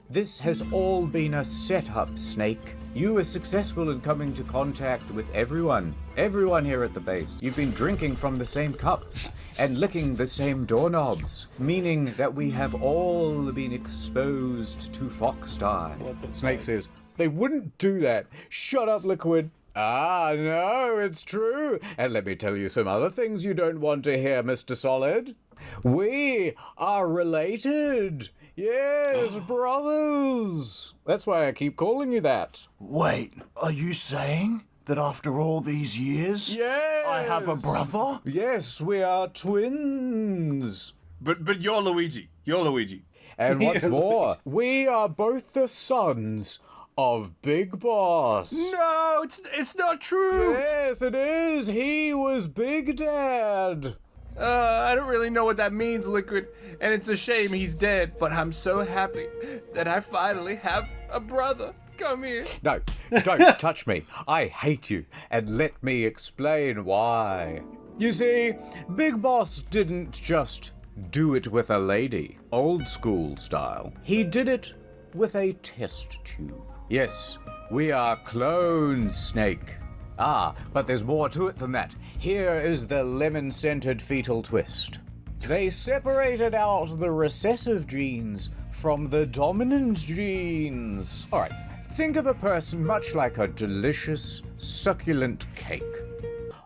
Speaker 2: This has all been a setup, Snake. You were successful in coming to contact with everyone here at the base. You've been drinking from the same cups and licking the same doorknobs, meaning that we have all been exposed to Foxdie. Snake says, they wouldn't do that. Shut up, Liquid. Ah, no, it's true. And let me tell you some other things you don't want to hear, Mr. Solid. We are related. Yes, brothers. That's why I keep calling you that.
Speaker 5: Wait, are you saying that after all these years, I have a brother?
Speaker 2: Yes, we are twins.
Speaker 7: But you're Luigi. You're Luigi.
Speaker 2: And what's more, we are both the sons of Big Boss.
Speaker 7: No, it's not true.
Speaker 2: Yes, it is. He was Big Dad.
Speaker 7: I don't really know what that means, Liquid, and it's a shame he's dead, but I'm so happy that I finally have a brother. Come here.
Speaker 2: No, don't touch me. I hate you, and let me explain why. You see, Big Boss didn't just do it with a lady, old school style. He did it with a test tube. Yes, we are clones, Snake. Ah, but there's more to it than that. Here is the lemon-scented fetal twist. They separated out the recessive genes from the dominant genes. All right, think of a person much like a delicious, succulent cake.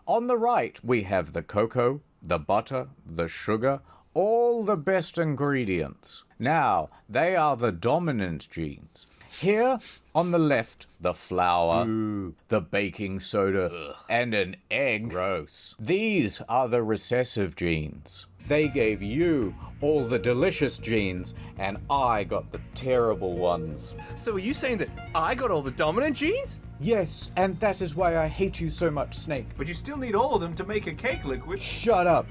Speaker 2: On the right, we have the cocoa, the butter, the sugar, all the best ingredients. Now, they are the dominant genes. Here, on the left, the flour, the baking soda, and an egg. Gross. These are the recessive genes. They gave you all the delicious genes, and I got the terrible ones.
Speaker 7: So are you saying that I got all the dominant genes?
Speaker 2: Yes, and that is why I hate you so much, Snake.
Speaker 3: But you still need all of them to make a cake, Liquid.
Speaker 2: Shut up.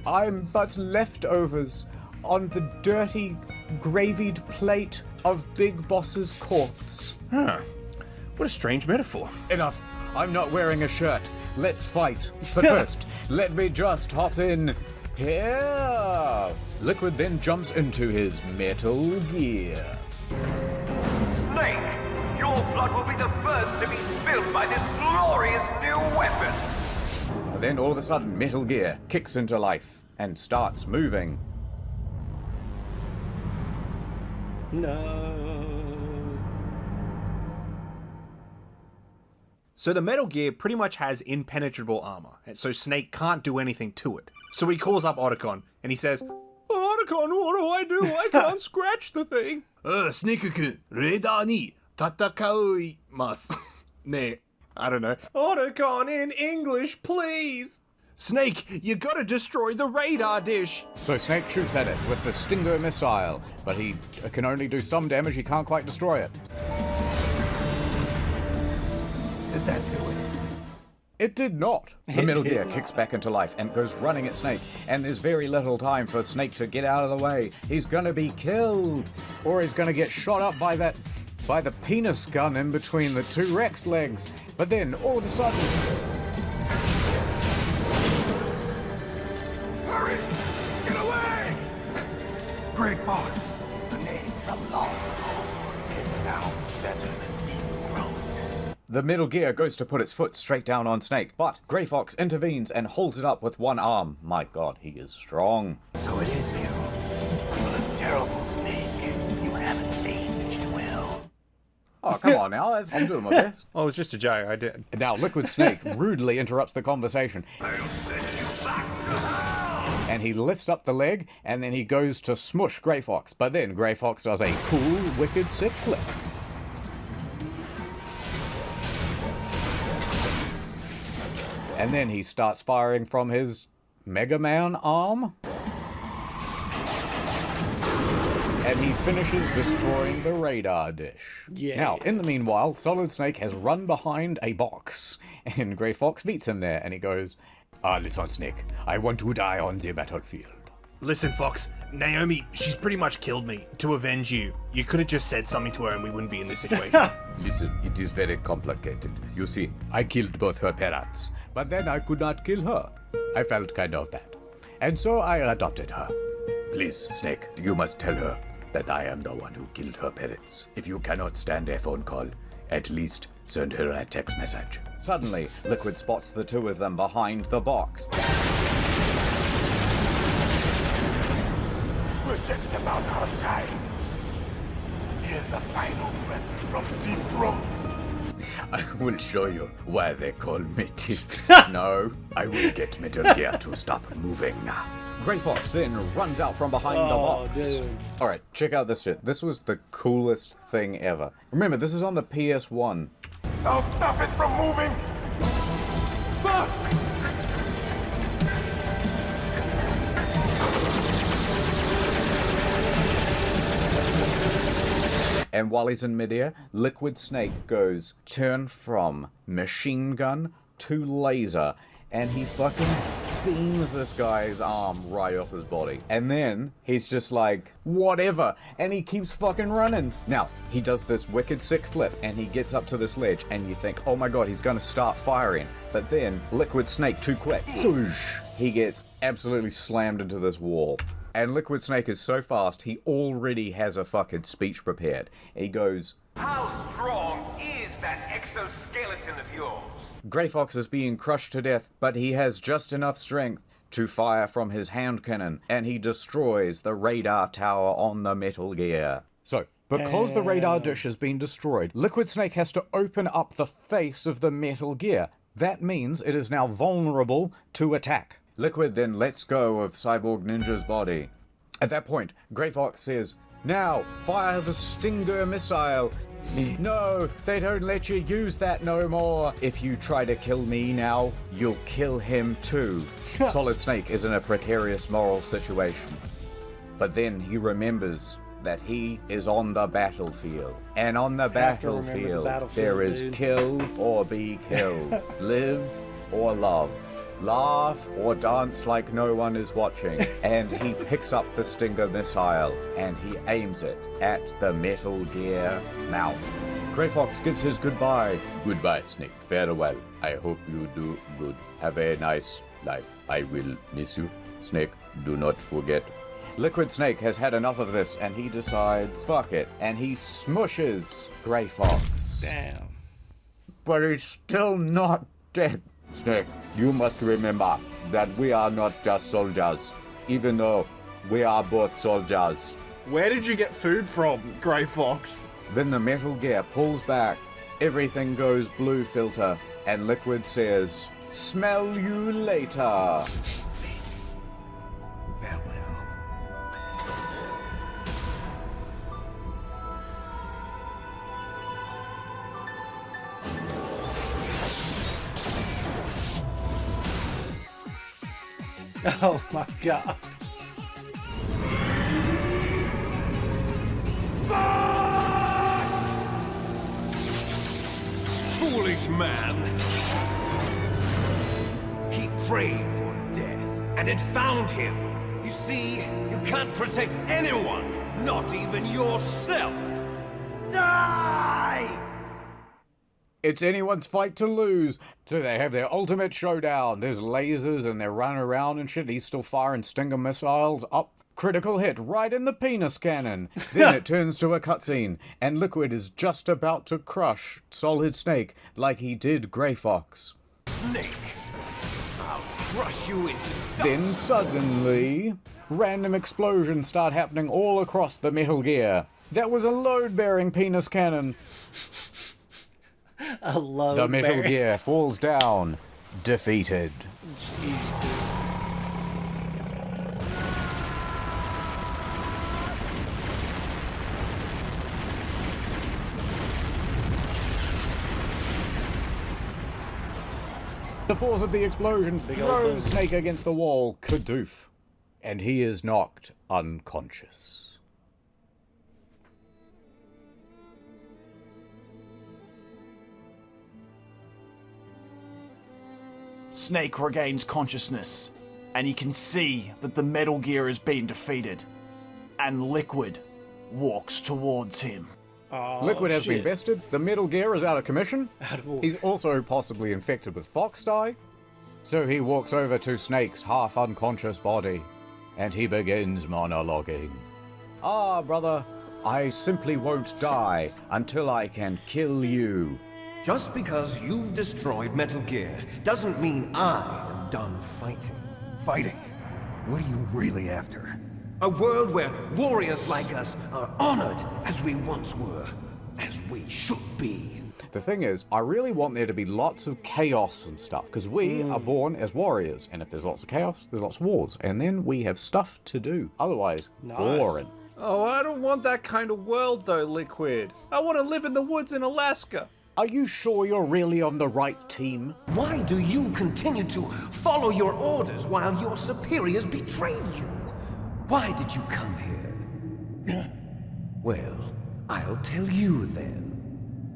Speaker 2: I'm but leftovers on the dirty, gravied plate of Big Boss's corpse.
Speaker 7: Huh. What a strange metaphor.
Speaker 2: Enough. I'm not wearing a shirt. Let's fight. But first, let me just hop in here. Liquid then jumps into his Metal Gear.
Speaker 9: Snake, your blood will be the first to be spilled by this glorious new weapon.
Speaker 2: And then all of a sudden, Metal Gear kicks into life and starts moving.
Speaker 1: No.
Speaker 7: So the Metal Gear pretty much has impenetrable armor, and so Snake can't do anything to it.
Speaker 3: So he calls up Otacon, and he says, Otacon, what do I do? I can't scratch the thing. Snake-kun, radar ni tatakaemasu. Ne, I don't know. Otacon in English, please. Snake, you gotta destroy the radar dish.
Speaker 2: So Snake shoots at it with the Stinger missile, but he can only do some damage, he can't quite destroy it.
Speaker 10: Did that do it?
Speaker 2: It did not. The Metal Gear kicks back into life and goes running at Snake, and there's very little time for Snake to get out of the way. He's gonna be killed, or he's gonna get shot up by the penis gun in between the two Rex legs. But then, all of a sudden...
Speaker 12: Hurry! Get away! Great Fox, the name from long ago. It sounds better than Deep Throat.
Speaker 2: The Metal Gear goes to put its foot straight down on Snake, but Grey Fox intervenes and holds it up with one arm. My god, he is strong.
Speaker 12: So it is you. You look terrible, Snake. You haven't aged well.
Speaker 2: Oh, come on now, I'm doing my best.
Speaker 3: Oh, it was just a joke, I did.
Speaker 2: Now, Liquid Snake rudely interrupts the conversation. And he lifts up the leg, and then he goes to smush Grey Fox. But then Grey Fox does a cool, wicked sick flip. And then he starts firing from his Mega Man arm. And he finishes destroying the radar dish.
Speaker 1: Yeah.
Speaker 2: Now, in the meanwhile, Solid Snake has run behind a box. And Grey Fox meets him there, and he goes, listen, Snake, I want to die on the battlefield.
Speaker 3: Listen, Fox, Naomi, she's pretty much killed me to avenge you. You could have just said something to her and we wouldn't be in this situation.
Speaker 2: Listen, it is very complicated. You see, I killed both her parents, but then I could not kill her. I felt kind of bad. And so I adopted her. Please, Snake, you must tell her that I am the one who killed her parents. If you cannot stand a phone call, at least send her a text message. Suddenly, Liquid spots the two of them behind the box.
Speaker 12: We're just about out of time. Here's a final present from Deep Throat.
Speaker 6: I will show you why they call me Deep. No, I will get Metal Gear to stop moving.
Speaker 2: Grey Fox then runs out from behind the box.
Speaker 1: Dude.
Speaker 2: Alright, check out this shit. This was the coolest thing ever. Remember, this is on the PS1.
Speaker 12: I'll stop it from moving! Fox!
Speaker 2: And while he's in midair, Liquid Snake goes turn from machine gun to laser, and he fucking beams this guy's arm right off his body. And then he's just like, whatever, and he keeps fucking running. Now, he does this wicked sick flip, and he gets up to this ledge, and you think, oh my god, he's gonna start firing. But then, Liquid Snake, too quick, he gets absolutely slammed into this wall. And Liquid Snake is so fast, he already has a fucking speech prepared. He goes,
Speaker 9: How strong is that exoskeleton of yours?
Speaker 2: Grey Fox is being crushed to death, but he has just enough strength to fire from his hand cannon, and he destroys the radar tower on the Metal Gear. So, because the radar dish has been destroyed, Liquid Snake has to open up the face of the Metal Gear. That means it is now vulnerable to attack. Liquid then lets go of Cyborg Ninja's body. At that point, Grey Fox says, now, fire the Stinger missile. No, they don't let you use that no more. If you try to kill me now, you'll kill him too. Solid Snake is in a precarious moral situation. But then he remembers that he is on the battlefield. And on the battlefield, there is
Speaker 1: dude.
Speaker 2: kill or be killed. Live or love. Laugh or dance like no one is watching. And he picks up the Stinger missile and he aims it at the Metal Gear mouth. Grey Fox gives his goodbye. Goodbye, Snake. Farewell. I hope you do good. Have a nice life. I will miss you. Snake, do not forget. Liquid Snake has had enough of this and he decides, fuck it. And he smushes Grey Fox.
Speaker 1: Damn.
Speaker 2: But he's still not dead. Snake, you must remember that we are not just soldiers, even though we are both soldiers.
Speaker 5: Where did you get food from, Grey Fox?
Speaker 2: Then the Metal Gear pulls back, everything goes blue filter, and Liquid says, smell you later.
Speaker 12: Snake,
Speaker 1: Oh my god.
Speaker 17: Foolish man! He prayed for death, and it found him. You see, you can't protect anyone, not even yourself. Die!
Speaker 2: It's anyone's fight to lose. So they have their ultimate showdown. There's lasers and they're running around and shit. He's still firing Stinger missiles up. Critical hit right in the penis cannon. Then it turns to a cutscene, and Liquid is just about to crush Solid Snake like he did Grey Fox.
Speaker 17: Snake! I'll crush you into dust!
Speaker 2: Then suddenly, random explosions start happening all across the Metal Gear. That was a load-bearing penis cannon.
Speaker 1: A load
Speaker 2: The Metal
Speaker 1: bearing.
Speaker 2: Gear falls down, defeated.
Speaker 1: Jeez.
Speaker 2: The force of the explosion throws Snake against the wall, kadoof, and he is knocked unconscious.
Speaker 5: Snake regains consciousness, and he can see that the Metal Gear has been defeated, and Liquid walks towards him.
Speaker 1: Oh,
Speaker 2: Liquid has been bested, the Metal Gear is out of commission, he's also possibly infected with fox dye, so he walks over to Snake's half-unconscious body, and he begins monologuing. Ah, brother, I simply won't die until I can kill you.
Speaker 17: Just because you've destroyed Metal Gear doesn't mean I am done fighting.
Speaker 10: Fighting? What are you really after?
Speaker 17: A world where warriors like us are honored as we once were, as we should be.
Speaker 2: The thing is, I really want there to be lots of chaos and stuff, because we are born as warriors, and if there's lots of chaos, there's lots of wars, and then we have stuff to do. Otherwise, boring.
Speaker 3: Oh, I don't want that kind of world though, Liquid. I want to live in the woods in Alaska.
Speaker 2: Are you sure you're really on the right team?
Speaker 17: Why do you continue to follow your orders while your superiors betray you? Why did you come here? Well, I'll tell you then.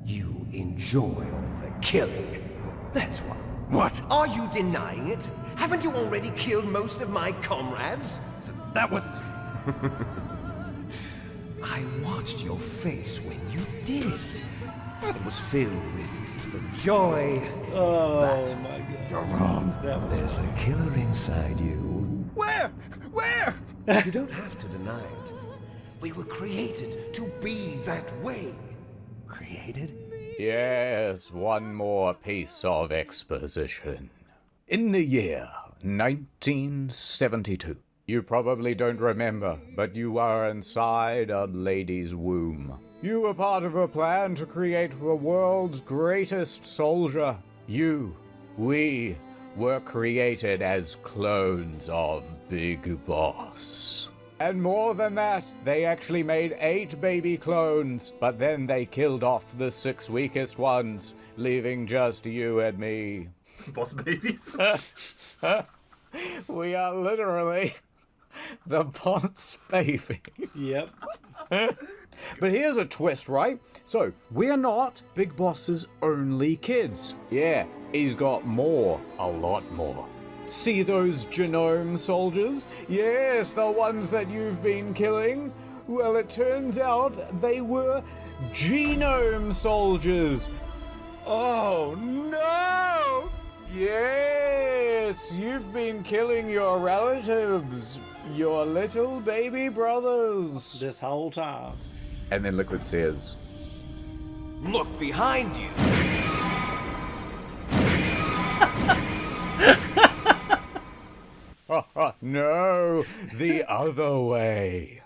Speaker 17: You enjoy all the killing. That's why.
Speaker 10: What?
Speaker 17: Are you denying it? Haven't you already killed most of my comrades?
Speaker 10: That was...
Speaker 17: I watched your face when you did it. It was filled with the joy.
Speaker 1: Oh my god.
Speaker 17: You're wrong. There's a killer inside you.
Speaker 3: Where? Where?
Speaker 17: You don't have to deny it. We were created to be that way.
Speaker 10: Created?
Speaker 2: Yes, one more piece of exposition. In the year 1972, you probably don't remember, but you were inside a lady's womb. You were part of a plan to create the world's greatest soldier. We were created as clones of Big Boss. And more than that, they actually made 8 baby clones, but then they killed off the 6 weakest ones, leaving just you and me.
Speaker 3: Boss babies?
Speaker 2: We are literally the boss baby.
Speaker 1: Yep.
Speaker 2: But here's a twist, right? So, we're not Big Boss's only kids. Yeah, he's got more, a lot more. See those genome soldiers? Yes, the ones that you've been killing. Well, it turns out they were genome soldiers. Oh, no! Yes, you've been killing your relatives, your little baby brothers.
Speaker 1: This whole time.
Speaker 2: And then Liquid says,
Speaker 17: Look behind you.
Speaker 2: no, the other way.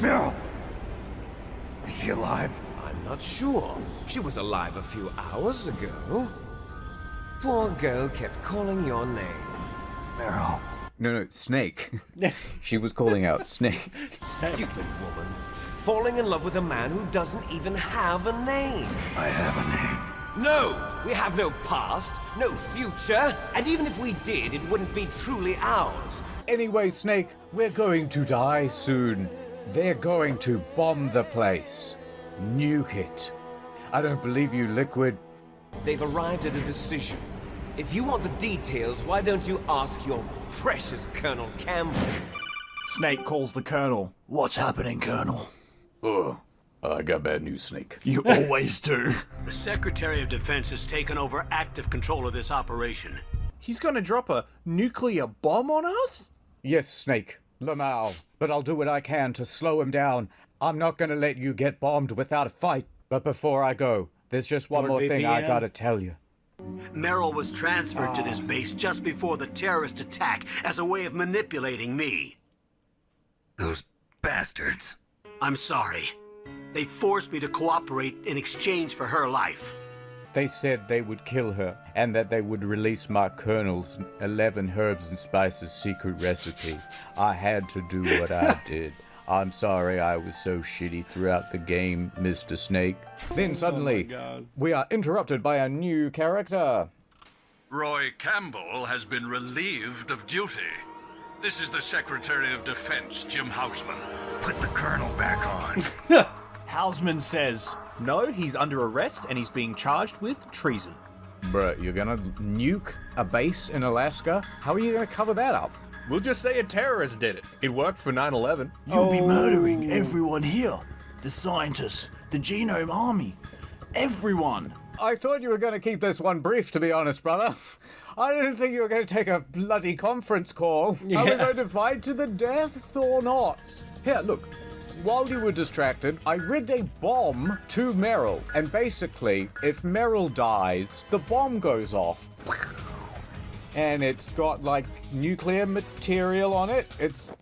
Speaker 10: Meryl! Is she alive?
Speaker 17: I'm not sure. She was alive a few hours ago. Poor girl kept calling your name.
Speaker 10: Meryl.
Speaker 2: No, Snake. She was calling out Snake.
Speaker 17: Stupid woman. Falling in love with a man who doesn't even have a name.
Speaker 10: I have a name.
Speaker 17: No! We have no past, no future, and even if we did, it wouldn't be truly ours.
Speaker 2: Anyway, Snake, we're going to die soon. They're going to bomb the place. Nuke it. I don't believe you, Liquid.
Speaker 17: They've arrived at a decision. If you want the details, why don't you ask your precious Colonel Campbell?
Speaker 5: Snake calls the Colonel. What's happening, Colonel?
Speaker 2: I got bad news, Snake.
Speaker 5: You always do.
Speaker 22: The Secretary of Defense has taken over active control of this operation.
Speaker 3: He's gonna drop a nuclear bomb on us?
Speaker 2: Yes, Snake. Lamau. But I'll do what I can to slow him down. I'm not gonna let you get bombed without a fight. But before I go, there's just one more thing I gotta tell you.
Speaker 22: Merrill was transferred to this base just before the terrorist attack as a way of manipulating me.
Speaker 4: Those bastards.
Speaker 22: I'm sorry. They forced me to cooperate in exchange for her life.
Speaker 2: They said they would kill her, and that they would release my Colonel's 11 herbs and spices secret recipe. I had to do what I did. I'm sorry I was so shitty throughout the game, Mr. Snake. Then suddenly, we are interrupted by a new character.
Speaker 13: Roy Campbell has been relieved of duty. This is the Secretary of Defense, Jim Houseman.
Speaker 4: Put the Colonel back on.
Speaker 5: Houseman says,
Speaker 3: no, he's under arrest and he's being charged with treason.
Speaker 2: Bruh, you're gonna nuke a base in Alaska? How are you gonna cover that up?
Speaker 3: We'll just say a terrorist did it. It worked for 9/11.
Speaker 5: You'll be murdering everyone here. The scientists, the Genome Army, everyone.
Speaker 2: I thought you were gonna keep this one brief, to be honest, brother. I didn't think you were gonna take a bloody conference call. Are we going to fight to the death or not? Here, look. While you were distracted, I rigged a bomb to Merrill. And basically, if Merrill dies, the bomb goes off. And it's got, like, nuclear material on it. It's,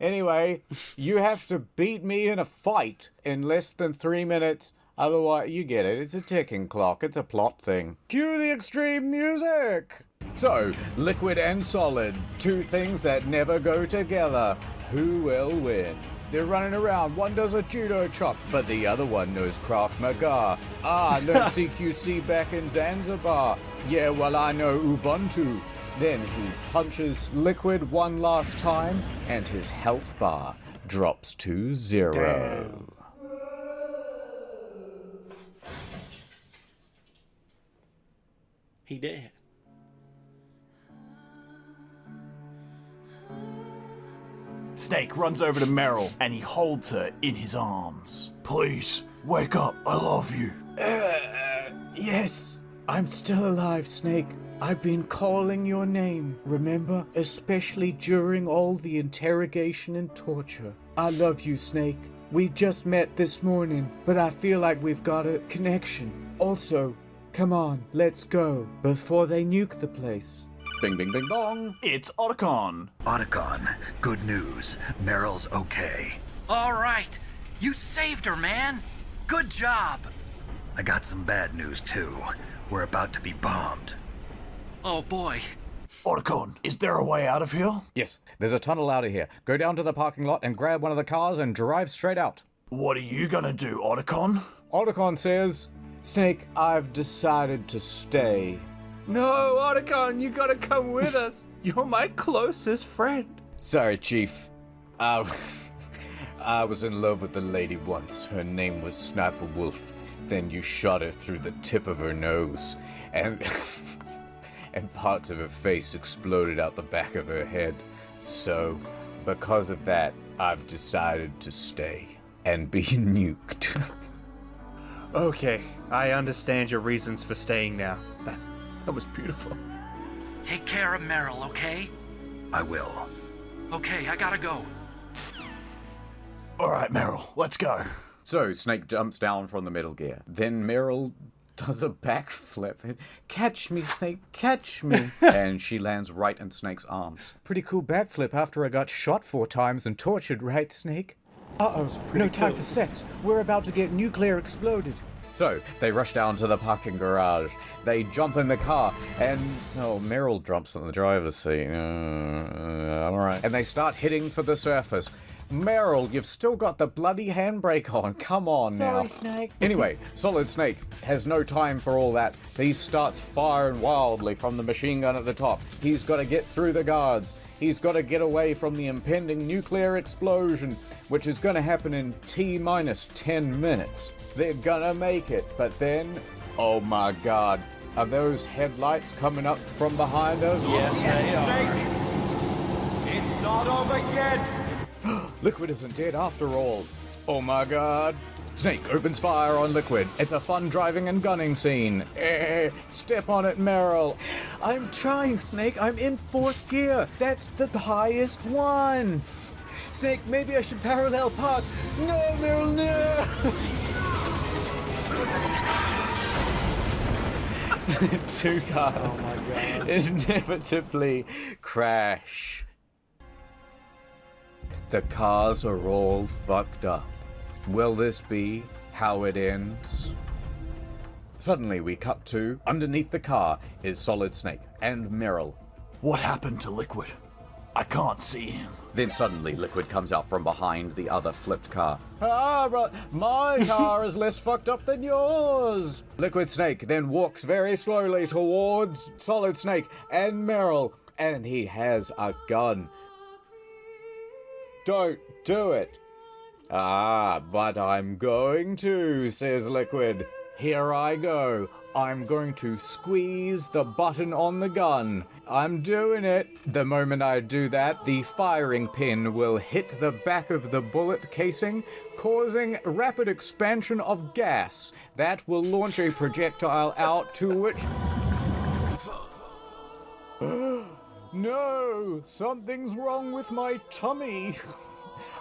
Speaker 2: Anyway, you have to beat me in a fight in less than 3 minutes. Otherwise, you get it. It's a ticking clock. It's a plot thing. Cue the extreme music! So, Liquid and Solid. Two things that never go together. Who will win? They're running around. One does a judo chop, but the other one knows Krav Maga. Learned CQC back in Zanzibar. Yeah, well, I know Ubuntu. Then he punches Liquid one last time, and his health bar drops to 0. Damn.
Speaker 1: He did.
Speaker 5: Snake runs over to Merrill and he holds her in his arms. Please, wake up. I love you.
Speaker 2: Yes. I'm still alive, Snake. I've been calling your name, remember? Especially during all the interrogation and torture. I love you, Snake. We just met this morning, but I feel like we've got a connection. Also, come on, let's go before they nuke the place. Bing, bing, bing, bong.
Speaker 5: It's Otacon.
Speaker 4: Otacon, good news. Merrill's okay.
Speaker 15: All right. You saved her, man. Good job.
Speaker 4: I got some bad news, too. We're about to be bombed.
Speaker 15: Oh, boy.
Speaker 5: Otacon, is there a way out of here?
Speaker 2: Yes, there's a tunnel out of here. Go down to the parking lot and grab one of the cars and drive straight out.
Speaker 5: What are you gonna do, Otacon?
Speaker 2: Otacon says, Snake, I've decided to stay.
Speaker 3: No, Otacon, you gotta come with us. You're my closest friend.
Speaker 2: Sorry, Chief. I was in love with the lady once. Her name was Sniper Wolf. Then you shot her through the tip of her nose, and and parts of her face exploded out the back of her head. So, because of that, I've decided to stay and be nuked.
Speaker 3: Okay, I understand your reasons for staying now. That was beautiful.
Speaker 15: Take care of Merrill, okay?
Speaker 4: I will.
Speaker 15: Okay, I gotta go.
Speaker 5: All right, Merrill, let's go.
Speaker 2: So, Snake jumps down from the Metal Gear. Then Merrill does a backflip. Catch me, Snake, catch me. And she lands right in Snake's arms. Pretty cool backflip after I got shot 4 times and tortured, right, Snake? Uh-oh, no time for sex. We're about to get nuclear exploded. So, they rush down to the parking garage. They jump in the car, and, Merrill jumps in the driver's seat. All right. And they start heading for the surface. Meryl, you've still got the bloody handbrake on. Come on now.
Speaker 16: Sorry, Snake.
Speaker 2: Anyway, Solid Snake has no time for all that. He starts firing wildly from the machine gun at the top. He's got to get through the guards. He's got to get away from the impending nuclear explosion, which is going to happen in T-minus 10 minutes. They're gonna make it, but then, oh my god, are those headlights coming up from behind us?
Speaker 1: Yes, they are.
Speaker 9: It's not over yet!
Speaker 2: Liquid isn't dead after all. Oh my god. Snake opens fire on Liquid. It's a fun driving and gunning scene. Step on it, Meryl. I'm trying, Snake. I'm in 4th gear. That's the highest one. Snake, maybe I should parallel park. No, Meryl, no. Two cars inevitably crash. The cars are all fucked up. Will this be how it ends? Suddenly we cut to, underneath the car is Solid Snake and Meryl.
Speaker 5: What happened to Liquid? I can't see him.
Speaker 2: Then suddenly Liquid comes out from behind the other flipped car. But my car is less fucked up than yours. Liquid Snake then walks very slowly towards Solid Snake and Meryl, and he has a gun. Don't do it. But I'm going to, says Liquid. Here I go. I'm going to squeeze the button on the gun. I'm doing it. The moment I do that, the firing pin will hit the back of the bullet casing, causing rapid expansion of gas. That will launch a projectile out to which... No! Something's wrong with my tummy.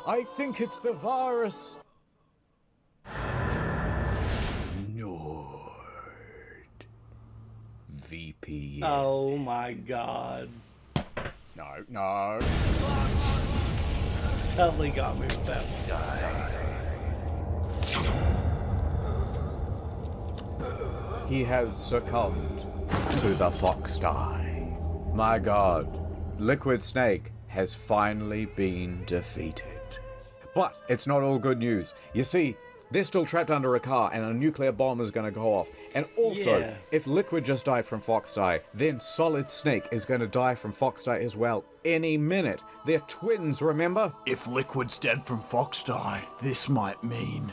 Speaker 2: I think it's the virus. VPN.
Speaker 1: Oh my god.
Speaker 2: No.
Speaker 1: Totally got me with that one.
Speaker 2: He has succumbed to the fox die. My god. Liquid Snake has finally been defeated. But it's not all good news. You see, they're still trapped under a car and a nuclear bomb is going to go off. And also, if Liquid just died from fox die, then Solid Snake is going to die from fox die as well any minute. They're twins, remember?
Speaker 5: If Liquid's dead from fox die, this might mean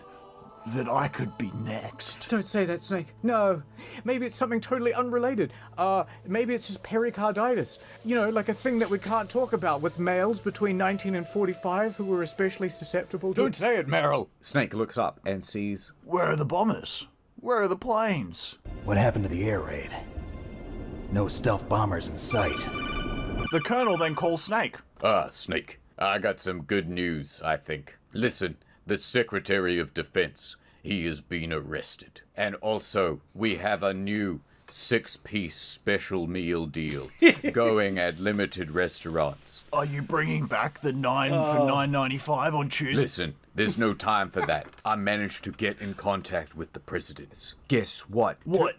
Speaker 5: that I could be next.
Speaker 2: Don't say that, Snake. No. Maybe it's something totally unrelated. Maybe it's just pericarditis. You know, like a thing that we can't talk about with males between 19 and 45 who are especially susceptible to...
Speaker 5: Don't say it, Meryl!
Speaker 2: Snake looks up and sees...
Speaker 5: Where are the bombers? Where are the planes?
Speaker 10: What happened to the air raid? No stealth bombers in sight.
Speaker 5: The Colonel then calls Snake.
Speaker 2: Snake. I got some good news, I think. Listen. The Secretary of Defense, he has been arrested. And also, we have a new 6-piece special meal deal going at limited restaurants.
Speaker 5: Are you bringing back the 9 for $9.95 on Tuesday?
Speaker 2: Listen, there's no time for that. I managed to get in contact with the presidents. Guess what?
Speaker 5: What?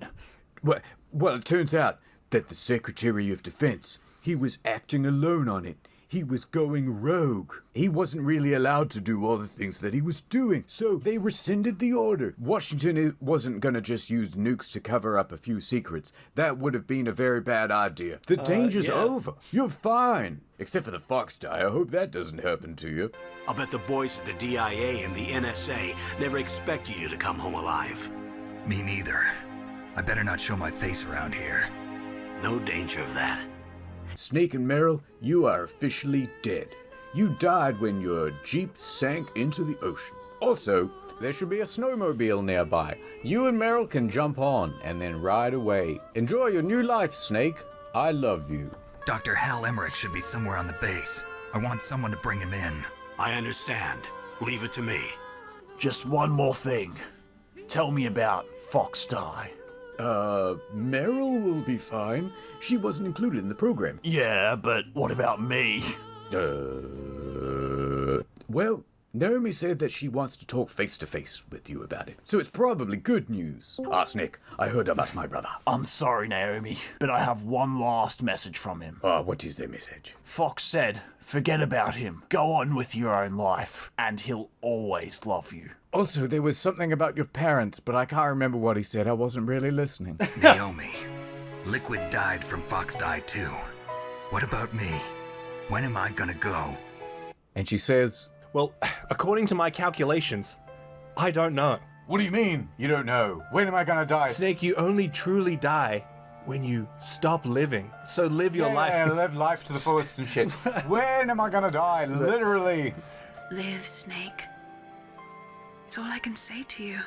Speaker 2: Well, it turns out that the Secretary of Defense, he was acting alone on it. He was going rogue. He wasn't really allowed to do all the things that he was doing, so they rescinded the order. Washington wasn't gonna just use nukes to cover up a few secrets. That would have been a very bad idea. The danger's over. You're fine. Except for the fox die. I hope that doesn't happen to you.
Speaker 22: I'll bet the boys at the DIA and the NSA never expected you to come home alive.
Speaker 4: Me neither. I better not show my face around here.
Speaker 22: No danger of that.
Speaker 2: Snake and Meryl, you are officially dead. You died when your Jeep sank into the ocean. Also, there should be a snowmobile nearby. You and Meryl can jump on and then ride away. Enjoy your new life, Snake. I love you.
Speaker 4: Dr. Hal Emmerich should be somewhere on the base. I want someone to bring him in.
Speaker 22: I understand. Leave it to me.
Speaker 5: Just one more thing. Tell me about fox die.
Speaker 2: Meryl will be fine. She wasn't included in the program.
Speaker 5: Yeah, but what about me?
Speaker 2: Well, Naomi said that she wants to talk face-to-face with you about it, so it's probably good news. Snake, I heard about my brother.
Speaker 5: I'm sorry, Naomi, but I have one last message from him.
Speaker 2: What is the message?
Speaker 5: Fox said, forget about him. Go on with your own life, and he'll always love you.
Speaker 2: Also, there was something about your parents, but I can't remember what he said. I wasn't really listening.
Speaker 4: Naomi, Liquid died from Fox died too. What about me? When am I gonna go?
Speaker 2: And she says,
Speaker 7: well, according to my calculations, I don't know.
Speaker 2: What do you mean, you don't know? When am I gonna die?
Speaker 7: Snake, you only truly die when you stop living. So live your life.
Speaker 2: Yeah, live life to the fullest and shit. When am I gonna die? Literally.
Speaker 8: Live, Snake. That's all I can say to you.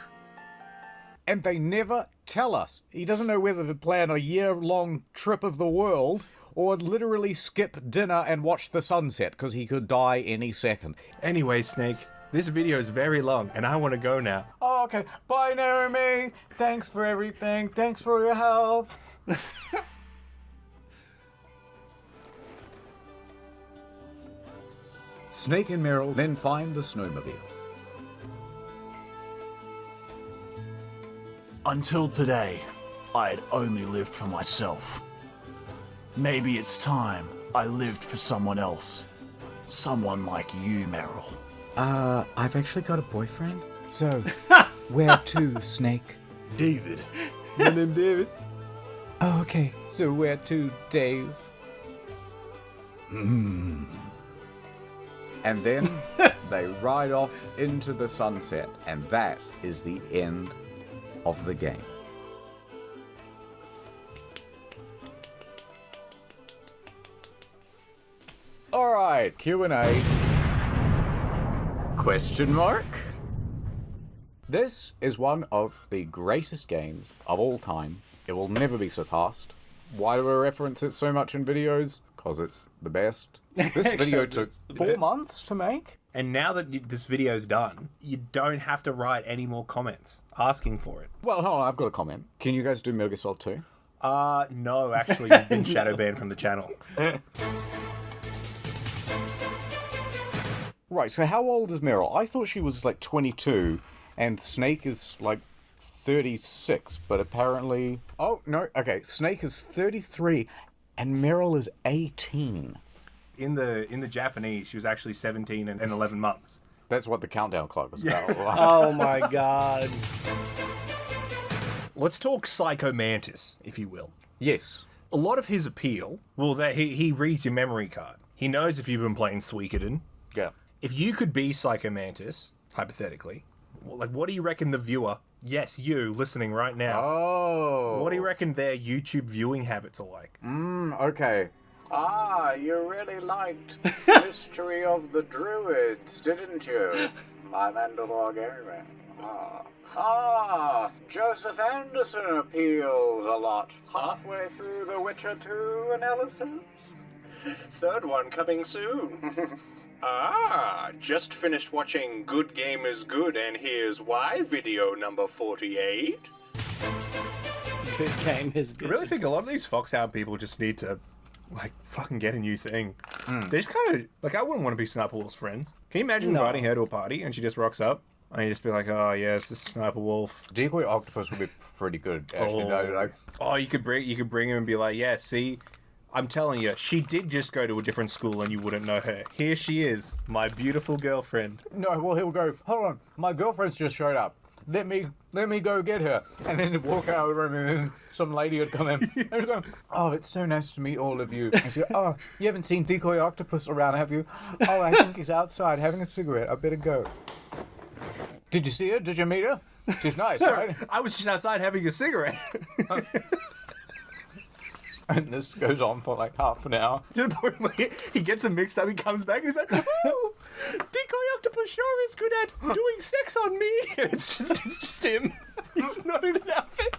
Speaker 2: And they never tell us. He doesn't know whether to plan a year-long trip of the world or literally skip dinner and watch the sunset, because he could die any second.
Speaker 7: Anyway, Snake, this video is very long, and I want to go now.
Speaker 2: Oh, okay. Bye, Naomi. Thanks for everything. Thanks for your help. Snake and Meryl then find the snowmobile.
Speaker 5: Until today, I had only lived for myself. Maybe it's time I lived for someone else. Someone like you, Meryl.
Speaker 2: I've actually got a boyfriend. So, where to, Snake?
Speaker 3: David. My name's David.
Speaker 2: Oh, okay. So where to, Dave? And then they ride off into the sunset, and that is the end of the game. Alright, Q&A. Question mark? This is one of the greatest games of all time. It will never be surpassed. Why do I reference it so much in videos? Because it's the best. This video took 4 months to make.
Speaker 7: And now that this video's done, you don't have to write any more comments asking for it.
Speaker 2: Well, hold on, I've got a comment. Can you guys do Metal Gear Solid 2?
Speaker 7: No, actually, you've been shadow banned from the channel.
Speaker 2: Right, so how old is Meryl? I thought she was like 22, and Snake is like 36, but apparently... Oh, no, okay, Snake is 33, and Meryl is 18.
Speaker 7: In the Japanese, she was actually 17 and 11 months.
Speaker 2: That's what the countdown clock was about.
Speaker 1: Oh my god.
Speaker 7: Let's talk Psycho Mantis, if you will.
Speaker 2: Yes.
Speaker 7: A lot of his appeal, well, that he reads your memory card. He knows if you've been playing Suikoden.
Speaker 2: Yeah.
Speaker 7: If you could be Psycho Mantis, hypothetically, like, what do you reckon the viewer, yes, you, listening right now, what do you reckon their YouTube viewing habits are like?
Speaker 2: Okay. You really liked Mystery of the Druids, didn't you? My Mandalore Gaming. Joseph Anderson appeals a lot. Halfway through the Witcher 2 analysis?
Speaker 7: Third one coming soon. Just finished watching Good Game is Good, and here's why, video number 48.
Speaker 1: Good game is good.
Speaker 7: I really think a lot of these Foxhound people just need to, like, fucking get a new thing. They just kind of, like, I wouldn't want to be Sniper Wolf's friends. Can you imagine inviting her to a party and she just rocks up? And you just be like, oh, yes, this is Sniper Wolf.
Speaker 2: Decoy Octopus would be pretty good, actually.
Speaker 7: You could bring him and be like, yeah, see, I'm telling you, she did just go to a different school and you wouldn't know her. Here she is, my beautiful girlfriend.
Speaker 2: No, well, he'll go, hold on, my girlfriend's just showed up. Let me go get her. And then walk out of the room, and then some lady would come in. And she's going, oh, it's so nice to meet all of you. And she'd go, oh, you haven't seen Decoy Octopus around, have you? Oh, I think he's outside having a cigarette. I better go. Did you see her? Did you meet her? She's nice, right?
Speaker 7: I was just outside having a cigarette.
Speaker 2: And this goes on for like half an hour.
Speaker 7: To the point where he gets him mixed up, he comes back and he's like, oh, Decoy Octopus sure is good at doing sex on me. And it's just him. He's not in an outfit.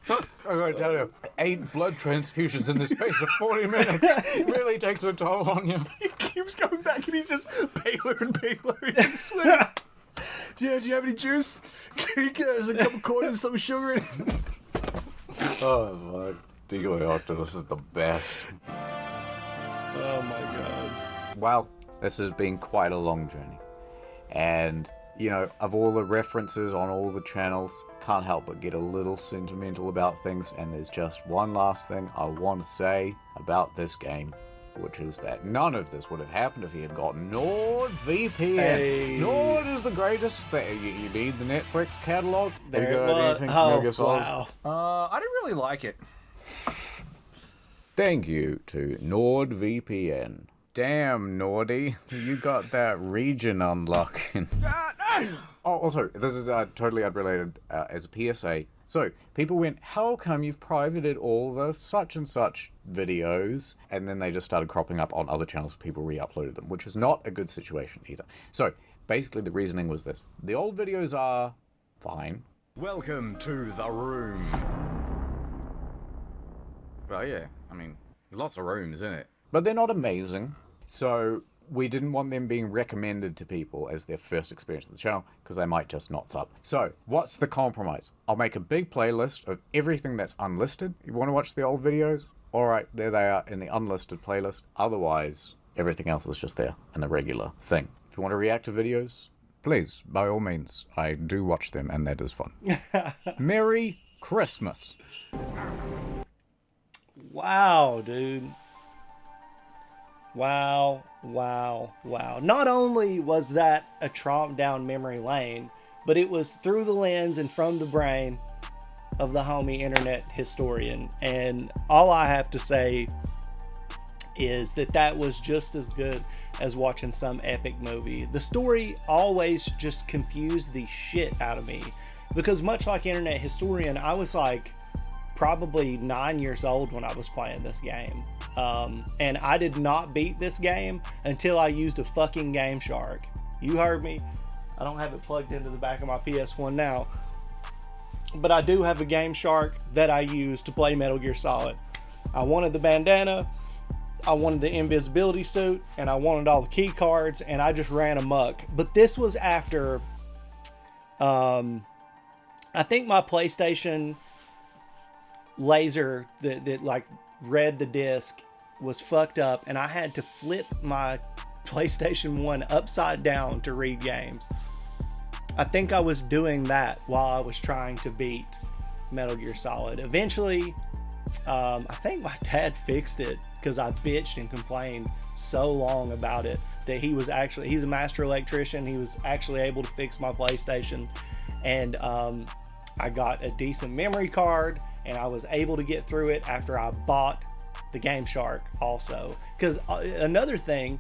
Speaker 2: I'm going to tell you, 8 blood transfusions in the space of 40 minutes really takes a toll on you.
Speaker 7: He keeps coming back and he's just paler and paler. He's sweating. Do you have any juice? There's a couple quarters and some sugar in it.
Speaker 2: Oh my, Decoy Octopus is the best.
Speaker 1: Oh my god.
Speaker 2: Well, This has been quite a long journey. And, you know, of all the references on all the channels, can't help but get a little sentimental about things. And there's just one last thing I want to say about this game, which is that none of this would have happened if he had got NordVPN.
Speaker 1: Hey.
Speaker 2: Nord is the greatest thing. You need the Netflix catalog?
Speaker 1: There
Speaker 2: you
Speaker 1: it
Speaker 2: got
Speaker 1: was.
Speaker 2: anything from Metal Gear Solid?
Speaker 3: I didn't really like it.
Speaker 2: Thank you to NordVPN. Damn, Nordy, you got that region unlocking. Oh, also, this is totally unrelated as a PSA. So, people went, how come you've privated all the such and such videos? And then they just started cropping up on other channels, people re-uploaded them, which is not a good situation either. So, basically the reasoning was this. The old videos are fine. Welcome to the room. Well, yeah, I mean, lots of rooms, isn't it? But they're not amazing. So we didn't want them being recommended to people as their first experience of the channel, because they might just not sub. So what's the compromise? I'll make a big playlist of everything that's unlisted. You want to watch the old videos? All right, there they are in the unlisted playlist. Otherwise, everything else is just there in the regular thing. If you want to react to videos, please, by all means, I do watch them, and that is fun. Merry Christmas.
Speaker 1: Wow, dude. Wow. Not only was that a tromp down memory lane, but it was through the lens and from the brain of the homie internet historian. And all I have to say is that was just as good as watching some epic movie. The story always just confused the shit out of me, because much like internet historian, I was like probably 9 years old when I was playing this game. And I did not beat this game until I used a fucking Game Shark. You heard me. I don't have it plugged into the back of my PS1 now, but I do have a Game Shark that I use to play Metal Gear Solid. I wanted the bandana, I wanted the invisibility suit, and I wanted all the key cards, and I just ran amok. But this was after I think my PlayStation laser that like read the disc was fucked up, and I had to flip my PlayStation 1 upside down to read games. I think I was doing that while I was trying to beat Metal Gear Solid. Eventually, I think my dad fixed it, because I bitched and complained so long about it that he's a master electrician. He was actually able to fix my PlayStation, and I got a decent memory card, and I was able to get through it after I bought the Game Shark also. Because another thing,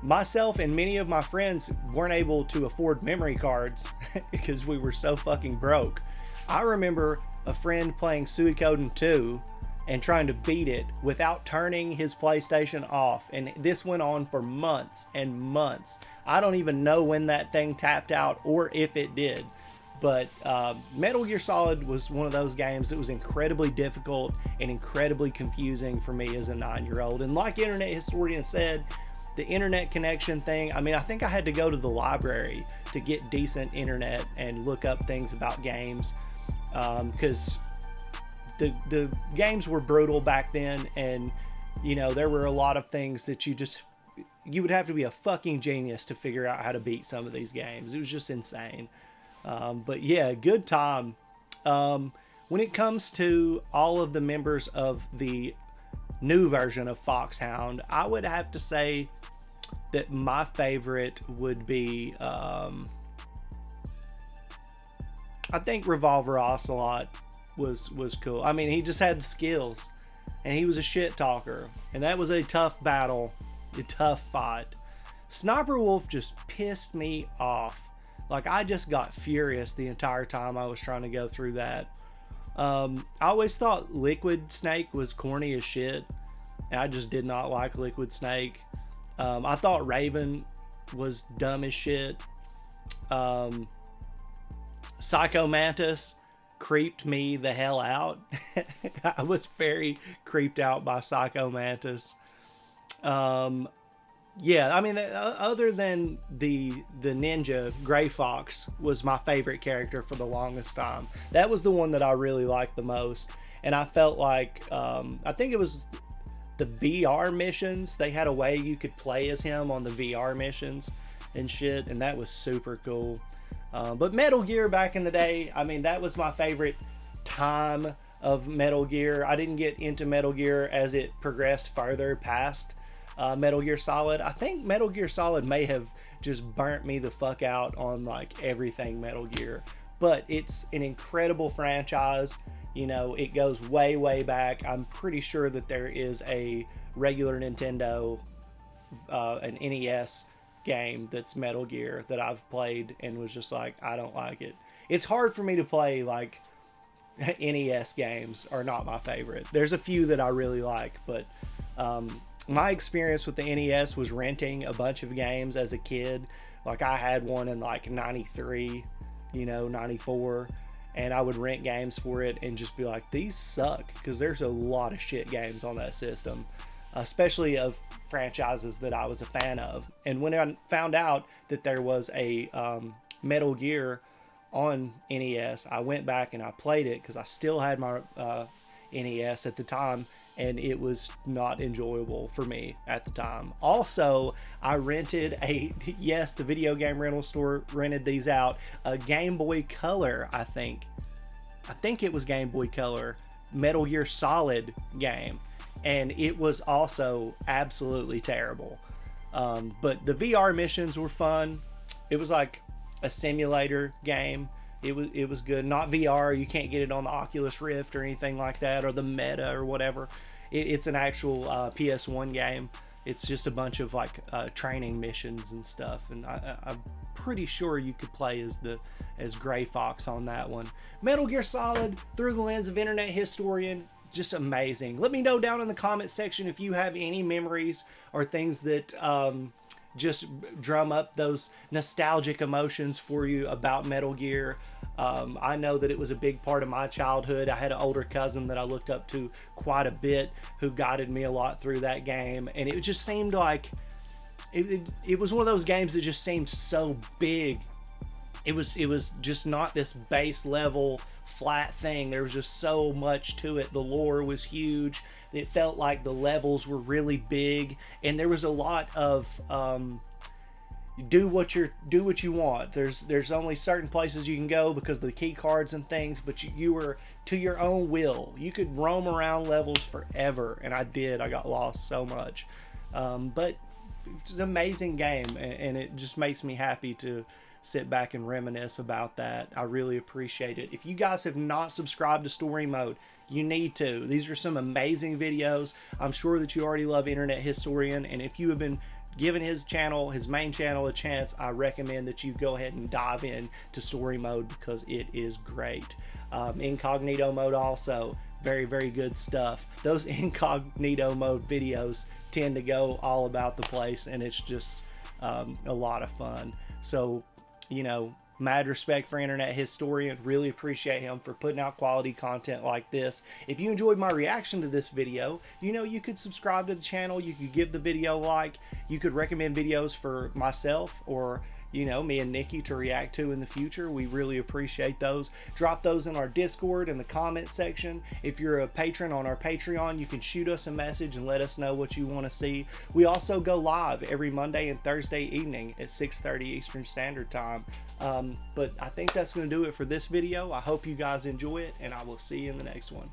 Speaker 1: myself and many of my friends weren't able to afford memory cards because we were so fucking broke. I remember a friend playing Suikoden 2 and trying to beat it without turning his PlayStation off, and this went on for months and months. I don't even know when that thing tapped out or if it did. But Metal Gear Solid was one of those games that was incredibly difficult and incredibly confusing for me as a 9-year-old. And like Internet Historian said, the internet connection thing, I mean, I think I had to go to the library to get decent internet and look up things about games, because the games were brutal back then, and you know, there were a lot of things that you would have to be a fucking genius to figure out how to beat some of these games. It was just insane. But yeah, good time. When it comes to all of the members of the new version of Foxhound, I would have to say that my favorite would be, I think Revolver Ocelot was cool. I mean, he just had the skills, and he was a shit talker, and that was a tough battle, a tough fight. Sniper Wolf just pissed me off. Like, I just got furious the entire time I was trying to go through that. I always thought Liquid Snake was corny as shit, and I just did not like Liquid Snake. I thought Raven was dumb as shit. Psycho Mantis creeped me the hell out. I was very creeped out by Psycho Mantis. Yeah, I mean, other than the ninja, Gray Fox was my favorite character for the longest time. That was the one that I really liked the most, and I felt like I think it was the VR missions, they had a way you could play as him on the VR missions and shit, and that was super cool. But Metal Gear back in the day, I mean, that was my favorite time of Metal Gear. I didn't get into Metal Gear as it progressed further past Metal Gear Solid. I think Metal Gear Solid may have just burnt me the fuck out on like everything Metal Gear, but it's an incredible franchise. You know, it goes way, way back. I'm pretty sure that there is a regular Nintendo, an NES game that's Metal Gear that I've played and was just like, I don't like it. It's hard for me to play, like, NES games are not my favorite. There's a few that I really like, but my experience with the NES was renting a bunch of games as a kid. Like, I had one in like 93, you know, 94, and I would rent games for it and just be like, these suck, because there's a lot of shit games on that system, especially of franchises that I was a fan of. And when I found out that there was a Metal Gear on NES, I went back and I played it because I still had my NES at the time, and it was not enjoyable for me at the time. Also, I rented yes, the video game rental store rented these out, a Game Boy Color, I think it was Game Boy Color, Metal Gear Solid game, and it was also absolutely terrible. But the VR missions were fun. It was like a simulator game. It was good. Not VR. You can't get it on the Oculus Rift or anything like that, or the Meta or whatever. It's an actual PS1 game. It's just a bunch of like training missions and stuff. And I'm pretty sure you could play as Gray Fox on that one. Metal Gear Solid, through the lens of internet historian, just amazing. Let me know down in the comment section if you have any memories or things that just drum up those nostalgic emotions for you about Metal Gear. I know that it was a big part of my childhood. I had an older cousin that I looked up to quite a bit who guided me a lot through that game, and it just seemed like it was one of those games that just seemed so big. It was just not this base level flat thing. There was just so much to it. The lore was huge. It felt like the levels were really big, and there was a lot of do what you want. There's only certain places you can go because of the key cards and things, but you were to your own will. You could roam around levels forever, and I did. I got lost so much, but it's an amazing game, and it just makes me happy to sit back and reminisce about that. I really appreciate it. If you guys have not subscribed to Story Mode, you need to. These are some amazing videos. I'm sure that you already love Internet Historian, and if you have been giving his main channel, a chance, I recommend that you go ahead and dive in to Story Mode because it is great. Incognito mode also, very, very good stuff. Those incognito mode videos tend to go all about the place, and it's just a lot of fun. So, you know, mad respect for Internet Historian. Really appreciate him for putting out quality content like this. If you enjoyed my reaction to this video, you know, you could subscribe to the channel, you could give the video a like, you could recommend videos for myself or, you know, me and Nikki to react to in the future. We really appreciate those. Drop those in our Discord in the comment section. If you're a patron on our Patreon, you can shoot us a message and let us know what you want to see. We also go live every Monday and Thursday evening at 6:30 Eastern Standard Time. But I think that's going to do it for this video. I hope you guys enjoy it, and I will see you in the next one.